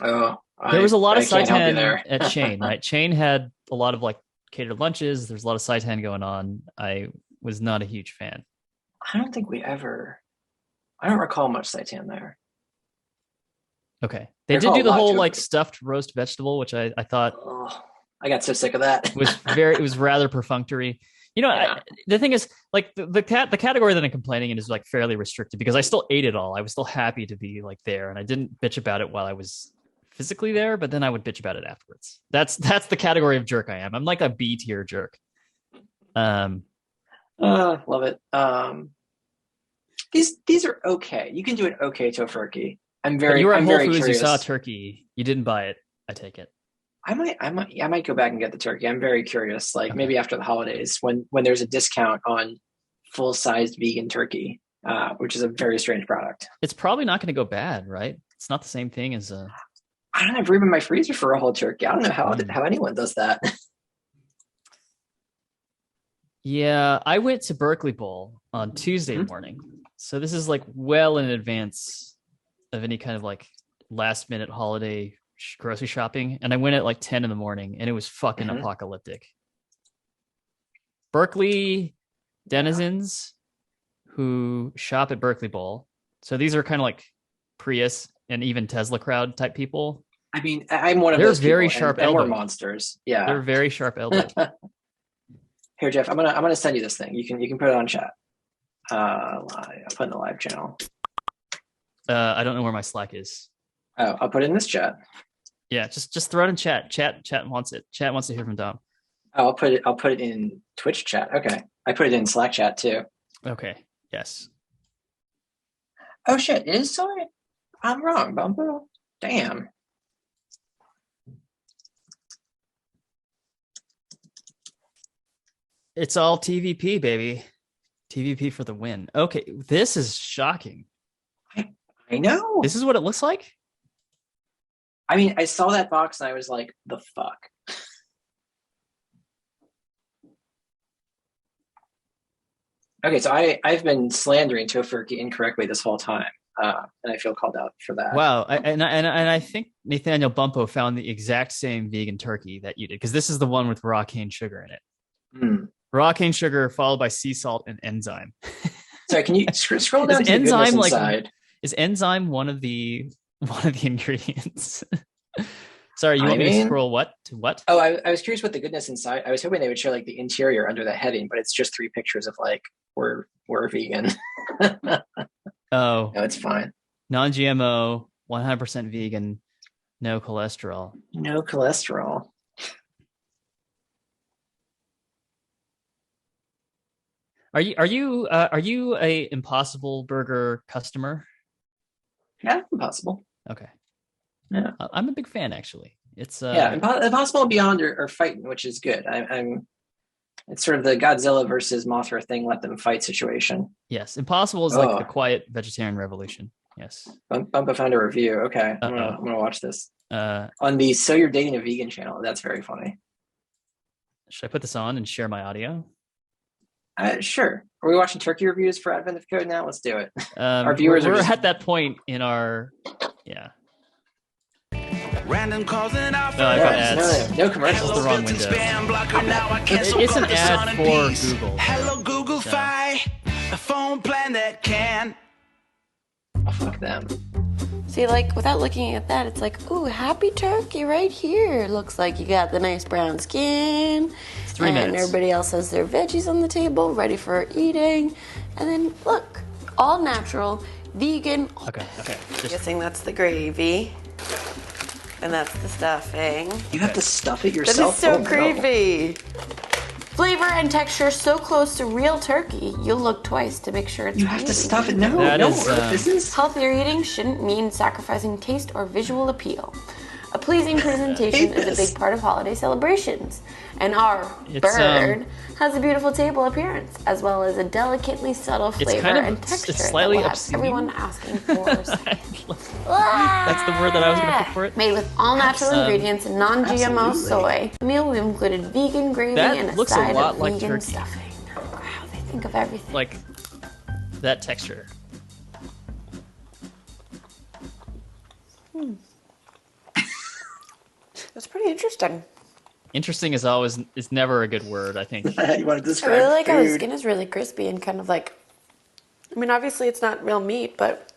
Oh, there was a lot of seitan at Chain, right? Chain had a lot of like catered lunches. There's a lot of seitan going on. I was not a huge fan. I don't recall much seitan there. Okay. They did do the whole like stuffed roast vegetable, which I thought... Oh, I got so sick of that. It was rather perfunctory. The thing is, like the category that I'm complaining in is like fairly restricted because I still ate it all. I was still happy to be like there, and I didn't bitch about it while I was physically there, but then I would bitch about it afterwards. That's the category of jerk I am. I'm like a B tier jerk. Love it. These are okay. You can do an okay tofurkey. You were at Whole Foods. You saw a turkey. You didn't buy it. I take it. I might go back and get the turkey. I'm very curious. Like maybe after the holidays, when there's a discount on full-sized vegan turkey, which is a very strange product. It's probably not going to go bad, right? It's not the same thing as a... I don't have room in my freezer for a whole turkey. I don't know how anyone does that. Yeah, I went to Berkeley Bowl on Tuesday morning, so this is like well in advance of any kind of like last minute holiday grocery shopping, and I went at like 10 in the morning and it was fucking apocalyptic. Berkeley denizens who shop at Berkeley Bowl, so these are kind of like Prius and even Tesla crowd type people. I mean, I'm one of those people. They're very sharp elbowed. We're monsters. Yeah, they're very sharp elbowed. Here, Jeff, I'm gonna send you this thing. You can put it on chat. I'll put in the live channel. I don't know where my Slack is. Oh, I'll put it in this chat. Yeah, just throw it in chat. Chat wants it. Chat wants to hear from Dom. Oh, I'll put it in Twitch chat. Okay. I put it in Slack chat too. Okay. Yes. Oh shit, it is sorry. I'm wrong, Bumbo. Damn. It's all TVP, baby. TVP for the win. Okay, this is shocking. I know. This is what it looks like? I mean, I saw that box and I was like, the fuck? Okay, so I've been slandering tofurkey incorrectly this whole time, and I feel called out for that. Wow, and I think Nathaniel Bumpo found the exact same vegan turkey that you did because this is the one with raw cane sugar in it. Hmm. Raw cane sugar followed by sea salt and enzyme. Sorry, can you scroll Is down to the goodness enzyme like inside? is enzyme one of the ingredients? Sorry, you I want me to mean, scroll what to what? oh, I was curious what the goodness inside. I was hoping they would show like the interior under that heading, but it's just three pictures of like we're vegan. No, Oh, it's fine. non-GMO, 100% vegan, no cholesterol. No cholesterol. Are you a Impossible Burger customer? Yeah, impossible. Okay. Yeah, I'm a big fan actually. It's yeah. Impossible and Beyond are fighting, which is good. I'm. It's sort of the Godzilla versus Mothra thing. Let them fight situation. yes, Impossible is like the Oh, quiet vegetarian revolution. Yes. Bumpa found a review. Okay, Uh-oh. I'm gonna watch this Uh on the So You're Dating a Vegan channel. That's very funny. should I put this on and share my audio? Sure. Are we watching turkey reviews for Advent of Code now? Let's do it. Our We're, viewers are we're just at that point in our yeah. Random calls and offers. No, I've got ads. no commercials. That's the wrong Built-in window. spam blocker. Now I can't It's an focus ad on in for peace. Google. Hello, Google So- Fi, a phone plan that can. Oh, fuck them. See, like, without looking at that, it's like, ooh, happy turkey right here. Looks like you got the nice brown skin. It's 3 and minutes. everybody else has their veggies on the table, ready for eating. And then, look, all natural, vegan. Okay. Just Guessing that's the gravy. And that's the stuffing. You have to stuff it That yourself. is so Oh, no. creepy. Flavor and texture so close to real turkey, you'll look twice to make sure it's You have to really stuff it. No, That no. is, This is Healthier eating shouldn't mean sacrificing taste or visual appeal. A pleasing presentation hate is a this. big part of holiday celebrations. And our It's, bird has a beautiful table appearance, as well as a delicately subtle flavor kind of- and it's texture slightly that will have obscene. everyone asking for. That's the word that I was going to put for it. Made with all natural ingredients and non-GMO absolutely. soy. The meal included vegan gravy That and a looks a side lot of like vegan turkey. stuffing. Wow, they think of everything. Like that texture. It's pretty interesting. Interesting is never a good word, I think. you want to I describe really like how the food. skin is really crispy and kind of like. I mean, obviously it's not real meat, but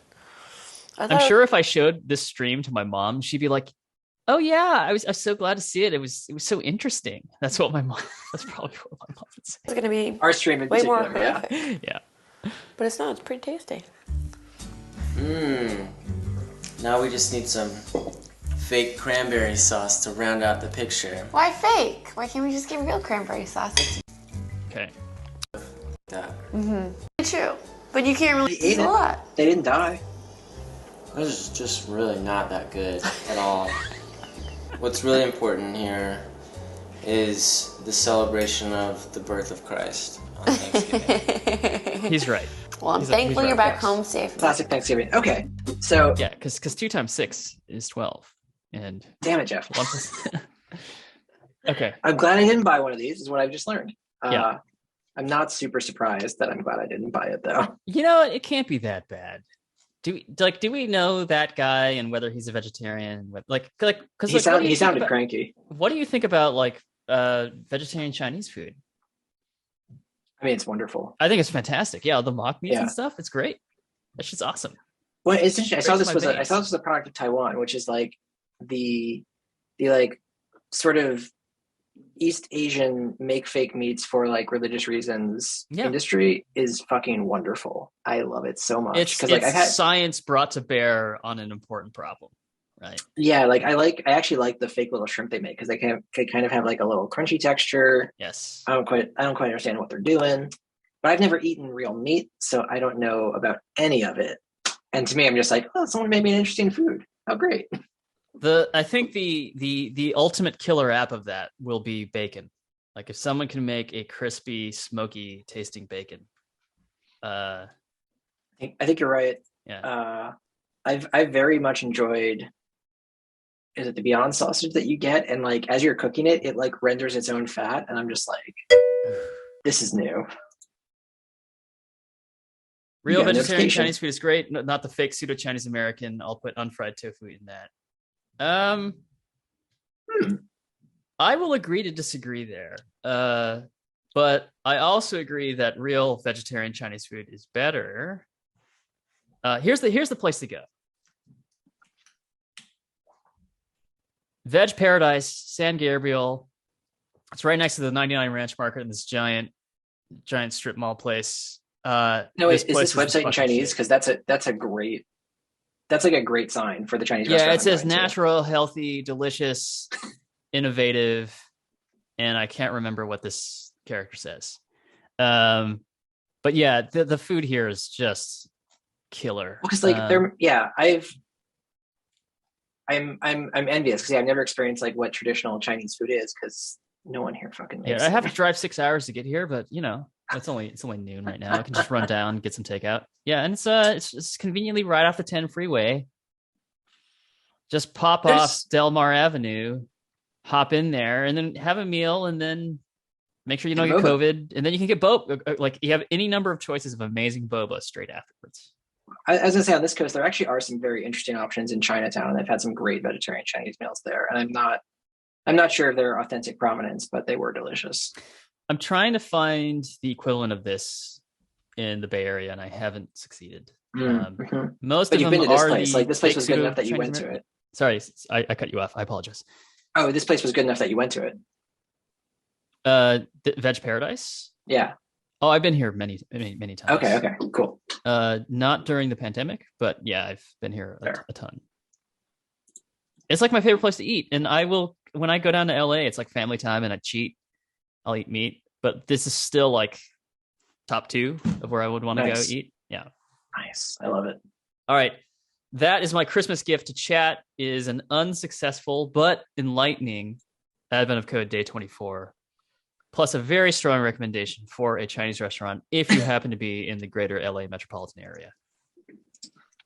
I I'm thought- sure if I showed this stream to my mom, she'd be like, "Oh yeah, I was so glad to see it. It was so interesting." That's what my mom. That's probably what my mom would say. it's gonna be Our stream in way more particular, yeah. horrific, Yeah. but it's not. It's pretty tasty. Now we just need some fake cranberry sauce to round out the picture. Why fake? Why can't we just get real cranberry sauce? It's Okay. That. true, but you can't really They ate eat a it. lot. They didn't die. This is just really not that good at all. What's really important here is the celebration of the birth of Christ on Thanksgiving. He's right. Well, I'm He's thankful right. you're back home safe. Classic Thanksgiving. Okay, so Yeah, because 2 times 6 is 12, and damn it, Jeff. 1 plus. Okay. I'm glad I didn't buy one of these. Is what I've just learned. Yeah. I'm not super surprised that I'm glad I didn't buy it though. You know, it can't be that bad. Do we know that guy and whether he's a vegetarian? Because He sounded cranky. What do you think about like vegetarian Chinese food? I mean, it's wonderful. I think it's fantastic. Yeah, the mock meats Yeah. and stuff. It's great. That shit's awesome. Well, it's interesting. I saw Breaks this my was veins. I saw this was a product of Taiwan, which is like the like sort of East Asian make fake meats for like religious reasons Yeah. industry is fucking wonderful. I love it so much It's like I've had science brought to bear on an important problem, right? yeah, like I actually like the fake little shrimp they make because they kind of have like a little crunchy texture. Yes. I don't quite understand what they're doing, but I've never eaten real meat, so I don't know about any of it. And to me, I'm just like, oh, someone made me an interesting food. Oh, great. I think the ultimate killer app of that will be bacon. Like if someone can make a crispy, smoky tasting bacon. I think you're right. Yeah. I've very much enjoyed. Is it the Beyond sausage that you get, and like as you're cooking it, it like renders its own fat, and I'm just like, this is new. Real got a vegetarian notification. Chinese food is great, not the fake pseudo Chinese American. I'll put unfried tofu in that. I will agree to disagree there. But I also agree that real vegetarian Chinese food is better. Here's the place to go. Veg Paradise, San Gabriel. It's right next to the 99 Ranch Market in this giant strip mall place. No, wait, is this website in fucking Chinese? shit. Because that's like a great sign for the Chinese Yeah, restaurant. it says I'm going to. natural, healthy, delicious, innovative, and I can't remember what this character says. But yeah, the food here is just killer. Because I'm envious because I've never experienced like what traditional Chinese food is because no one here fucking makes I it. have to drive 6 hours to get here, but it's only noon right now. I can just run down, get some takeout. Yeah, and it's conveniently right off the 10 freeway. Just pop off Del Mar Avenue, hop in there, and then have a meal, and then make sure you don't get COVID, and then you can get boba. Like you have any number of choices of amazing boba straight afterwards. I was gonna say on this coast, there actually are some very interesting options in Chinatown, and I've had some great vegetarian Chinese meals there. And I'm not sure of their authentic provenance, but they were delicious. I'm trying to find the equivalent of this in the Bay Area, and I haven't succeeded. Most but of you've them been to this are place. Like this place was good enough that you Chinese went to it. Sorry, I cut you off. I apologize. Oh, this place was good enough that you went to it. Veg Paradise. Yeah. Oh, I've been here many times. Okay, cool. Not during the pandemic, but yeah, I've been here a ton. It's like my favorite place to eat, and when I go down to LA, it's like family time, and I cheat. I'll eat meat, but this is still like top 2 of where I would want to go eat. Yeah, nice. I love it. All right, that is my Christmas gift to chat. Is an unsuccessful but enlightening Advent of Code Day 24. Plus a very strong recommendation for a Chinese restaurant if you happen to be in the greater LA metropolitan area.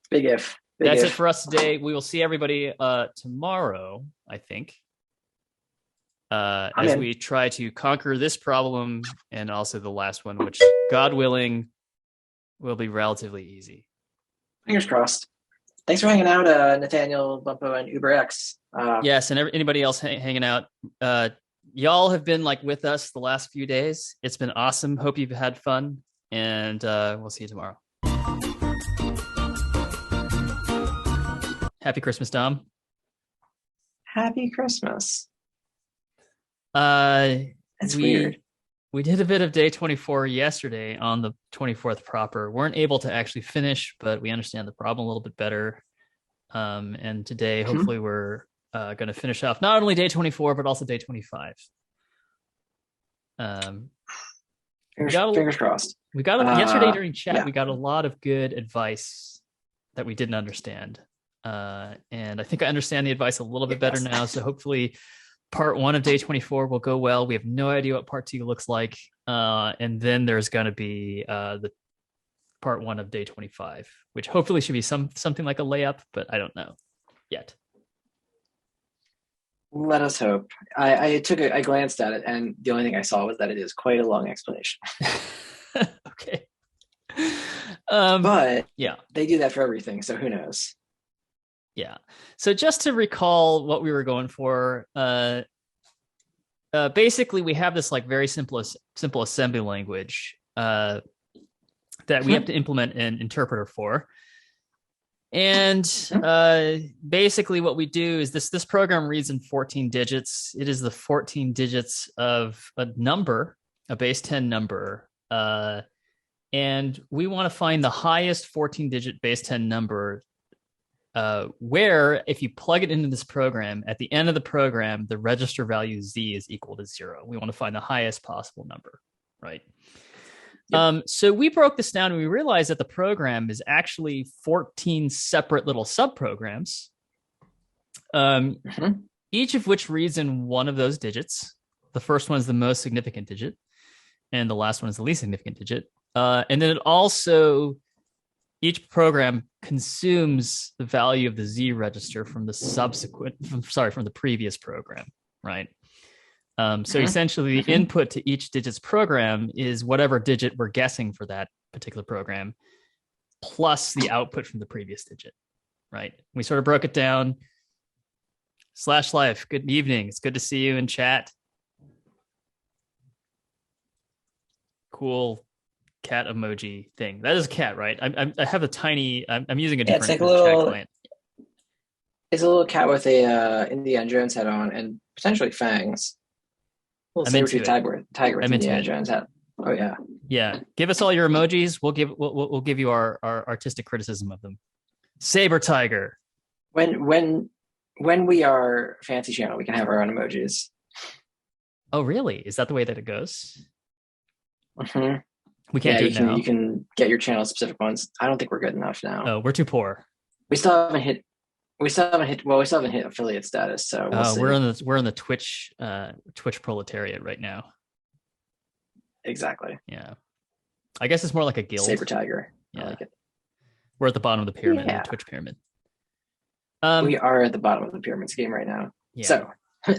Big if. That's it for us today. We will see everybody tomorrow, I think, as we try to conquer this problem and also the last one, which, God willing, will be relatively easy. Fingers crossed. Thanks for hanging out, Nathaniel, Bumpo, and UberX. Yes, and anybody else hanging out. Y'all have been like with us the last few days. It's been awesome. Hope you've had fun, and we'll see you tomorrow. Happy Christmas, Dom. Happy Christmas. It's weird. We did a bit of day 24 yesterday on the 24th proper. Weren't able to actually finish, but we understand the problem a little bit better. And today, hopefully, we're going to finish off not only day 24 but also day 25. Fingers crossed. We got yesterday during chat. We got a lot of good advice that we didn't understand, and I think I understand the advice a little bit better now. So hopefully, part 1 of day 24 will go well. We have no idea what part 2 looks like, and then there's going to be the part 1 of day 25, which hopefully should be something like a layup, but I don't know yet. Let us hope. I glanced at it, and the only thing I saw was that it is quite a long explanation. Okay. But yeah, they do that for everything, so who knows? Yeah. So just to recall what we were going for, basically we have this like very simple assembly language that we have to implement an interpreter for. And basically what we do is this program reads in 14 digits. It is the 14 digits of a number, a base 10 number. And we want to find the highest 14-digit base 10 number where if you plug it into this program, at the end of the program, the register value Z is equal to 0. We want to find the highest possible number, right? Yep. So we broke this down and we realized that the program is actually 14 separate little subprograms, each of which reads in one of those digits. The first one is the most significant digit, and the last one is the least significant digit. And then it also, each program consumes the value of the Z register from the previous program, right? So essentially the input to each digit's program is whatever digit we're guessing for that particular program. plus the output from the previous digit, right? We sort of broke it down. /life, good evening. It's good to see you in chat. Cool cat emoji thing. That is a cat, right? I have a tiny. I'm using a different it's like chat client. It's a little cat with a Indiana Jones head on and potentially fangs. A little saber-tooth tiger with Indiana Jones head. Oh yeah. Yeah. Give us all your emojis. We'll give you our artistic criticism of them. Saber tiger. When we are fancy channel, we can have our own emojis. Oh really? Is that the way that it goes? Mm-hmm. We can't do it now. You can get your channel specific ones. I don't think we're good enough now. Oh, we're too poor. We still haven't hit affiliate status. So we're in the Twitch proletariat right now. Exactly. Yeah. I guess it's more like a guild. Saber tiger. Yeah. I like it. We're at the bottom of the pyramid, the Twitch pyramid. We are at the bottom of the pyramid scheme right now. Yeah. So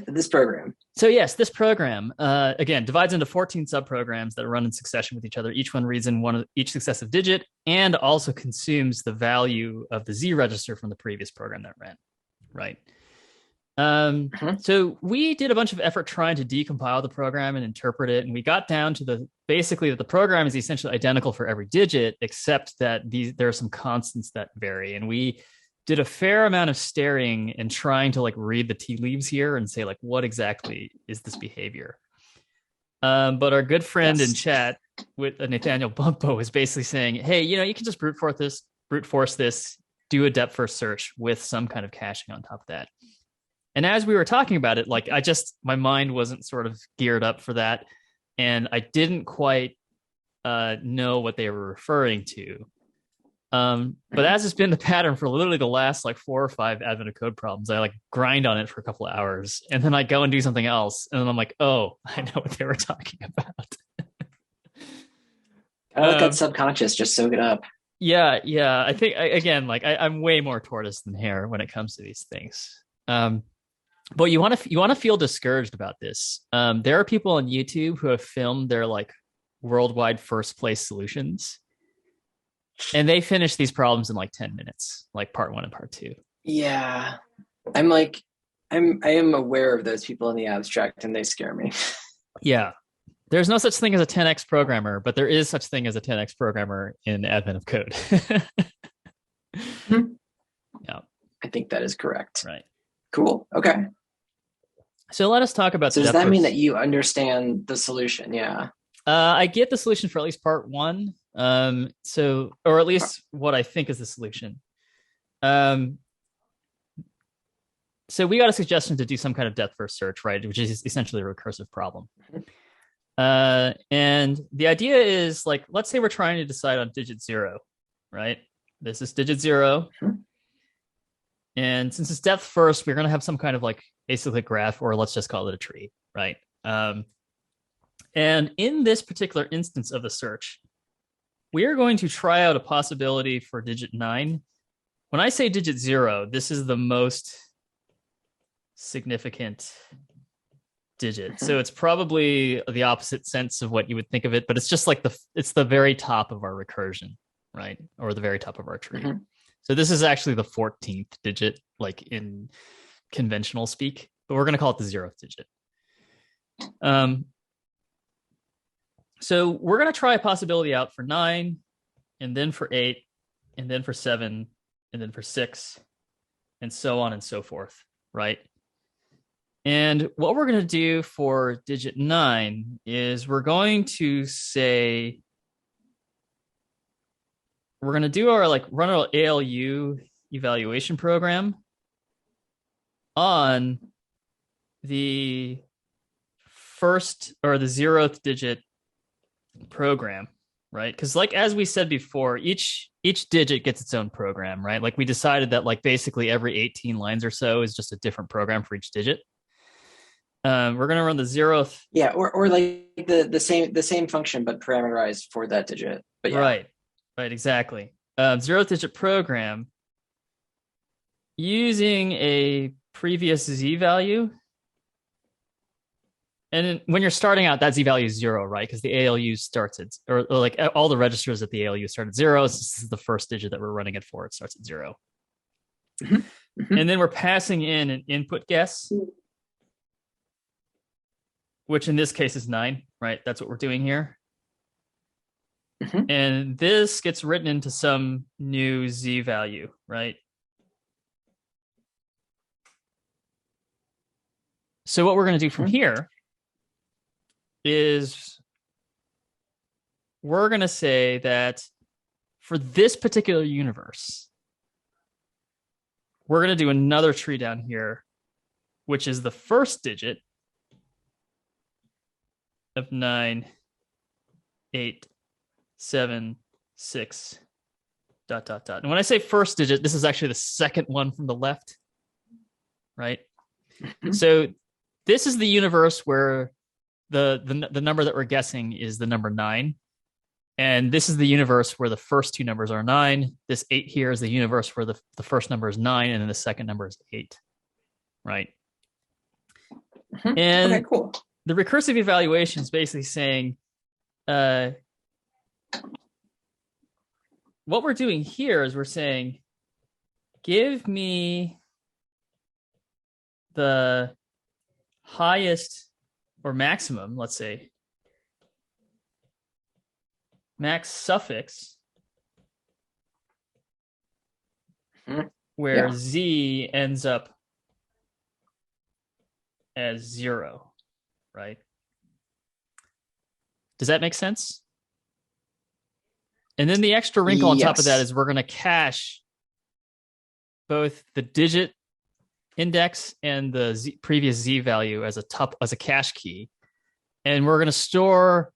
this program. So yes, this program again divides into 14 subprograms that run in succession with each other. Each one reads in each successive digit and also consumes the value of the Z register from the previous program that ran. Right. So we did a bunch of effort trying to decompile the program and interpret it, and we got down to basically that the program is essentially identical for every digit, except that there are some constants that vary, and we did a fair amount of staring and trying to like read the tea leaves here and say like what exactly is this behavior. But our good friend in chat with Nathaniel Bumpo is basically saying, hey, you can just brute force this, do a depth first search with some kind of caching on top of that. And as we were talking about it, like my mind wasn't sort of geared up for that, and I didn't quite know what they were referring to. But as it's been the pattern for literally the last like 4 or 5 Advent of Code problems, I like grind on it for a couple of hours, and then I go and do something else, and then I'm like, oh, I know what they were talking about. I let that subconscious just soak it up. Yeah. I think I'm way more tortoise than hare when it comes to these things. But you want to feel discouraged about this. There are people on YouTube who have filmed their like worldwide first place solutions, and they finish these problems in like 10 minutes, like part 1 and part 2. Yeah, I am aware of those people in the abstract, and they scare me. Yeah, there's no such thing as a 10x programmer, but there is such thing as a 10x programmer in Advent of Code. Yeah, I think that is correct. Right. Cool. Okay. So let us talk about. So does that mean that you understand the solution? Yeah. I get the solution for at least part 1. Or at least what I think is the solution. So we got a suggestion to do some kind of depth first search, right? Which is essentially a recursive problem. And the idea is like, let's say we're trying to decide on digit 0, right? This is digit 0. And since it's depth first, we're going to have some kind of like acyclic graph, or let's just call it a tree, right? And in this particular instance of the search, we are going to try out a possibility for digit 9. When I say digit 0, this is the most significant digit. So it's probably the opposite sense of what you would think of it, but it's just like it's the very top of our recursion, right? Or the very top of our tree. So this is actually the 14th digit, like in conventional speak, but we're going to call it the 0th digit. So we're going to try a possibility out for 9, and then for 8, and then for 7, and then for 6, and so on and so forth, right? And what we're going to do for digit 9 is we're going to say, we're going to do our run our ALU evaluation program on the first or the 0th digit program, right? Because as we said before, each digit gets its own program, right? Like we decided that basically every 18 lines or so is just a different program for each digit. We're going to run the 0th. Yeah, or like the same function but parameterized for that digit. But yeah. Right, exactly. 0th digit program using a previous Z value And then when you're starting out, that Z value is 0, right? Because the ALU starts at, or like all the registers at the ALU start at 0. So this is the first digit that we're running it for. It starts at 0. And then we're passing in an input guess, which in this case is 9, right? That's what we're doing here. And this gets written into some new Z value, right? So what we're going to do from here is we're going to say that for this particular universe, we're going to do another tree down here, which is the first digit of 9, 8, 7, 6, ... And when I say first digit, this is actually the second one from the left, right? So this is the universe where the number that we're guessing is the number 9. And this is the universe where the first two numbers are 9. This 8 here is the universe where the first number is 9, and then the second number is 8, right? And okay, cool. The recursive evaluation is basically saying, what we're doing here is we're saying, give me the highest or maximum, let's say, max suffix where Z ends up as 0, right? Does that make sense? And then the extra wrinkle on top of that is we're going to cache both the digit index and the previous Z value as a cache key. And we're going to store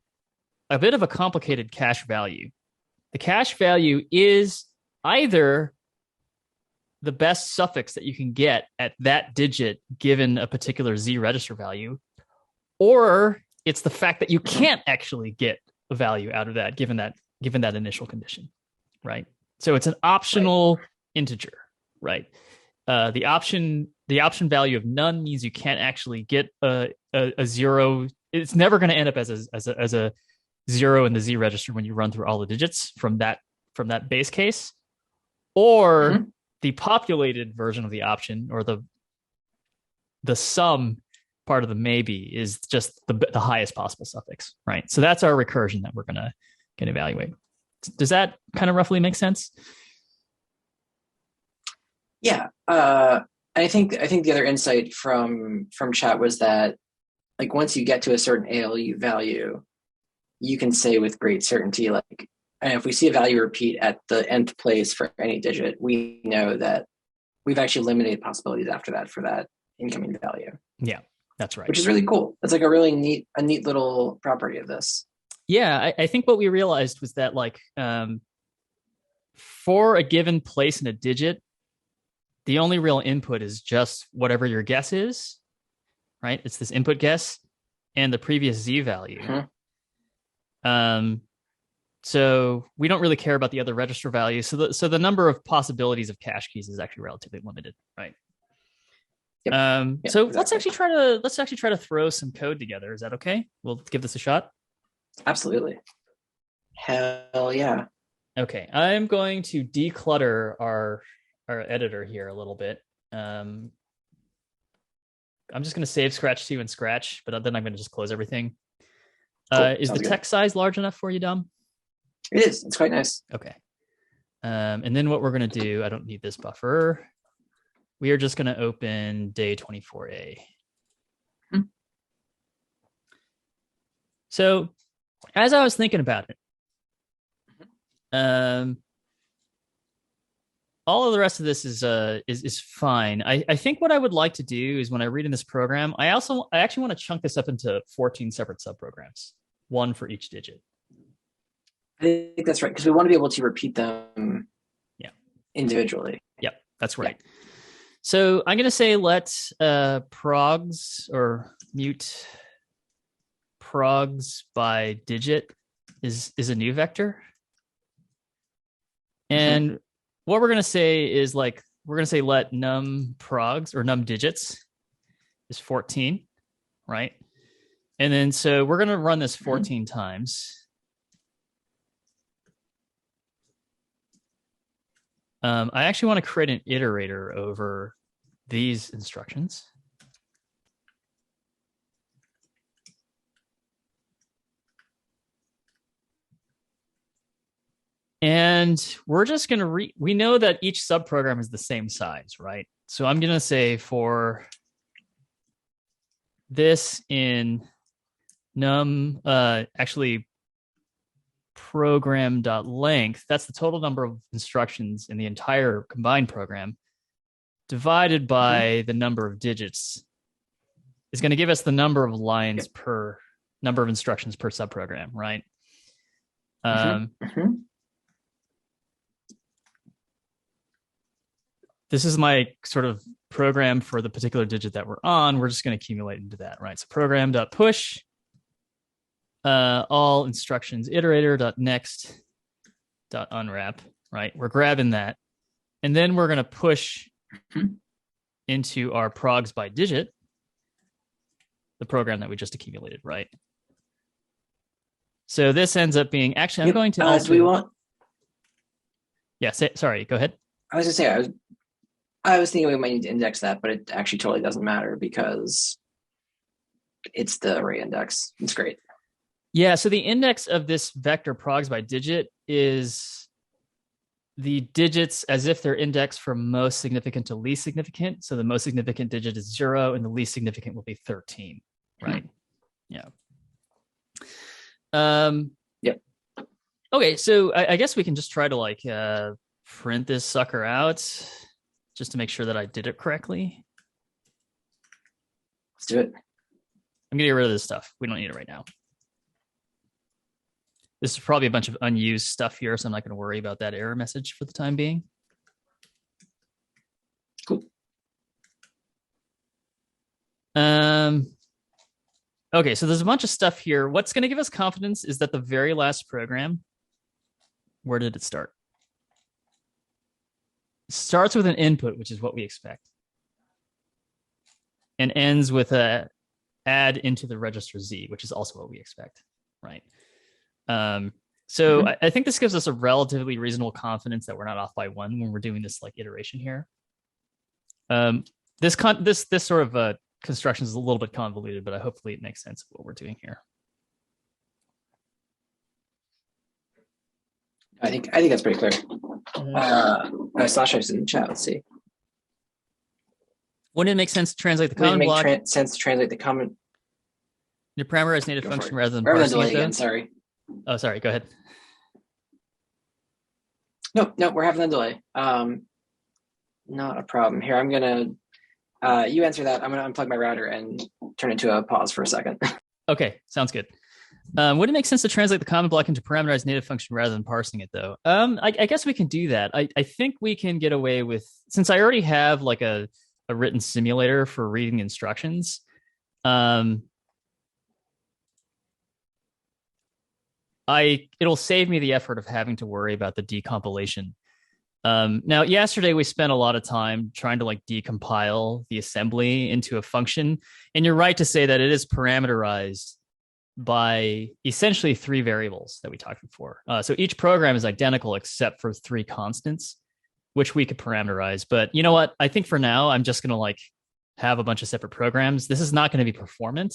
a bit of a complicated cache value. The cache value is either the best suffix that you can get at that digit given a particular Z register value, or it's the fact that you can't actually get a value out of that given that initial condition, right? So it's an optional integer, right? The option value of none means you can't actually get a 0. It's never going to end up as a 0 in the Z register when you run through all the digits from that base case, or the populated version of the option, or the sum part of the maybe is just the highest possible suffix, right? So that's our recursion that we're gonna evaluate. Does that kind of roughly make sense? Yeah, I think the other insight from chat was that, like, once you get to a certain ALU value, you can say with great certainty, like, and if we see a value repeat at the nth place for any digit, we know that we've actually eliminated possibilities after that for that incoming value. Yeah, that's right. Which is really cool. That's like a really neat little property of this. Yeah, I think what we realized was that, like, for a given place in a digit, the only real input is just whatever your guess is, right? It's this input guess and the previous Z value. So we don't really care about the other register values. So the number of possibilities of cache keys is actually relatively limited, right? Yep. So exactly. let's actually try to throw some code together. Is that okay? We'll give this a shot. Absolutely. Hell yeah. Okay, I'm going to declutter our editor here a little bit. I'm just going to save Scratch 2 and Scratch, but then I'm going to just close everything. Cool. Is the text size large enough for you, Dom? It is. It's quite nice. Okay. And then what we're going to do, I don't need this buffer. We are just going to open day 24A. So as I was thinking about it, all of the rest of this is fine. I think what I would like to do is when I read in this program, I actually want to chunk this up into 14 separate subprograms, one for each digit. I think that's right, because we want to be able to repeat them individually. Yep, that's right. Yeah. So I'm going to say let progs or mute progs by digit is a new vector. And what we're going to say is, like, we're going to say let num progs or num digits is 14, right? And then, so we're going to run this 14 times. I actually want to create an iterator over these instructions. And we're just going to we know that each subprogram is the same size, right? So I'm going to say for this in actually program.length, that's the total number of instructions in the entire combined program, divided by the number of digits, is going to give us the number of lines per number of instructions per subprogram, right? This is my sort of program for the particular digit that we're on. We're just going to accumulate into that, right? So program.push, all instructions iterator.next.unwrap, right? We're grabbing that. And then we're going to push into our progs by digit, the program that we just accumulated, right? So this ends up being, actually, I'm going to also... do we want... Yeah, sorry, go ahead. I was going to say, I was thinking we might need to index that, but it actually totally doesn't matter because it's the array index. It's great. Yeah, so the index of this vector progs by digit is the digits as if they're indexed from most significant to least significant. So the most significant digit is 0 and the least significant will be 13, right? Yeah. Yep. Okay, so I guess we can just try to like print this sucker out just to make sure that I did it correctly. Let's do it. I'm gonna get rid of this stuff. We don't need it right now. This is probably a bunch of unused stuff here, so I'm not going to worry about that error message for the time being. Cool. Okay, so there's a bunch of stuff here. What's going to give us confidence is that the very last program, where did it start? It starts with an input, which is what we expect, and ends with a add into the register Z, which is also what we expect, right? So I think this gives us a relatively reasonable confidence that we're not off by 1 when we're doing this like iteration here. This sort of construction is a little bit convoluted, but hopefully it makes sense of what we're doing here. I think that's pretty clear. Sasha's in the chat. Let's see. Wouldn't it make sense to translate the common block? Sense to translate the common. Your parameterized native function rather than parsing it. Again, sorry. Oh, sorry. Go ahead. No, we're having a delay. Not a problem. Here, I'm gonna. You answer that. I'm gonna unplug my router and turn it to a pause for a second. Okay, sounds good. Would it make sense to translate the common block into parameterized native function rather than parsing it, though? I guess we can do that. I think we can get away with, since I already have like a written simulator for reading instructions. It'll save me the effort of having to worry about the decompilation. Now, yesterday we spent a lot of time trying to like decompile the assembly into a function, and you're right to say that it is parameterized by essentially 3 variables that we talked before. So each program is identical except for 3 constants, which we could parameterize. But you know what? I think for now, I'm just going to like have a bunch of separate programs. This is not going to be performant,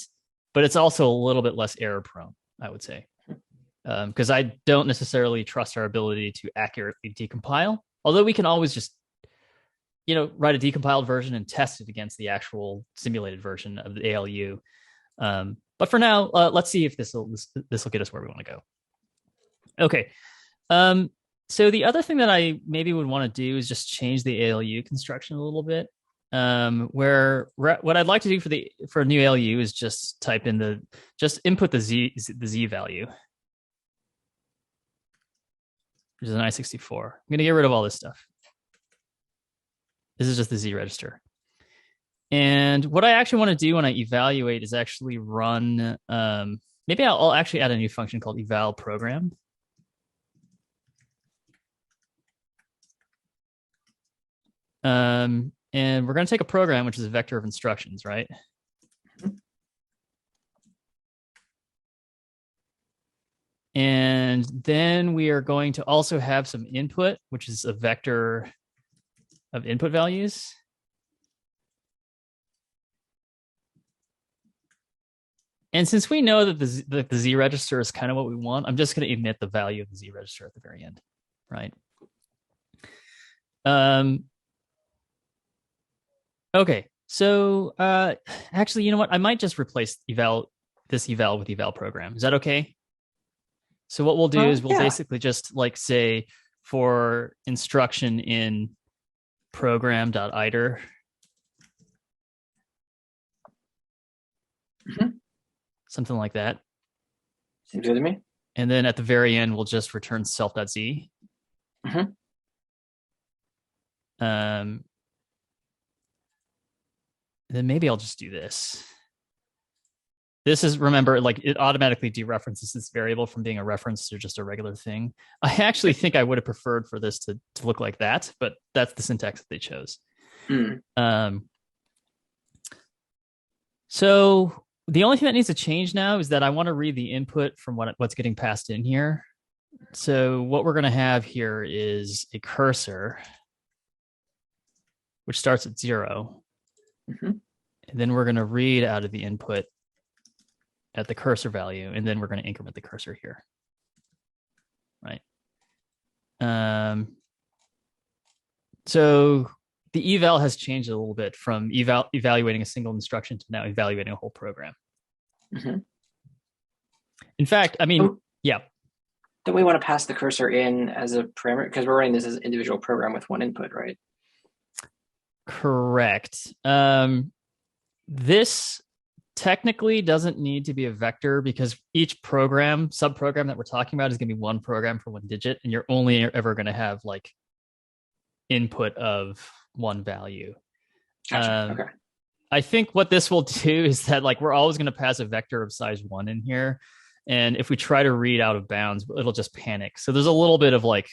but it's also a little bit less error prone, I would say. Because I don't necessarily trust our ability to accurately decompile, although we can always just, write a decompiled version and test it against the actual simulated version of the ALU. But for now, let's see if this will get us where we want to go. Okay. So the other thing that I maybe would want to do is just change the ALU construction a little bit. What I'd like to do for a new ALU is just type in input the Z value, which is an I64. I'm going to get rid of all this stuff. This is just the Z register. And what I actually want to do when I evaluate is actually run, maybe I'll actually add a new function called eval program. And we're going to take a program, which is a vector of instructions, right? And then we are going to also have some input, which is a vector of input values. And since we know that the Z register is kind of what we want, I'm just going to emit the value of the Z register at the very end, right? Okay, so actually, you know what? I might just replace this eval with eval program. Is that okay? So what we'll do is we'll basically just like say for instruction in program.iter, something like that. Seems good to me. And then at the very end, we'll just return self.z. Then maybe I'll just do this. This is, remember, like it automatically dereferences this variable from being a reference to just a regular thing. I actually think I would have preferred for this to look like that, but that's the syntax that they chose. So the only thing that needs to change now is that I want to read the input from what's getting passed in here. So what we're going to have here is a cursor, which starts at 0. And then we're going to read out of the input at the cursor value, and then we're going to increment the cursor here, right? So the eval has changed a little bit from evaluating a single instruction to now evaluating a whole program. In fact, I mean, yeah. Don't we want to pass the cursor in as a parameter? Because we're running this as an individual program with one input, right? Correct. This technically doesn't need to be a vector because each program, subprogram that we're talking about is going to be one program for one digit, and you're only ever going to have like input of one value. Gotcha. Okay. I think what this will do is that like we're always going to pass a vector of size 1 in here, and if we try to read out of bounds, it'll just panic. So there's a little bit of like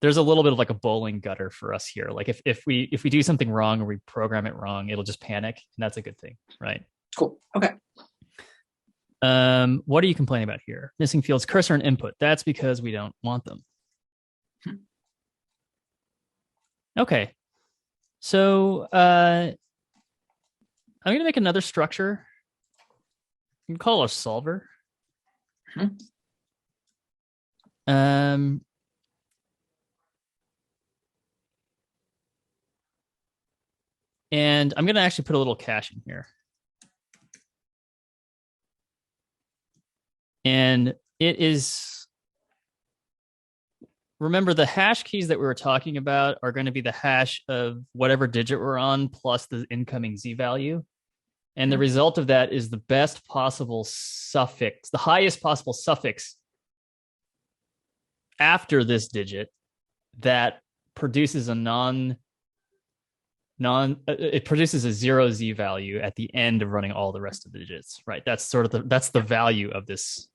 a bowling gutter for us here. Like if we do something wrong or we program it wrong, it'll just panic, and that's a good thing, right? Cool. Okay. What are you complaining about here? Missing fields, cursor, and input. That's because we don't want them. Okay. So I'm going to make another structure. You can call it a solver. And I'm going to actually put a little cache in here. And it is, remember the hash keys that we were talking about are going to be the hash of whatever digit we're on plus the incoming Z value. And the result of that is the best possible suffix, the highest possible suffix after this digit that produces it produces a 0 Z value at the end of running all the rest of the digits, right? That's sort of that's the value of this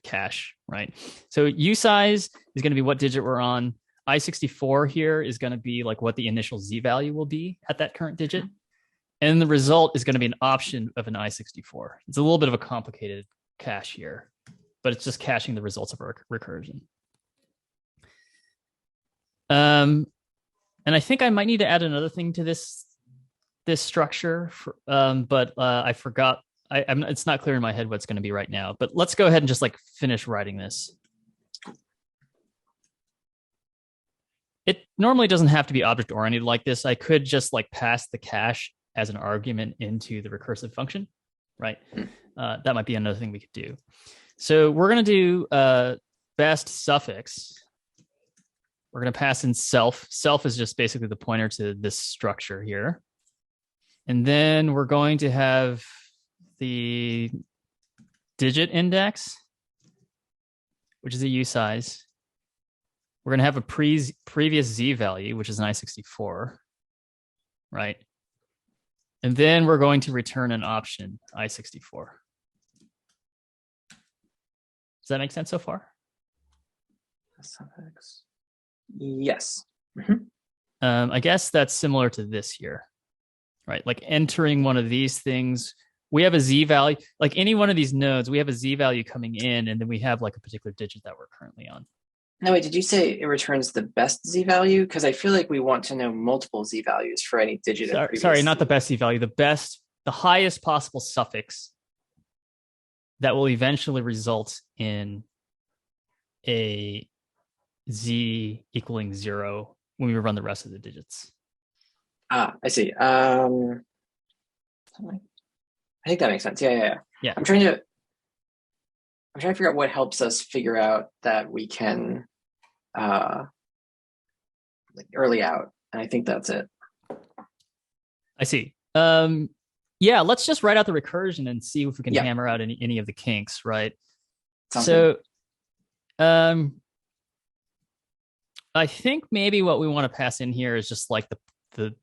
cache, right? So usize is going to be what digit we're on. I64 here is going to be like what the initial Z value will be at that current digit. And the result is going to be an option of an I64. It's a little bit of a complicated cache here, but it's just caching the results of our recursion. And I think I might need to add another thing to this structure, but I forgot. It's not clear in my head what's going to be right now. But let's go ahead and just like finish writing this. It normally doesn't have to be object oriented like this. I could just like pass the cache as an argument into the recursive function, right? That might be another thing we could do. So we're going to do best suffix. We're going to pass in self. Self is just basically the pointer to this structure here. And then we're going to have the digit index, which is a usize. We're going to have a previous Z value, which is an I64, right? And then we're going to return an option, I64. Does that make sense so far? Suffix. Yes. I guess that's similar to this here, right? Like entering one of these things we have a z value, like any one of these nodes, we have a z value coming in, and then we have like a particular digit that we're currently on. No, wait, did you say it returns the best z value? Because I feel like we want to know multiple z values for any digit. Sorry, not the best z value, the highest possible suffix that will eventually result in a z equaling 0 when we run the rest of the digits. I see. I think that makes sense. Yeah. I'm trying to figure out what helps us figure out that we can like early out, and I think that's it. I see. Yeah, let's just write out the recursion and see if we can hammer out any of the kinks, right? Sounds good. I think maybe what we want to pass in here is just like the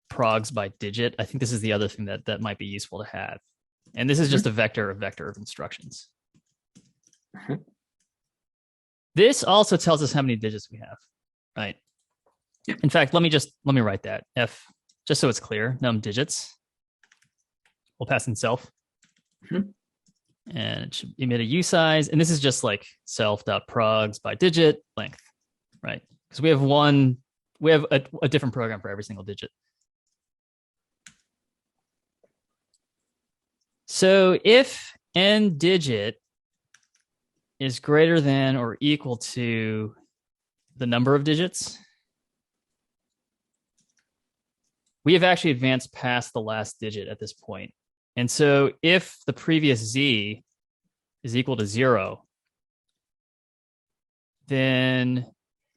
progs by digit. I think this is the other thing that might be useful to have. And this is just a vector of instructions. This also tells us how many digits we have, right? In fact, let me write that. F, just so it's clear, num digits. We'll pass in self. And it should emit a U size. And this is just like self.progs by digit length, right? Because we have a different program for every single digit. So if n digit is greater than or equal to the number of digits, we have actually advanced past the last digit at this point. And so if the previous z is equal to 0, then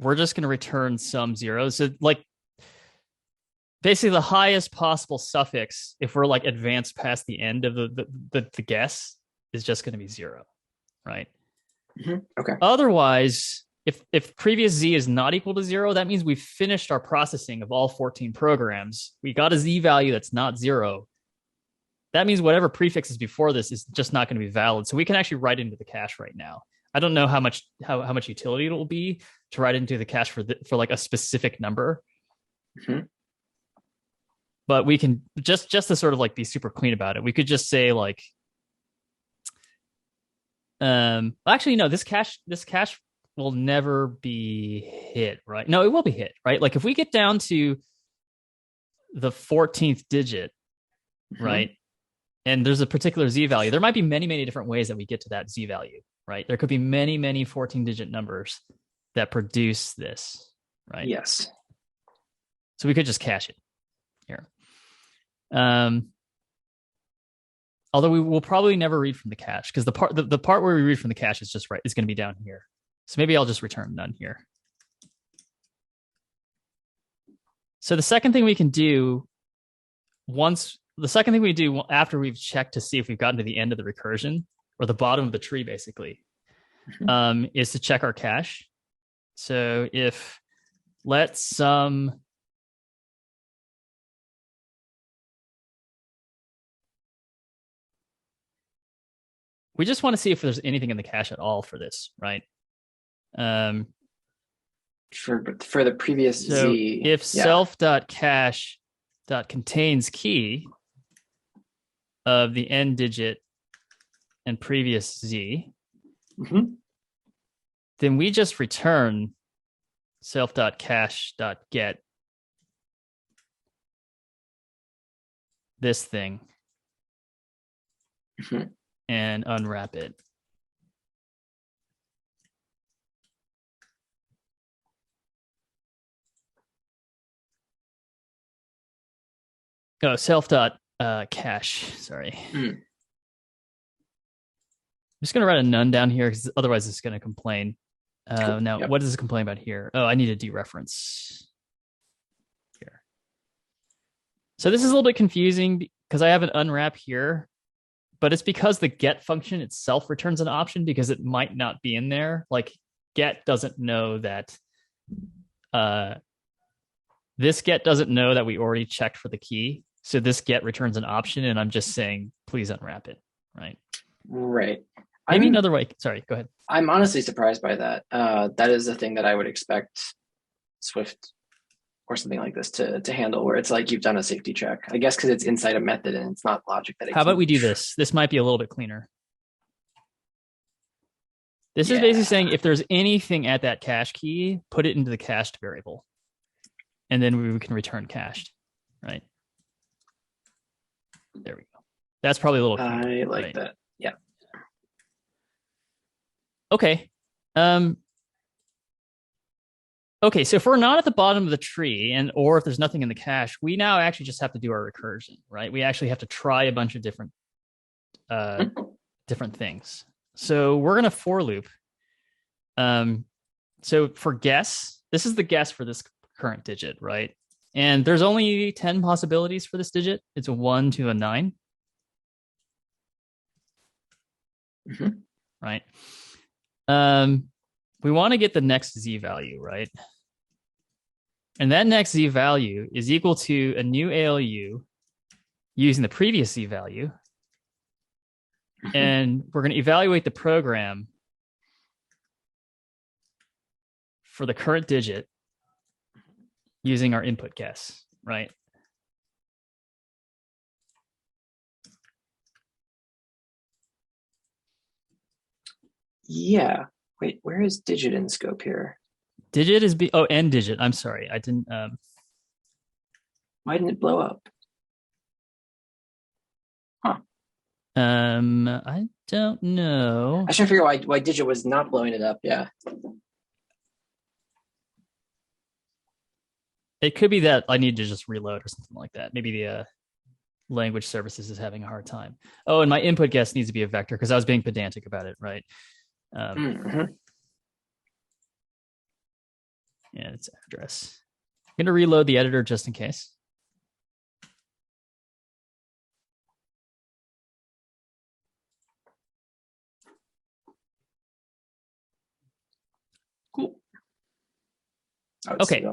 we're just going to return some zeros. So like basically the highest possible suffix, if we're like advanced past the end of the guess, is just going to be 0, right? Okay. Otherwise, if previous z is not equal to 0, that means we've finished our processing of all 14 programs. We got a z value that's not 0. That means whatever prefix is before this is just not going to be valid. So we can actually write into the cache right now. I don't know how much utility it will be to write into the cache for like a specific number. But we can just to sort of like be super clean about it. We could just say like, actually no, this cache will never be hit, right? No, it will be hit, right? Like if we get down to the 14th digit, right? And there's a particular z value. There might be many, many different ways that we get to that z value, right? There could be many, many 14-digit numbers that produce this, right? Yes. So we could just cache it here. Although we will probably never read from the cache, because the part where we read from the cache is just is going to be down here. So maybe I'll just return none here. So the second thing we do after we've checked to see if we've gotten to the end of the recursion, or the bottom of the tree basically, is to check our cache. So if let some we just want to see if there's anything in the cache at all for this, right? For the previous z. If self.cache.contains key of the n digit and previous z, then we just return self.cache.get this thing and unwrap it. Oh, self.cache. Sorry. I'm just going to write a none down here because otherwise it's going to complain. Cool. Now, what does it complain about here? Oh, I need a dereference here. So this is a little bit confusing because I have an unwrap here, but it's because the get function itself returns an option because it might not be in there. Like get doesn't know that this get doesn't know that we already checked for the key. So this get returns an option, and I'm just saying, please unwrap it, right? Right. Maybe another way. Sorry, go ahead. I'm honestly surprised by that. That is the thing that I would expect Swift something like this to handle, where it's like you've done a safety check. I guess because it's inside a method and it's not logic that it How about can- we do this? This might be a little bit cleaner. This is basically saying if there's anything at that cache key, put it into the cached variable. And then we can return cached, right? There we go. That's probably a little cleaner, I like right? that. Yeah. Okay. Okay, so if we're not at the bottom of the tree or if there's nothing in the cache, we now actually just have to do our recursion, right? We actually have to try a bunch of different things. So we're going to for loop. So for guess, this is the guess for this current digit, right? And there's only 10 possibilities for this digit. It's a 1 to a 9. Right? We want to get the next z value, right? And that next z value is equal to a new ALU using the previous z value. And we're going to evaluate the program for the current digit using our input guess, right? Yeah. Wait, where is digit in scope here? Digit is end digit. I'm sorry. I didn't Why didn't it blow up? Huh. I don't know. I was trying to figure out why digit was not blowing it up. Yeah. It could be that I need to just reload or something like that. Maybe the language services is having a hard time. Oh, and my input guess needs to be a vector because I was being pedantic about it, right? Yeah, it's address. I'm going to reload the editor just in case. Cool. Okay.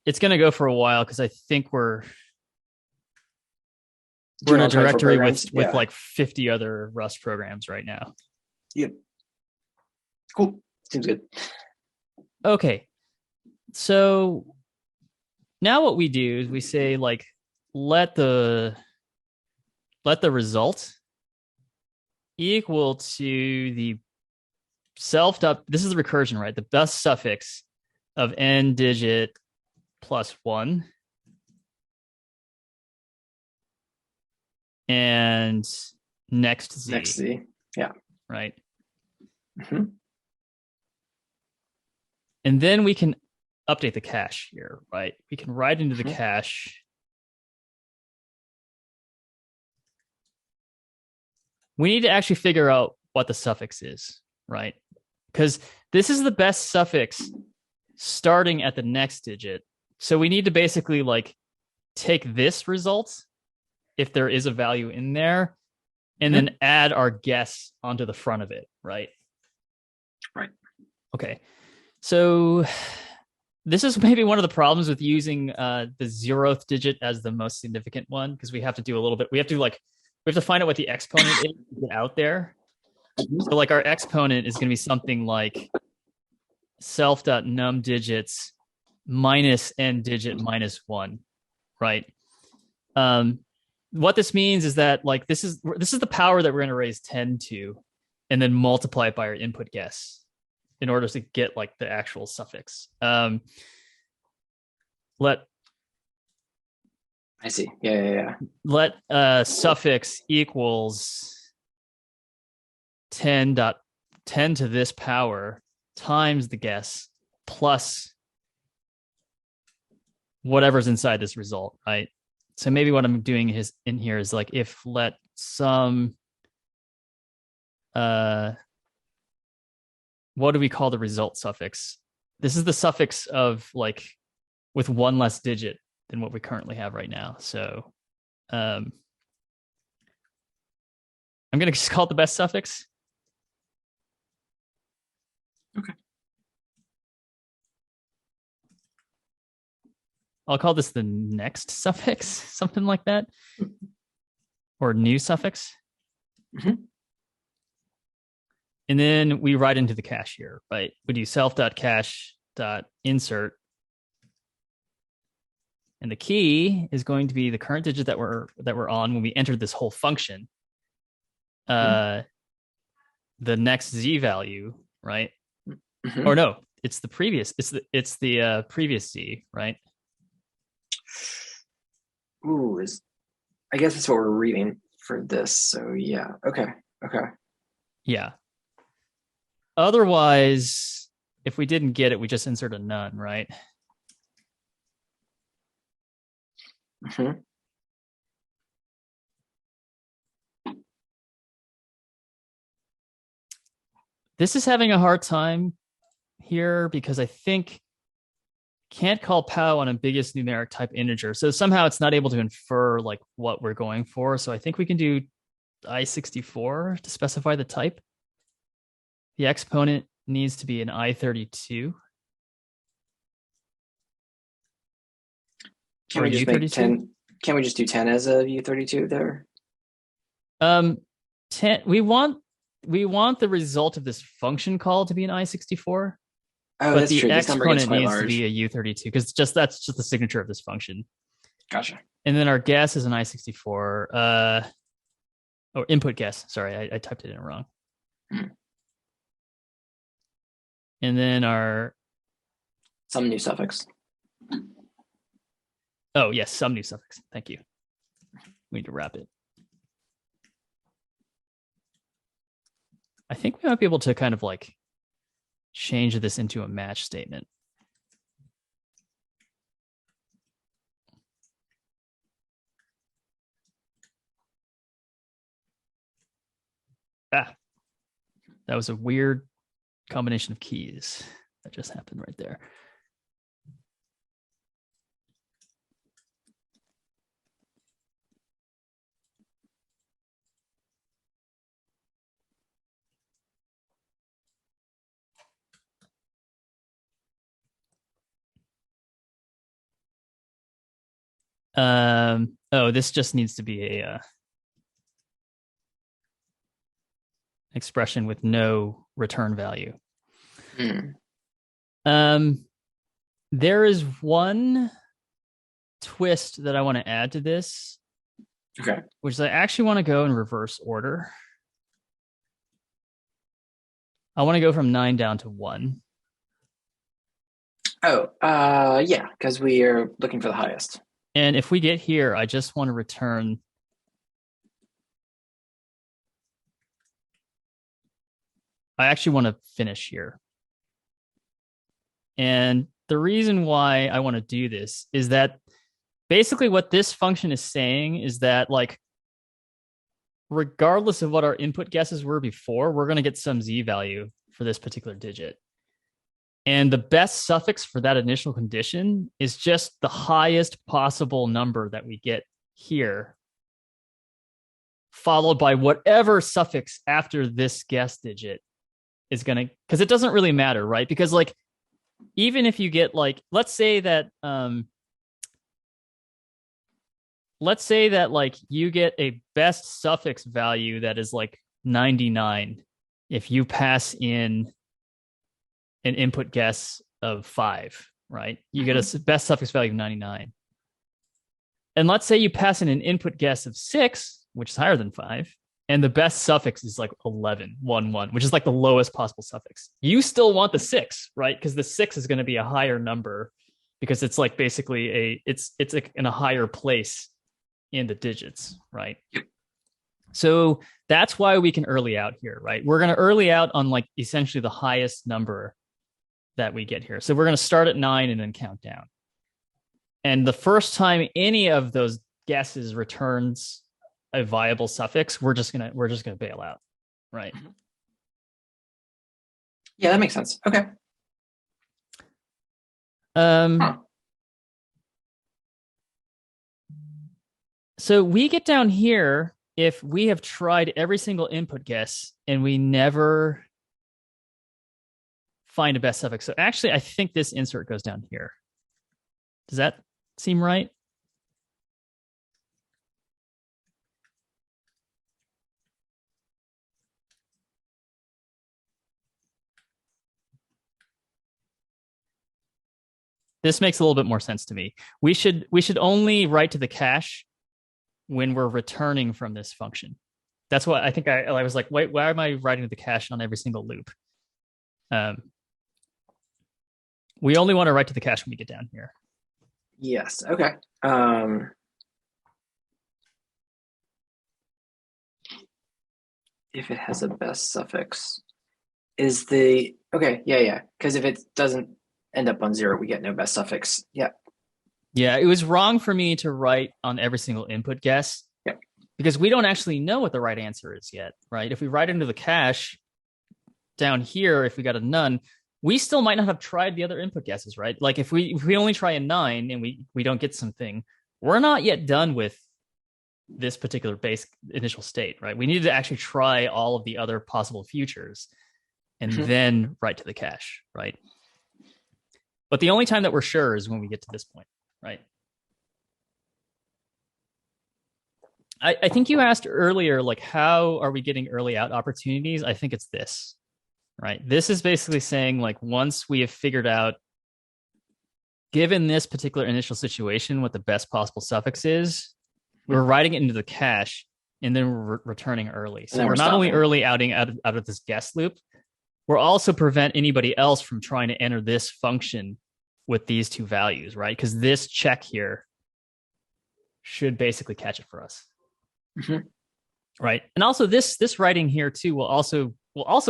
It's going to go for a while because I think we're in a directory with like 50 other Rust programs right now. Yep. Cool. Seems good. Okay. So now what we do is we say like let the result equal to the this is the recursion, right? The best suffix of n digit plus 1 and next z. Yeah. Right. And then we can update the cache here, right? We can write into the cache. We need to actually figure out what the suffix is, right? Because this is the best suffix starting at the next digit. So we need to basically like take this result, if there is a value in there, and then add our guess onto the front of it, right? Right. Okay. So this is maybe one of the problems with using the 0th digit as the most significant one, because we have to do a little bit. We have to find out what the exponent is to get out there. So like our exponent is going to be something like self.num digits minus n digit minus 1, right? What this means is that like this is the power that we're going to raise 10 to, and then multiply it by our input guess in order to get like the actual suffix. I see. Yeah. Let suffix equals 10 to this power times the guess plus whatever's inside this result, right? So maybe what I'm doing in here is like if let some what do we call the result suffix? This is the suffix of like with one less digit than what we currently have right now. So I'm going to just call it the best suffix. Okay. I'll call this the next suffix, something like that, or new suffix. And then we write into the cache here, right? We do self.cache dot insert. And the key is going to be the current digit that we're on when we entered this whole function. The next z value, right? Mm-hmm. Or no, it's the previous. It's the previous z, right? Ooh, I guess that's what we're reading for this. So yeah. Okay. Yeah. Otherwise, if we didn't get it, we just insert a none, right? Mm-hmm. This is having a hard time here because I think can't call pow on a biggest numeric type integer. So somehow it's not able to infer like what we're going for. So I think we can do I64 to specify the type. The exponent needs to be an I32. Can we just make 10? Can we just do 10 as a U32 there? 10. We want the result of this function call to be an I64. Oh, but that's the true. This number gets exponent quite needs large. to be a U32 because that's just the signature of this function. Gotcha. And then our guess is an I64. Or input guess. Sorry, I typed it in wrong. And then our some new suffix. Oh yes, some new suffix. Thank you. We need to wrap it. I think we might be able to kind of like change this into a match statement. That was a weird combination of keys that just happened right there. Oh, this just needs to be a expression with no return value. There is one twist that I want to add to this. Okay. Which is I actually want to go in reverse order. I want to go from 9 down to 1. Oh, yeah, because we are looking for the highest. And if we get here, I just want to return I actually want to finish here. And the reason why I want to do this is that basically what this function is saying is that like regardless of what our input guesses were before, we're going to get some z value for this particular digit. And the best suffix for that initial condition is just the highest possible number that we get here, followed by whatever suffix after this guess digit is going to, because it doesn't really matter, right? Because like, even if you get like, let's say that like you get a best suffix value that is like 99 if you pass in an input guess of 5, right? You get a best suffix value of 99. And let's say you pass in an input guess of 6, which is higher than 5, and the best suffix is like 11, 1, which is like the lowest possible suffix. You still want the 6, right? Because the 6 is going to be a higher number because it's like basically it's like in a higher place in the digits, right? So that's why we can early out here, right? We're going to early out on like essentially the highest number that we get here. So we're going to start at 9 and then count down. And the first time any of those guesses returns a viable suffix, we're just gonna bail out, right? Yeah, that makes sense. Okay. So we get down here if we have tried every single input guess and we never find a best suffix. So actually, I think this insert goes down here. Does that seem right? This makes a little bit more sense to me. We should only write to the cache when we're returning from this function. That's what I think. I was like, wait, why am I writing to the cache on every single loop? We only want to write to the cache when we get down here. Yes. Okay. If it has a best suffix, is the okay? Yeah. Because if it doesn't end up on 0, we get no best suffix. Yeah. Yeah, it was wrong for me to write on every single input guess. Yep. Because we don't actually know what the right answer is yet, right? If we write into the cache down here, if we got a none, we still might not have tried the other input guesses, right? Like if we only try a 9 and we don't get something, we're not yet done with this particular base initial state, right? We need to actually try all of the other possible futures and then write to the cache, right? But the only time that we're sure is when we get to this point, right? I think you asked earlier, like, how are we getting early out opportunities? I think it's this, right? This is basically saying, like, once we have figured out, given this particular initial situation, what the best possible suffix is, we're writing it into the cache, and then we're returning early. So we're not only early outing out of this guess loop, we're also prevent anybody else from trying to enter this function with these two values, right? Because this check here should basically catch it for us. Right. And also this writing here too will also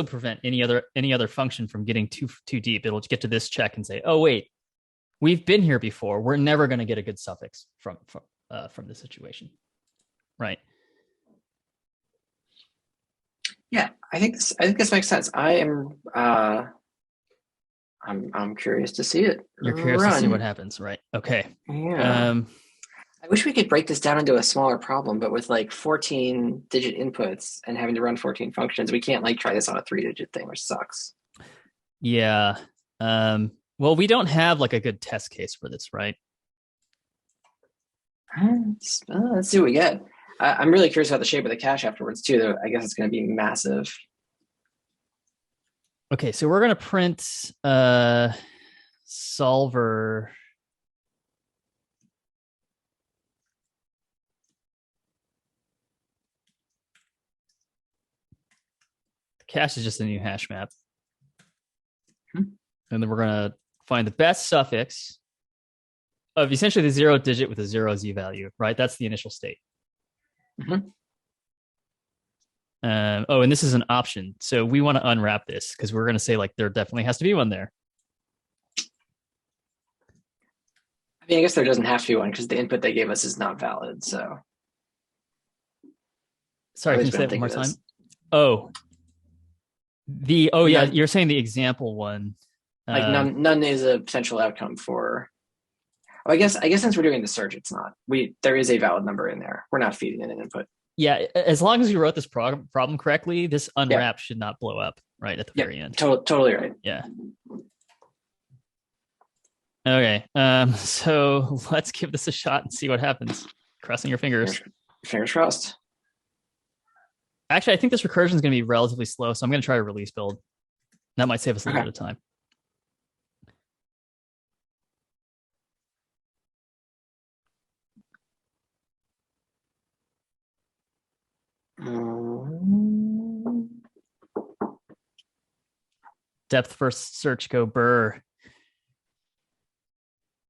prevent any other function from getting too deep. It'll get to this check and say, oh wait, we've been here before. We're never going to get a good suffix from this situation. Right. Yeah, I think this makes sense. I'm curious to see it. You're curious to see what happens, right? Okay. Yeah. I wish we could break this down into a smaller problem, but with like 14-digit inputs and having to run 14 functions, we can't like try this on a 3-digit thing, which sucks. Yeah. Well, we don't have like a good test case for this, right? Let's see what we get. I'm really curious about the shape of the cache afterwards too, though. I guess it's going to be massive. Okay, so we're going to print solver. The cache is just a new hash map. And then we're going to find the best suffix of essentially the 0th digit with a 0 Z value, right? That's the initial state. And this is an option. So we want to unwrap this because we're going to say like there definitely has to be one there. I mean, I guess there doesn't have to be one because the input they gave us is not valid. So, sorry, can you say that one more time? Yeah, you're saying the example one. Like none is a potential outcome for. Oh, I guess since we're doing the search, it's not. There is a valid number in there. We're not feeding in an input. Yeah, as long as you wrote this problem correctly, this unwrap should not blow up right at the very end. Totally right. Yeah. Okay. So let's give this a shot and see what happens. Crossing your fingers. Fingers crossed. Actually, I think this recursion is going to be relatively slow, so I'm going to try a release build. That might save us a little bit of time. Depth first search, go burr.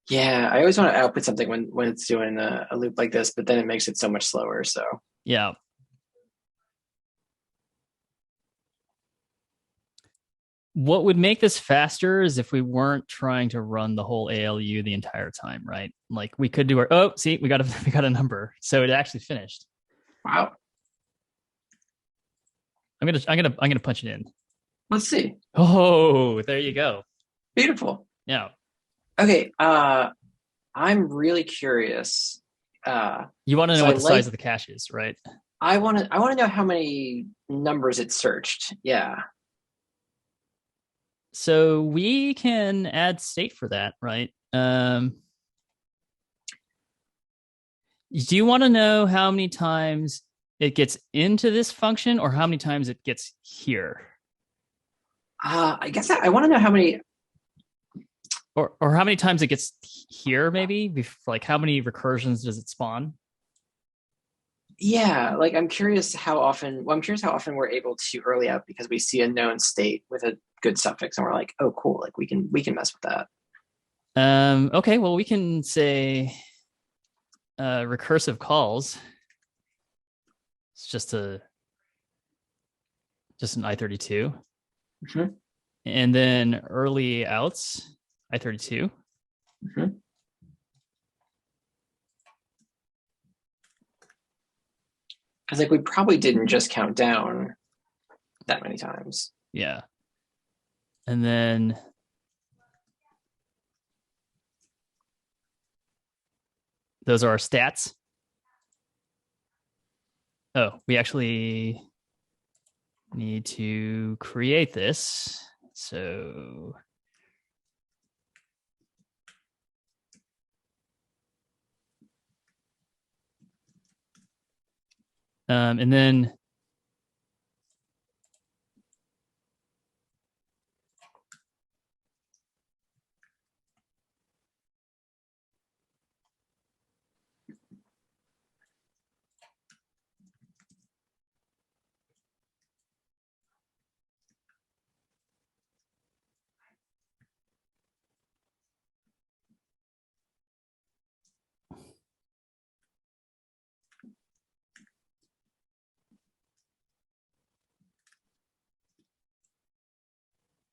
Yeah, I always want to output something when it's doing a loop like this, but then it makes it so much slower. So yeah. What would make this faster is if we weren't trying to run the whole ALU the entire time, right? Like we could do we got a number, so it actually finished. Wow. I'm gonna punch it in. Let's see. Oh, there you go. Beautiful. Yeah. Okay. I'm really curious. You want to know what the size of the cache is, right? I want to know how many numbers it searched. Yeah. So we can add state for that, right? Do you want to know how many times it gets into this function or how many times it gets here? I guess I want to know how many. or how many times it gets here, maybe? Like, how many recursions does it spawn? Yeah, like I'm curious how often. Well, I'm curious how often we're able to early out because we see a known state with a good suffix, and we're like, oh, cool, like we can mess with that. Okay, well, we can say recursive calls. It's just an I32. Mhm. And then early outs, I32. Mhm. Because like we probably didn't just count down that many times. Yeah. And then those are our stats. Oh, we actually need to create this. So and then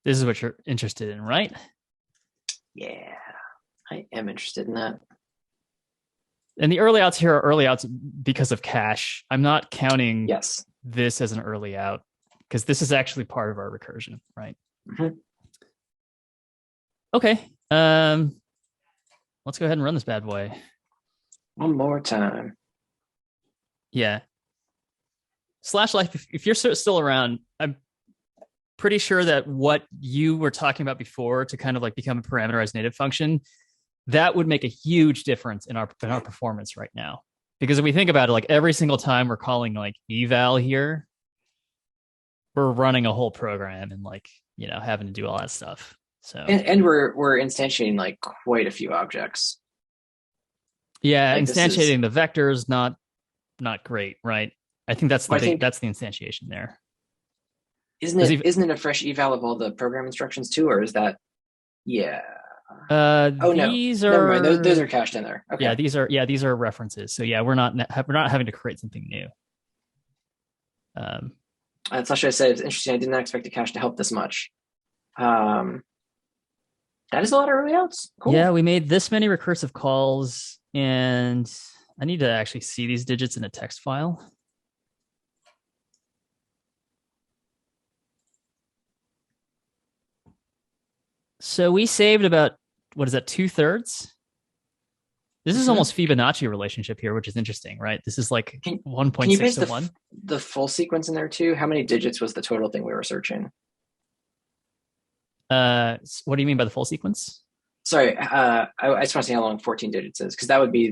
this is what you're interested in, right? Yeah, I am interested in that. And the early outs here are early outs because of cache. I'm not counting Yes. this as an early out because this is actually part of our recursion, right? Mhm. Okay. Let's go ahead and run this bad boy. One more time. Yeah. /life, if you're still around, I'm pretty sure that what you were talking about before to kind of like become a parameterized native function, that would make a huge difference in our performance right now. Because if we think about it, like every single time we're calling like eval here, we're running a whole program and like, having to do all that stuff. So And we're instantiating like quite a few objects. yeah, Like instantiating the vectors not great, right? I think that's that's the instantiation there. Isn't it a fresh eval of all the program instructions too, or is that? Yeah. These no. are, Never mind. Those are cached in there. Okay. Yeah, these are references. So yeah, we're not having to create something new. That's actually I said it's interesting. I did not expect the cache to help this much. That is a lot of early outs. Cool. Yeah, we made this many recursive calls, and I need to actually see these digits in a text file. So we saved about, what is that, 2/3? This is almost Fibonacci relationship here, which is interesting, right? This is like 1.6 to 1. The full sequence in there too? How many digits was the total thing we were searching? What do you mean by the full sequence? Sorry, I just want to see how long 14 digits is, because that would be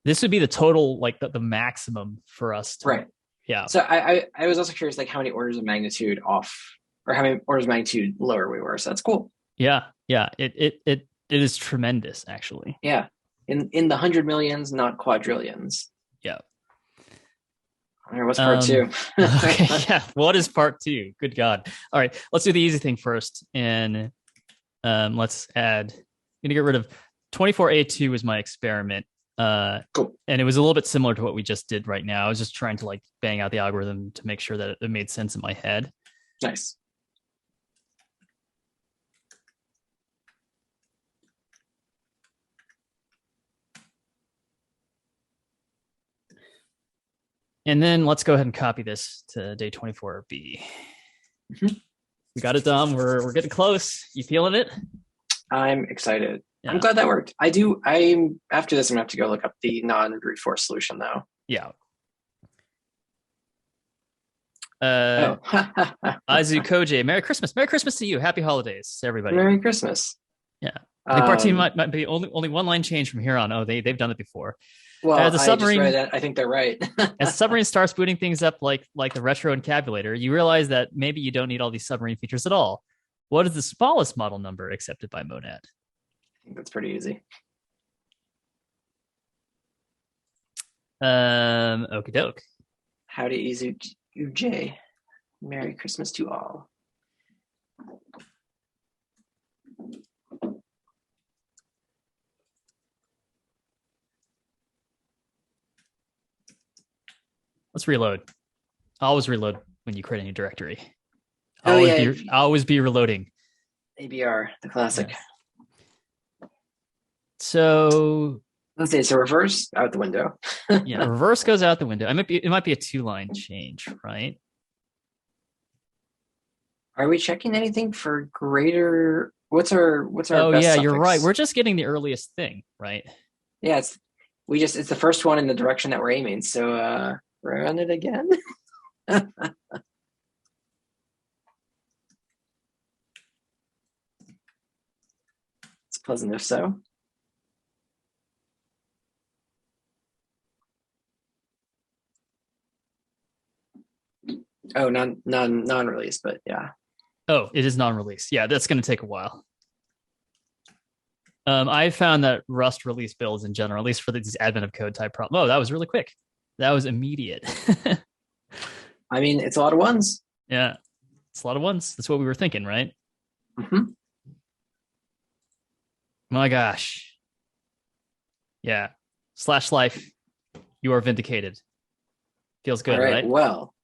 this would be the total, like the maximum for us. Right. Yeah. So I was also curious, like how many orders of magnitude off, or how many orders of magnitude lower we were. So that's cool. Yeah. It is tremendous, actually. Yeah. In the 100 millions, not quadrillions. Yeah. All right, what's part two? Okay, yeah. What is part two? Good God. All right, let's do the easy thing first. And let's add, I'm going to get rid of 24A2 was my experiment. Cool. And it was a little bit similar to what we just did right now. I was just trying to like bang out the algorithm to make sure that it made sense in my head. Nice. And then let's go ahead and copy this to day 24B. Mm-hmm. We got it done. We're getting close. You feeling it? I'm excited. Yeah. I'm glad that worked. After this, I'm gonna have to go look up the non-brute force solution though. Yeah. Aizu Koje, Merry Christmas. Merry Christmas to you. Happy holidays to everybody. Merry Christmas. Yeah. I think part team might be only one line change from here on. Oh, they've done it before. Well, the submarine, I just read that. I think they're right. as the submarine starts booting things up like the retro encabulator, you realize that maybe you don't need all these submarine features at all. What is the smallest model number accepted by Monad? I think that's pretty easy. Okie doke. Howdy, Uj. Merry Christmas to all. Let's reload. Always reload when you create a new directory. Oh, Always be reloading. ABR, the classic. Yes. So let's say so reverse out the window. Yeah, reverse goes out the window. It might be a 2-line change, right? Are we checking anything for greater? What's our Oh best yeah, suffix? you're right. We're just getting the earliest thing, right? Yeah, it's the first one in the direction that we're aiming. So run it again. It's pleasant if so. Oh, non-release, but yeah. Oh, it is non-release. Yeah, that's going to take a while. I found that Rust release builds in general, at least for these advent of code type problems. Oh, that was really quick. That was immediate. I mean, it's a lot of ones. Yeah, it's a lot of ones. That's what we were thinking, right? Mm-hmm. My gosh. Yeah. /life. You are vindicated. Feels good, All right? Well,